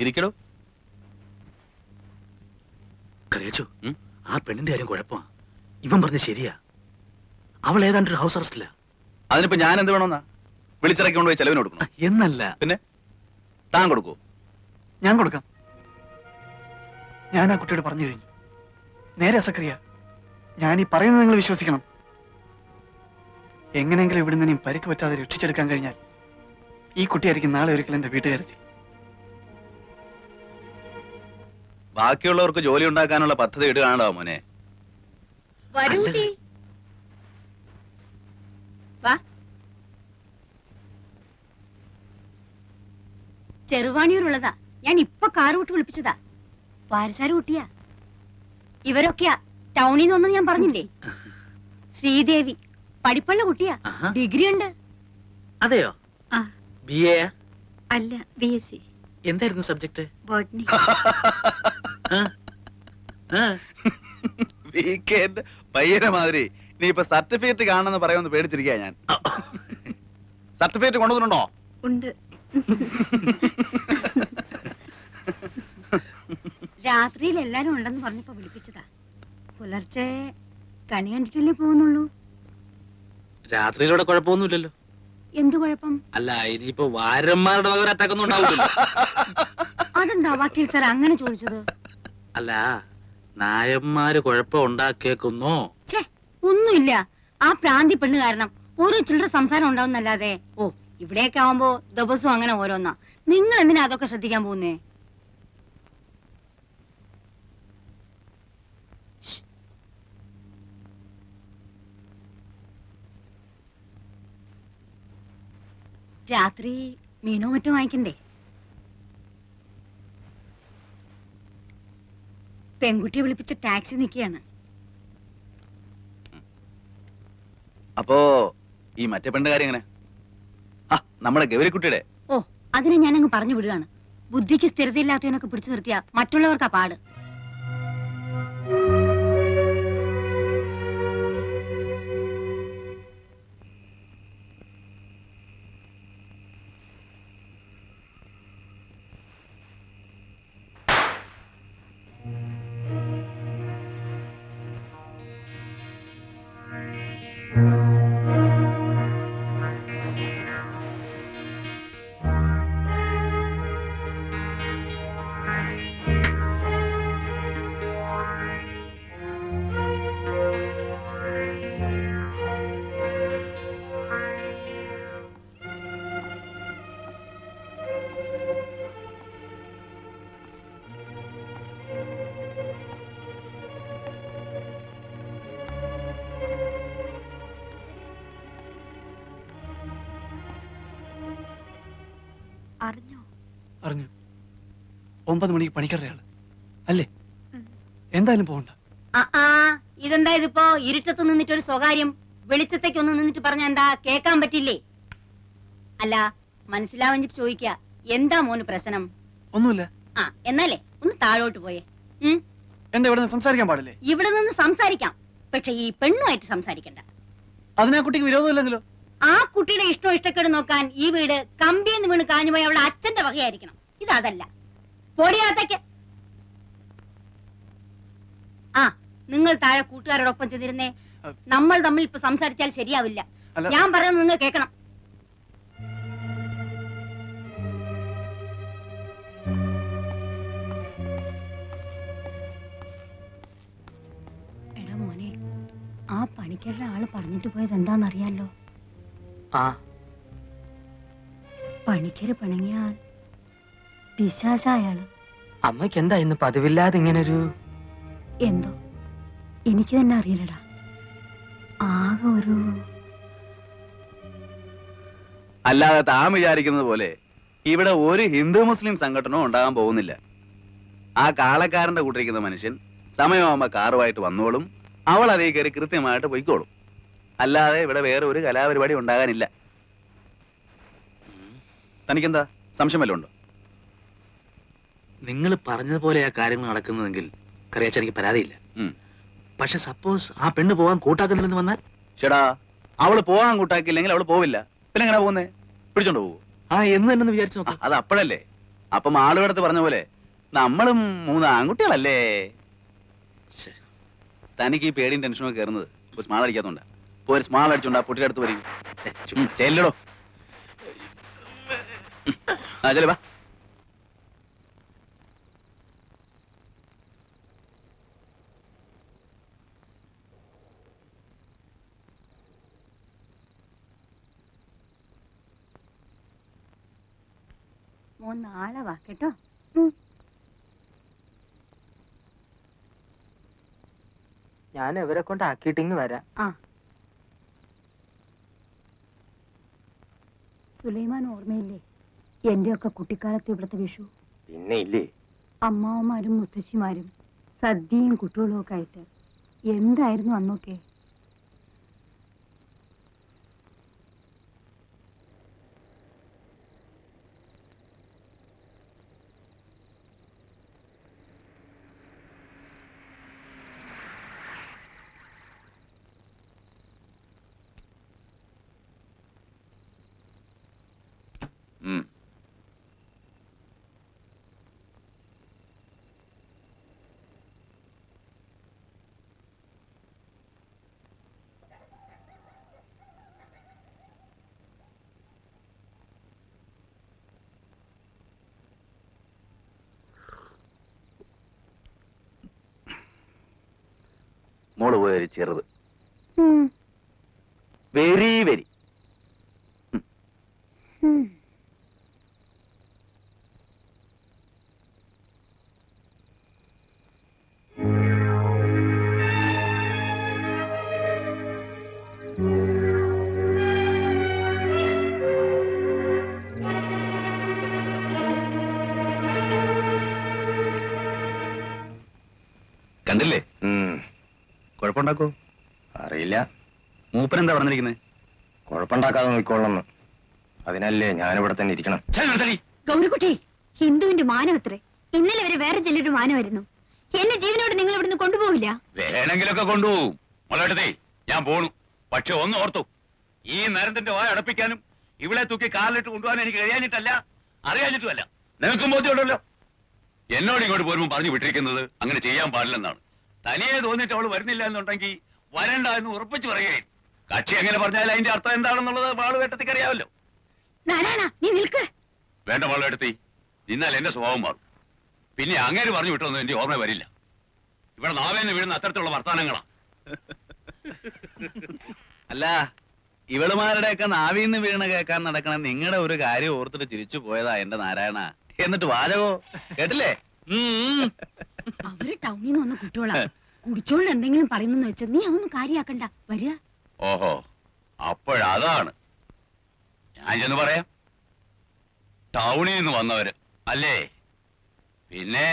ഇരിക്കടോ.
കരയച്ചോ, ആ പെണ്ണിന്റെ കാര്യം കുഴപ്പമാ. ഇവൻ പറഞ്ഞ ശരിയാ. അവൾ ഏതാണ്ട് ഒരു ഹൗസ് അറസ്റ്റില്ല.
അതിനിപ്പോ ഞാൻ എന്ത് വേണമെന്നാ? വിളിച്ചിറക്കി കൊണ്ടുപോയി ചെലവിന് കൊടുക്കണം
എന്നല്ല.
പിന്നെ താൻ കൊടുക്കൂ?
ഞാൻ കൊടുക്കാം. ഞാൻ ആ കുട്ടിയോട് പറഞ്ഞു കഴിഞ്ഞു. നേരെ സക്കറിയ, ഞാൻ ഈ പറയുന്നത് നിങ്ങൾ വിശ്വസിക്കണം. എങ്ങനെയെങ്കിലും ഇവിടുന്ന് ഇനിയും പരിക്ക് പറ്റാതെ രക്ഷിച്ചെടുക്കാൻ കഴിഞ്ഞാൽ ഈ കുട്ടിയായിരിക്കും നാളെ ഒരിക്കൽ എന്റെ വീട്ടുകാരെത്തി.
ബാക്കിയുള്ളവർക്ക് ജോലി ഉണ്ടാക്കാനുള്ള പദ്ധതി ഇടുകയാണോ മോനെ?
ചെറുവാണിയൂരുള്ളതാ. ഞാൻ ഇപ്പൊ കാറ് വിട്ട് വിളിപ്പിച്ചതാ. പാരസാര കുട്ടിയാ. ഇവരൊക്കെയാ ടൗണിൽ നിന്നൊന്നും ഞാൻ പറഞ്ഞില്ലേ. ശ്രീദേവി പഠിപ്പുള്ള കുട്ടിയാ. ഡിഗ്രി ഉണ്ട്.
അതെയോ? BA
അല്ല, BSc.
എന്തായിരുന്നു സബ്ജക്ട്?
ബോട്ടണി.
വീക്കെൻഡ് പയ്യനെ മാതിരി നീ ഇപ്പൊ സർട്ടിഫിക്കറ്റ് കാണണമെന്ന് പറയുമെന്ന് പേടിച്ചിരിക്കാ ഞാൻ. സർട്ടിഫിക്കറ്റ് കൊണ്ടുവന്നിട്ടുണ്ടോ?
ഉണ്ട്.
രാത്രിയിൽ എല്ലാരും ഉണ്ടെന്ന് പറഞ്ഞപ്പോ വിളിപ്പിച്ചതാ. പുലർച്ചെ കണി കണ്ടിട്ടല്ലേ പോകുന്നുള്ളൂ.
രാത്രിയിലൂടെ കുഴപ്പമൊന്നുമില്ലല്ലോ.
എന്തു കുഴപ്പം?
അല്ല, ഇനിയിപ്പോ വാരന്മാരുടെ വക അറ്റാക്ക് ഒന്നും ഉണ്ടാവില്ലല്ലോ.
അതെന്താ വക്കീൽ സാർ അങ്ങനെ ചോദിച്ചത്?
അല്ല, നായന്മാര് കുഴപ്പം ഉണ്ടാക്കിയേക്കുന്നോ?
ഛേ, ഒന്നുമില്ല. ആ പ്രാന്തി പെണ്ണ് കാരണം ഓരോ ചില്ലറ സംസാരം ഉണ്ടാവുന്നല്ലാതെ. ഓ, ഇവിടെയൊക്കെ ആവുമ്പോ ദിവസവും അങ്ങനെ ഓരോന്നാ. നിങ്ങൾ എന്തിനാ അതൊക്കെ ശ്രദ്ധിക്കാൻ പോകുന്നേ? രാത്രി മീനോ മറ്റോ വാങ്ങിക്കണ്ടേ? പെൺകുട്ടിയെ വിളിപ്പിച്ച ടാക്സി നിൽക്കുകയാണ്.
അപ്പോ ഈ മറ്റേ പെണ്ണിന്റെ കാര്യം എങ്ങനെ? നമ്മുടെ ഗൗരിക്കുട്ടിയുടെ.
ഓ, അതിനെ ഞാനങ്ങ് പറഞ്ഞു വിടുകയാണ്. ബുദ്ധിക്ക് സ്ഥിരതയില്ലാത്തവനൊക്കെ പിടിച്ചു നിർത്തിയ മറ്റുള്ളവർക്കാ പാട്.
അറിഞ്ഞു. 9 മണിക്ക് പണിക്കറയാള് അല്ലേ? എന്തായാലും പോകണ്ട.
ഇതെന്താ ഇതിപ്പോ ഇരുട്ടത്ത് നിന്നിട്ട് ഒരു സ്വകാര്യം വെളിച്ചത്തേക്ക് ഒന്ന് നിന്നിട്ട് പറഞ്ഞ എന്താ കേക്കാൻ പറ്റില്ലേ? അല്ല, മനസ്സിലാവഞ്ഞിട്ട് ചോദിക്ക, എന്താ മോന് പ്രശ്നം?
ഒന്നുമില്ല.
എന്നാലേ ഒന്ന് താഴോട്ട് പോയേ.
എന്താ ഇവിടെ നിന്ന് സംസാരിക്കാൻ പാടില്ലേ?
ഇവിടെ നിന്ന് സംസാരിക്കാം, പക്ഷെ ഈ പെണ്ണുമായിട്ട് സംസാരിക്കണ്ട.
അതിനാ കുട്ടിക്ക് വിരോധമില്ലെങ്കിലോ?
ആ കുട്ടിയുടെ ഇഷ്ടക്കേട് നോക്കാൻ ഈ വീട് കമ്പിയെന്ന് വീണ് കാഞ്ഞുപോയി അവളുടെ അച്ഛന്റെ വകയായിരിക്കണം. ഇതല്ല. പൊടിയാത്തേക്ക്. നിങ്ങൾ താഴെ കൂട്ടുകാരോടൊപ്പം ചെന്നിരുന്നേ. നമ്മൾ തമ്മിൽ ഇപ്പൊ സംസാരിച്ചാൽ ശരിയാവില്ല. ഞാൻ പറയുന്നത് നിങ്ങൾ കേൾക്കണം. പണിക്കരുടെ ആള് പറഞ്ഞിട്ട് പോയത് എന്താണെന്നറിയാലോ?
ആ,
പണിക്കര് പിണങ്ങിയാൽ പിശാച അയാള്.
അമ്മയ്ക്ക് എന്താ ഇന്ന് പതിവില്ലാതെ ഇങ്ങനൊരു?
എന്തോ എനിക്ക് തന്നെ അറിയില്ലടാ. ആകെ ഒരു
അല്ലാതെ താൻ വിചാരിക്കുന്നത് പോലെ ഇവിടെ ഒരു ഹിന്ദു മുസ്ലിം സംഘടനവും ഉണ്ടാകാൻ പോകുന്നില്ല. ആ കാളക്കാരന്റെ കൂട്ടിരിക്കുന്ന മനുഷ്യൻ സമയമാകുമ്പോ കാറുമായിട്ട് വന്നോളും, അവൾ അതേ കയറി കൃത്യമായിട്ട് പൊയ്ക്കോളും. അല്ലാതെ ഇവിടെ വേറെ ഒരു കലാപരിപാടി ഉണ്ടാകാനില്ല. തനിക്കെന്താ സംശയം വല്ലതും ഉണ്ടോ?
നിങ്ങൾ പറഞ്ഞതുപോലെ ആ കാര്യങ്ങൾ നടക്കുന്നതെങ്കിൽ കറിയാച്ച എനിക്ക് പരാതിയില്ല. പക്ഷെ സപ്പോസ് ആ പെണ്ണ് പോകാൻ കൂട്ടാക്കുന്നില്ലെന്ന് വന്നാൽ?
ചേടാ, അവള് പോകാൻ കൂട്ടാക്കിയില്ലെങ്കിൽ അവള് പോവില്ല. പിന്നെ എങ്ങനെ പോകുന്നേ? പിടിച്ചോണ്ട് പോകും.
ആ എന്ന് തന്നെ വിചാരിച്ചു നോക്കാം.
അത് അപ്പോഴല്ലേ. അപ്പം ആളുകളടുത്ത് പറഞ്ഞ പോലെ നമ്മളും 3 ആൺകുട്ടികളല്ലേ. തനിക്ക് ഈ പേടിയും ടെൻഷനൊക്കെ കയറുന്നത് ഒരു സ്മാൾ അടിക്കാത്തോണ്ടാ. ഇപ്പൊ ഒരു സ്മാൾ അടിച്ചോണ്ടാ പൊട്ടിയുടെ അടുത്ത് വരും. ചെല്ലടോ. ആ ചെല്ലേ വാ.
നാളെ വാ കേട്ടോ.
ഞാൻ ഇവരെ കൊണ്ട് ആക്കിയിട്ടിങ് വരാം.
സുലൈമാൻ ഓർമ്മയില്ലേ എന്റെയൊക്കെ കുട്ടിക്കാലത്ത് ഇവിടുത്തെ വിഷു?
പിന്നെ ഇല്ലേ,
അമ്മാവന്മാരും മുത്തശ്ശിമാരും സദ്യയും കുട്ടികളും ഒക്കെ ആയിട്ട് എന്തായിരുന്നു അന്നൊക്കെ.
മോള് പോയൊരു ചെറുത് വെരി വെരി. കണ്ടില്ലേ? കുഴപ്പമുണ്ടാക്കോ?
അറിയില്ല.
മൂപ്പൻ എന്താ പറഞ്ഞിരിക്കുന്നത്?
കുഴപ്പമുണ്ടാക്കാതെ നോക്കിക്കൊള്ളണം. അതിനല്ലേ ഞാനിവിടെ തന്നെ ഇരിക്കണം.
ഗൗരിക്കുട്ടി, ഹിന്ദുവിന്റെ മാനം എത്രേ. ഇന്നലെ വരെ വേറെ ചിലരുടെ മാനമായിരുന്നു. എന്നെ ജീവനോട് നിങ്ങൾ ഇവിടുന്ന് കൊണ്ടുപോകില്ല.
വേണമെങ്കിലൊക്കെ കൊണ്ടുപോകും. മുളകട്ടേ, ഞാൻ പോണു. പക്ഷെ ഒന്ന് ഓർത്തു, ഈ നരത്തിന്റെ വായ അടപ്പിക്കാനും ഇവിടെ തൂക്കി കാലിലിട്ട് കൊണ്ടുപോകാൻ എനിക്ക് കഴിയാഞ്ഞിട്ടല്ല, അറിയാഞ്ഞിട്ടുമല്ല. നിനക്കും ബോധ്യമുണ്ടല്ലോ. എന്നോട് ഇങ്ങോട്ട് പോരുമ്പോൾ പറഞ്ഞു വിട്ടിരിക്കുന്നത് അങ്ങനെ ചെയ്യാൻ പാടില്ലെന്നാണ്. തനിയെ തോന്നിട്ട് അവള് വരുന്നില്ല എന്നുണ്ടെങ്കിൽ വരണ്ട എന്ന് ഉറപ്പിച്ചു പറയുകയും കക്ഷി എങ്ങനെ പറഞ്ഞാൽ അതിന്റെ അർത്ഥം എന്താണെന്നുള്ളത് മാളുവേട്ടത്തിക്ക് അറിയാമല്ലോ. വേണ്ട മാളുവേട്ടത്തി, നിന്നാൽ എന്റെ സ്വഭാവം മാറും. പിന്നെ അങ്ങേര് പറഞ്ഞു വിട്ടൊന്നും എന്റെ ഓർമ്മ വരില്ല. ഇവിടെ നാവേന്ന് വീഴുന്ന അത്തരത്തിലുള്ള വർത്താനങ്ങളാ. അല്ല, ഇവളുമാരുടെയൊക്കെ നാവിന്ന് വീണ് കേൾക്കാൻ നടക്കണ നിങ്ങളുടെ ഒരു കാര്യം ഓർത്തിട്ട് ചിരിച്ചു പോയതാ എന്റെ നാരായണ. എന്നിട്ട് വാചകോ കേട്ടില്ലേ?
അവര് ടൗണിൽ നിന്ന് വന്ന കുട്ടികളാ. കുടിച്ചോണ്ട് എന്തെങ്കിലും പറയുന്നെന്ന് വെച്ചാൽ നീ അതൊന്നും കാര്യാക്കണ്ട. വരിക.
ഓഹോ, അപ്പോഴതാണ്. ഞാൻ ചെന്ന് പറയാം. ടൗണിൽ നിന്ന് വന്നവര് അല്ലേ? പിന്നെ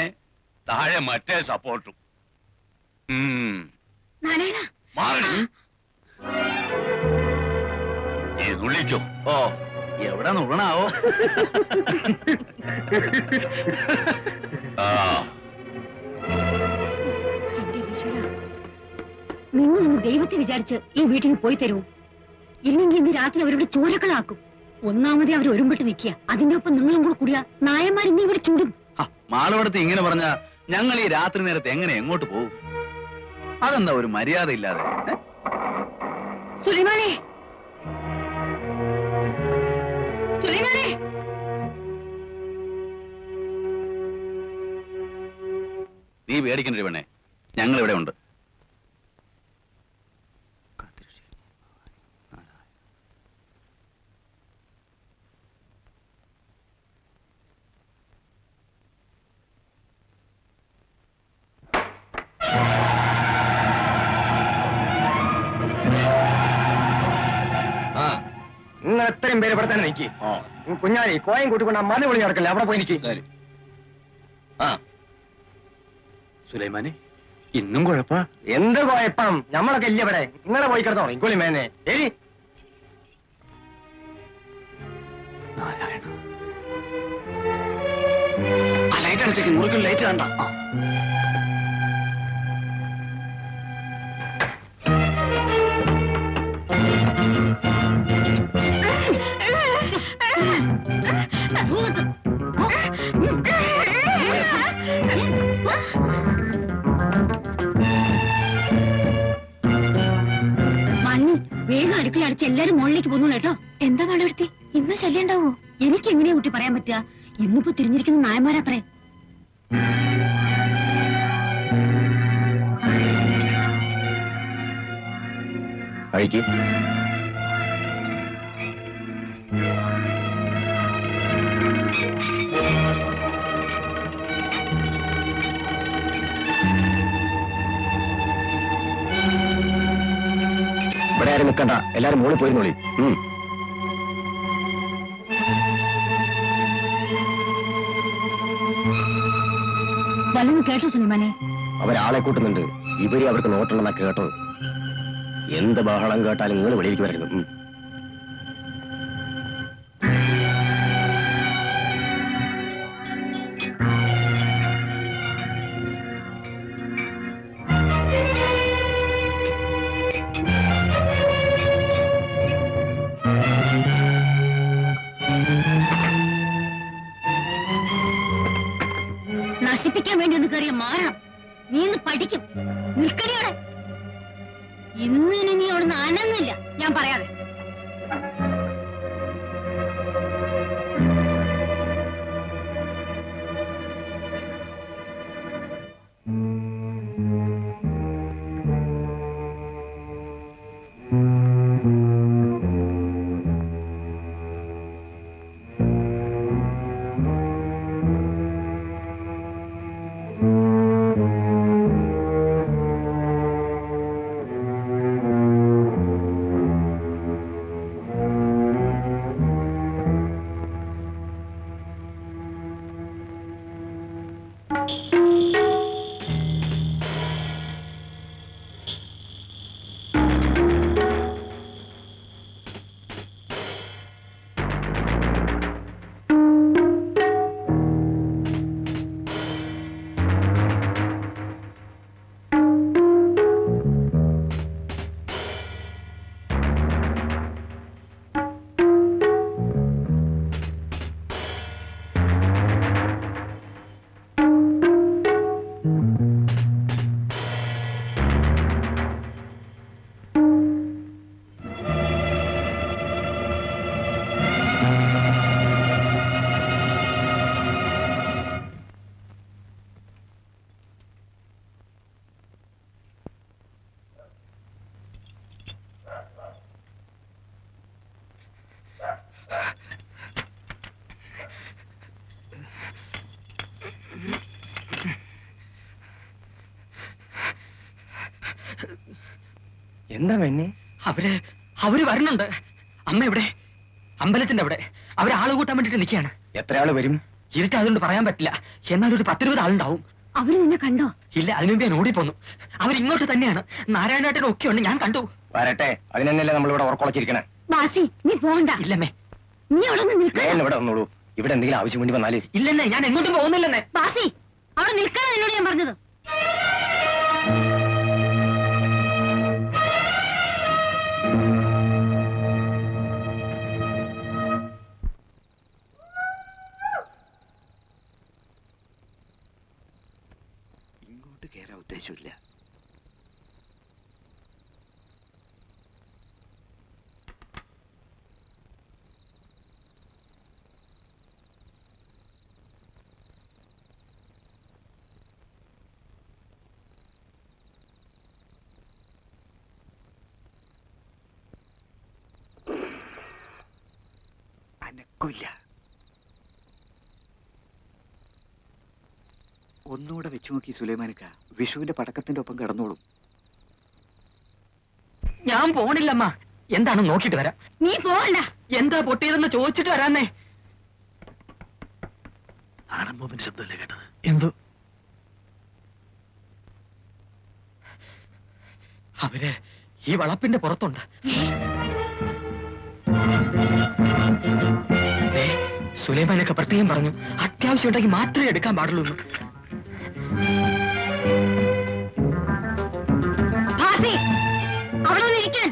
താഴെ മറ്റേ സപ്പോർട്ടും. നീ നുള്ളിക്കോ. ഓ, എവിടെ നുള്ളണാവോ?
നിങ്ങളൊന്ന് ദൈവത്തെ വിചാരിച്ച് ഈ വീട്ടിൽ പോയി തരൂ. ഇല്ലെങ്കിൽ ഇന്ന് രാത്രി അവരുടെ ചോരക്കളാക്കും. ഒന്നാമതേ അവർ ഒരുമ്പിട്ട് നിൽക്കുക. അതിന്റെ ഒപ്പം നിങ്ങളും കൂടെ കൂടിയ നായന്മാർ ഇന്ന് ഇവിടെ ചൂടും.
മാളവിടത്ത് ഇങ്ങനെ പറഞ്ഞ ഞങ്ങൾ ഈ രാത്രി നേരത്തെ എങ്ങനെ എങ്ങോട്ട് പോകും? അതെന്താ ഒരു മര്യാദ ഇല്ലാതെ?
സുലൈമാനെ, സുലൈമാനെ,
നീ പേടിക്കണ്ട പെണ്ണേ, ഞങ്ങൾ ഇവിടെ ഉണ്ട്.
നിങ്ങൾ എത്രയും പേര് ഇവിടെ തന്നെ നിൽക്കി കുഞ്ഞാലി കോയം കൂട്ടിക്കൊണ്ട് മതി വിളി നടക്കല്ലേ അവിടെ പോയി നിൽക്കി. ആ
സുലൈമാനെ ഇന്നും കുഴപ്പ
എന്ത് കുഴപ്പം? നമ്മളൊക്കെ ഇല്ല ഇവിടെ. നിങ്ങളെ പോയി കിടന്നോ ഇൻകുളി മേനെ. എഴി
ലൈറ്റ് അടിച്ചേക്ക്, മുറിക്കൽ ലൈറ്റ് കണ്ട.
വേഗം അടുക്കള അടിച്ച് എല്ലാരും മുകളിലേക്ക് പോന്നു കേട്ടോ.
എന്താ പാടുപെടുത്തി? ഇന്നും ശല്യം ഉണ്ടാവോ?
എനിക്ക് എങ്ങനെയാ കുട്ടി പറയാൻ പറ്റുക? ഇന്നിപ്പോ തിരിഞ്ഞിരിക്കുന്ന നായന്മാരത്രേ.
കഴിക്ക്. ഇവിടെ ആരും നിൽക്കണ്ട, എല്ലാരും മുകളിൽ പോയിരുന്നോളി.
വല്ലതും കേട്ടോ സുലൈമാനെ?
അവരാളെ കൂട്ടുന്നുണ്ട്. ഇവര് അവർക്ക് നോട്ടുണ്ടെന്നാ കേട്ടത്. എന്ത് ബഹളം കേട്ടാലും നിങ്ങൾ വെളിയിലേക്ക് വരരുത്.
നശിപ്പിക്കാൻ വേണ്ടി ഒന്ന് കയറിയ മാറണം. നീ ഇന്ന് പഠിക്കും. നിൽക്കടിയോടെ. ഇന്നിനി നീ അവിടുന്ന് അനങ്ങില്ല ഞാൻ പറയാതെ. എന്താ മെന്നെ?
അവര് വരുന്നുണ്ട്. അമ്മ എവിടെ? അമ്പലത്തിന്റെ അവിടെ. അവര് ആള് കൂട്ടാൻ വേണ്ടിട്ട് നിൽക്കുകയാണ്.
എത്ര ആള് വരും?
ഇരുട്ടായതുകൊണ്ട് പറയാൻ പറ്റില്ല. എന്നാലും ഒരു 10-20 ആളുണ്ടാവും.
അവര് നിന്നെ കണ്ടോ?
ഇല്ല, അതിനുമുമ്പ് ഞാൻ ഓടിപ്പോന്നു. അവരിങ്ങോട്ട് തന്നെയാണ്. നാരായണേട്ടനും ഒക്കെ ഉണ്ട്, ഞാൻ കണ്ടു.
വരട്ടെ, അതിനല്ലേ നമ്മളിവിടെ ഉറക്കൊളച്ചിരിക്കണേ.
ബാസി നീ പോണ്ട.
ഇല്ലമ്മേ,
നീ അവിടെ നിൽക്കാൻ.
ഇവിടെ വന്നോളൂ. ഇവിടെ എന്തെങ്കിലും ആവശ്യം വേണ്ടി വന്നാല്.
ഇല്ലെന്നേ, ഞാൻ എങ്ങോട്ടും പോകുന്നില്ലെന്നേ.
ബാസി അവിടെ നിൽക്കണം എന്നോട് ഞാൻ പറഞ്ഞത്.
ഇങ്ങോട്ട് കേറാൻ ഉദ്ദേശമില്ല. അനക്കില്ല. ഒന്നുകൂടെ വെച്ചു നോക്കി സുലൈമാനിക്ക. വിഷുവിന്റെ പടക്കത്തിന്റെ ഒപ്പം കിടന്നോളും.
ഞാൻ പോണില്ലമ്മ. എന്താണെന്ന് നോക്കിയിട്ട് വരാം.
നീ പോകണ്ട.
എന്താ പൊട്ടിയതെന്ന് ചോദിച്ചിട്ട് വരാന്നേ.
ആനമ്പൂപ്പിന്റെ ശബ്ദമല്ലേ കേട്ടത്?
എന്തോ
അവര് ഈ വളപ്പിന്റെ പുറത്തുണ്ട്. സുലൈമാനൊക്കെ പ്രത്യേകം പറഞ്ഞു, അത്യാവശ്യം ഉണ്ടെങ്കിൽ മാത്രമേ എടുക്കാൻ പാടുള്ളൂ.
അവിടെ ഇരിക്കാൻ.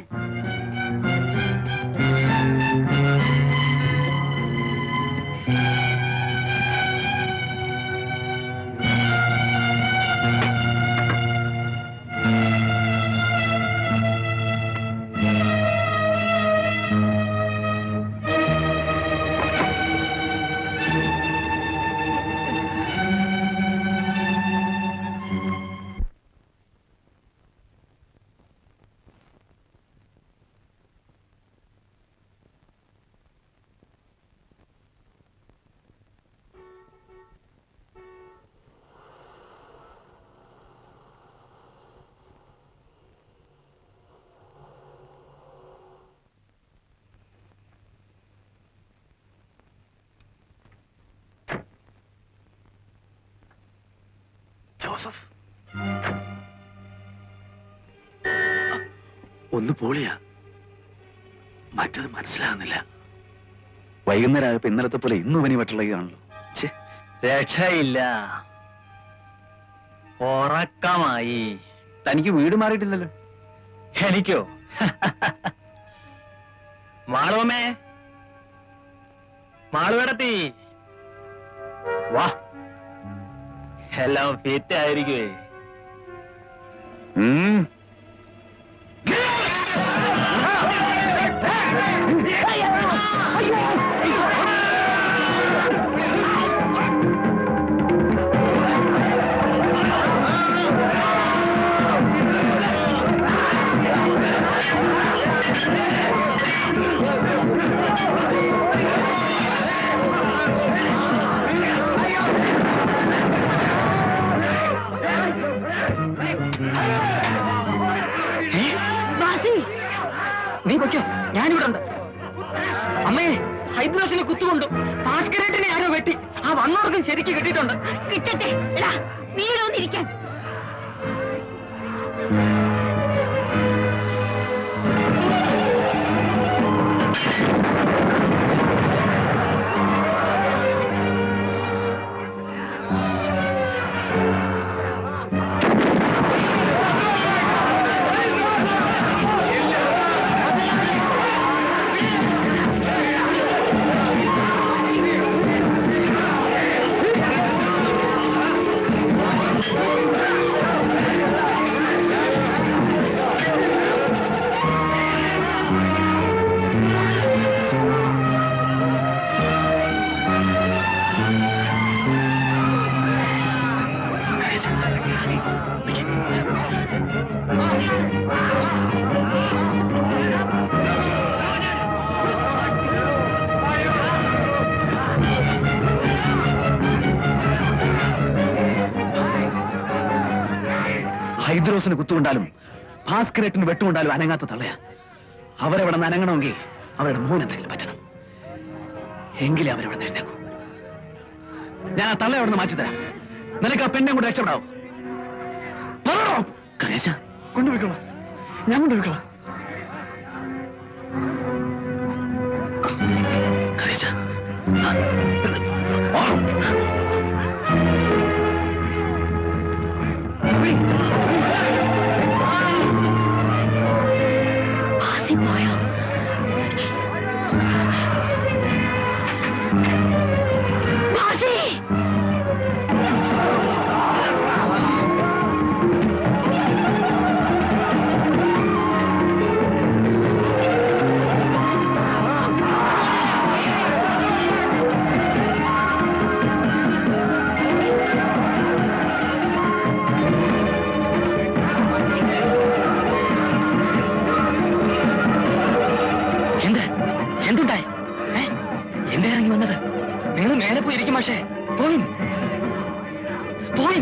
ജോസഫ് ഒന്ന് പോളിയാ, മറ്റത് മനസ്സിലാകുന്നില്ല.
വൈകുന്നേരം ആയപ്പോ ഇന്നലത്തെ പോലെ ഇന്നും പനി വെട്ടുള്ളതാണല്ലോ.
രക്ഷയില്ല, ഉറക്കമായി.
തനിക്ക് വീട് മാറിയിട്ടില്ലല്ലോ.
എനിക്കോ? മാളുവമ്മേ, മാളുവേടത്തി വാ. എല്ലാം ഫിറ്റ് ആയിരിക്കുവേ.
നീ പൊയ്ക്കോ, ഞാനിവിടെ ഉണ്ട്. അമ്മേ, ഹൈദ്രോസിനെ കുത്തുകൊണ്ടു. ഭാസ്കരേട്ടനെ ആരോ വെട്ടി. ആ വന്നവർക്കും ശരിക്ക് കിട്ടിയിട്ടുണ്ട്.
കിട്ടട്ടെ. എടാ, നീ വന്നിരിക്കാൻ.
ഹൈദ്രോസിന് കുത്തുകൊണ്ടാലും ഭാസ്കരേട്ടിന് വെട്ടുകൊണ്ടാലും അനങ്ങാത്ത തള്ളയാ. അവരവിടെ നിന്ന് അനങ്ങണമെങ്കിൽ അവരുടെ മോൻ എന്തെങ്കിലും പറ്റണം. എങ്കിലേ അവരവിടെ നിന്ന് എഴുന്നേക്കും. ഞാൻ ആ തള്ള അവിടെ നിന്ന് മാറ്റിത്തരാം. നിനക്ക് ആ പെണ്ണെ കൂടെ രക്ഷപ്പെടാവോ? കരേശ,
കൊണ്ടുപോയിക്കോളാം, ഞാൻ കൊണ്ടുപോയിക്കോളാം.
കരേശ,
പോയോ?
എന്തുണ്ടായി? എന്റെ ഇറങ്ങി വന്നത്? നിങ്ങൾ മേലെ പോയി ഇരിക്കും. പക്ഷേ പോയി പോയി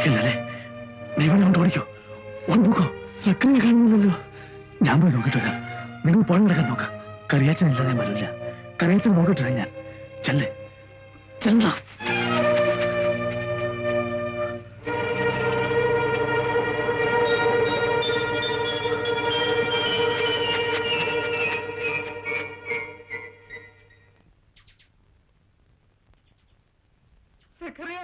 ഇന്നലെ നീ ഇവിടെ കൊണ്ട് ഓടിക്കോ നോക്കോ സക്രിയ കാണുന്നില്ലല്ലോ. ഞാൻ പോയി നോക്കിട്ട് വരാം. നിങ്ങൾ പണം എടുക്കാൻ നോക്കാം. കറിയാച്ചനില്ലാതെ വരില്ല. കറിയാച്ചൻ നോക്കിട്ട് വരാം ഞാൻ. ചെല്ലേ ചെല്ല.
സക്കറിയ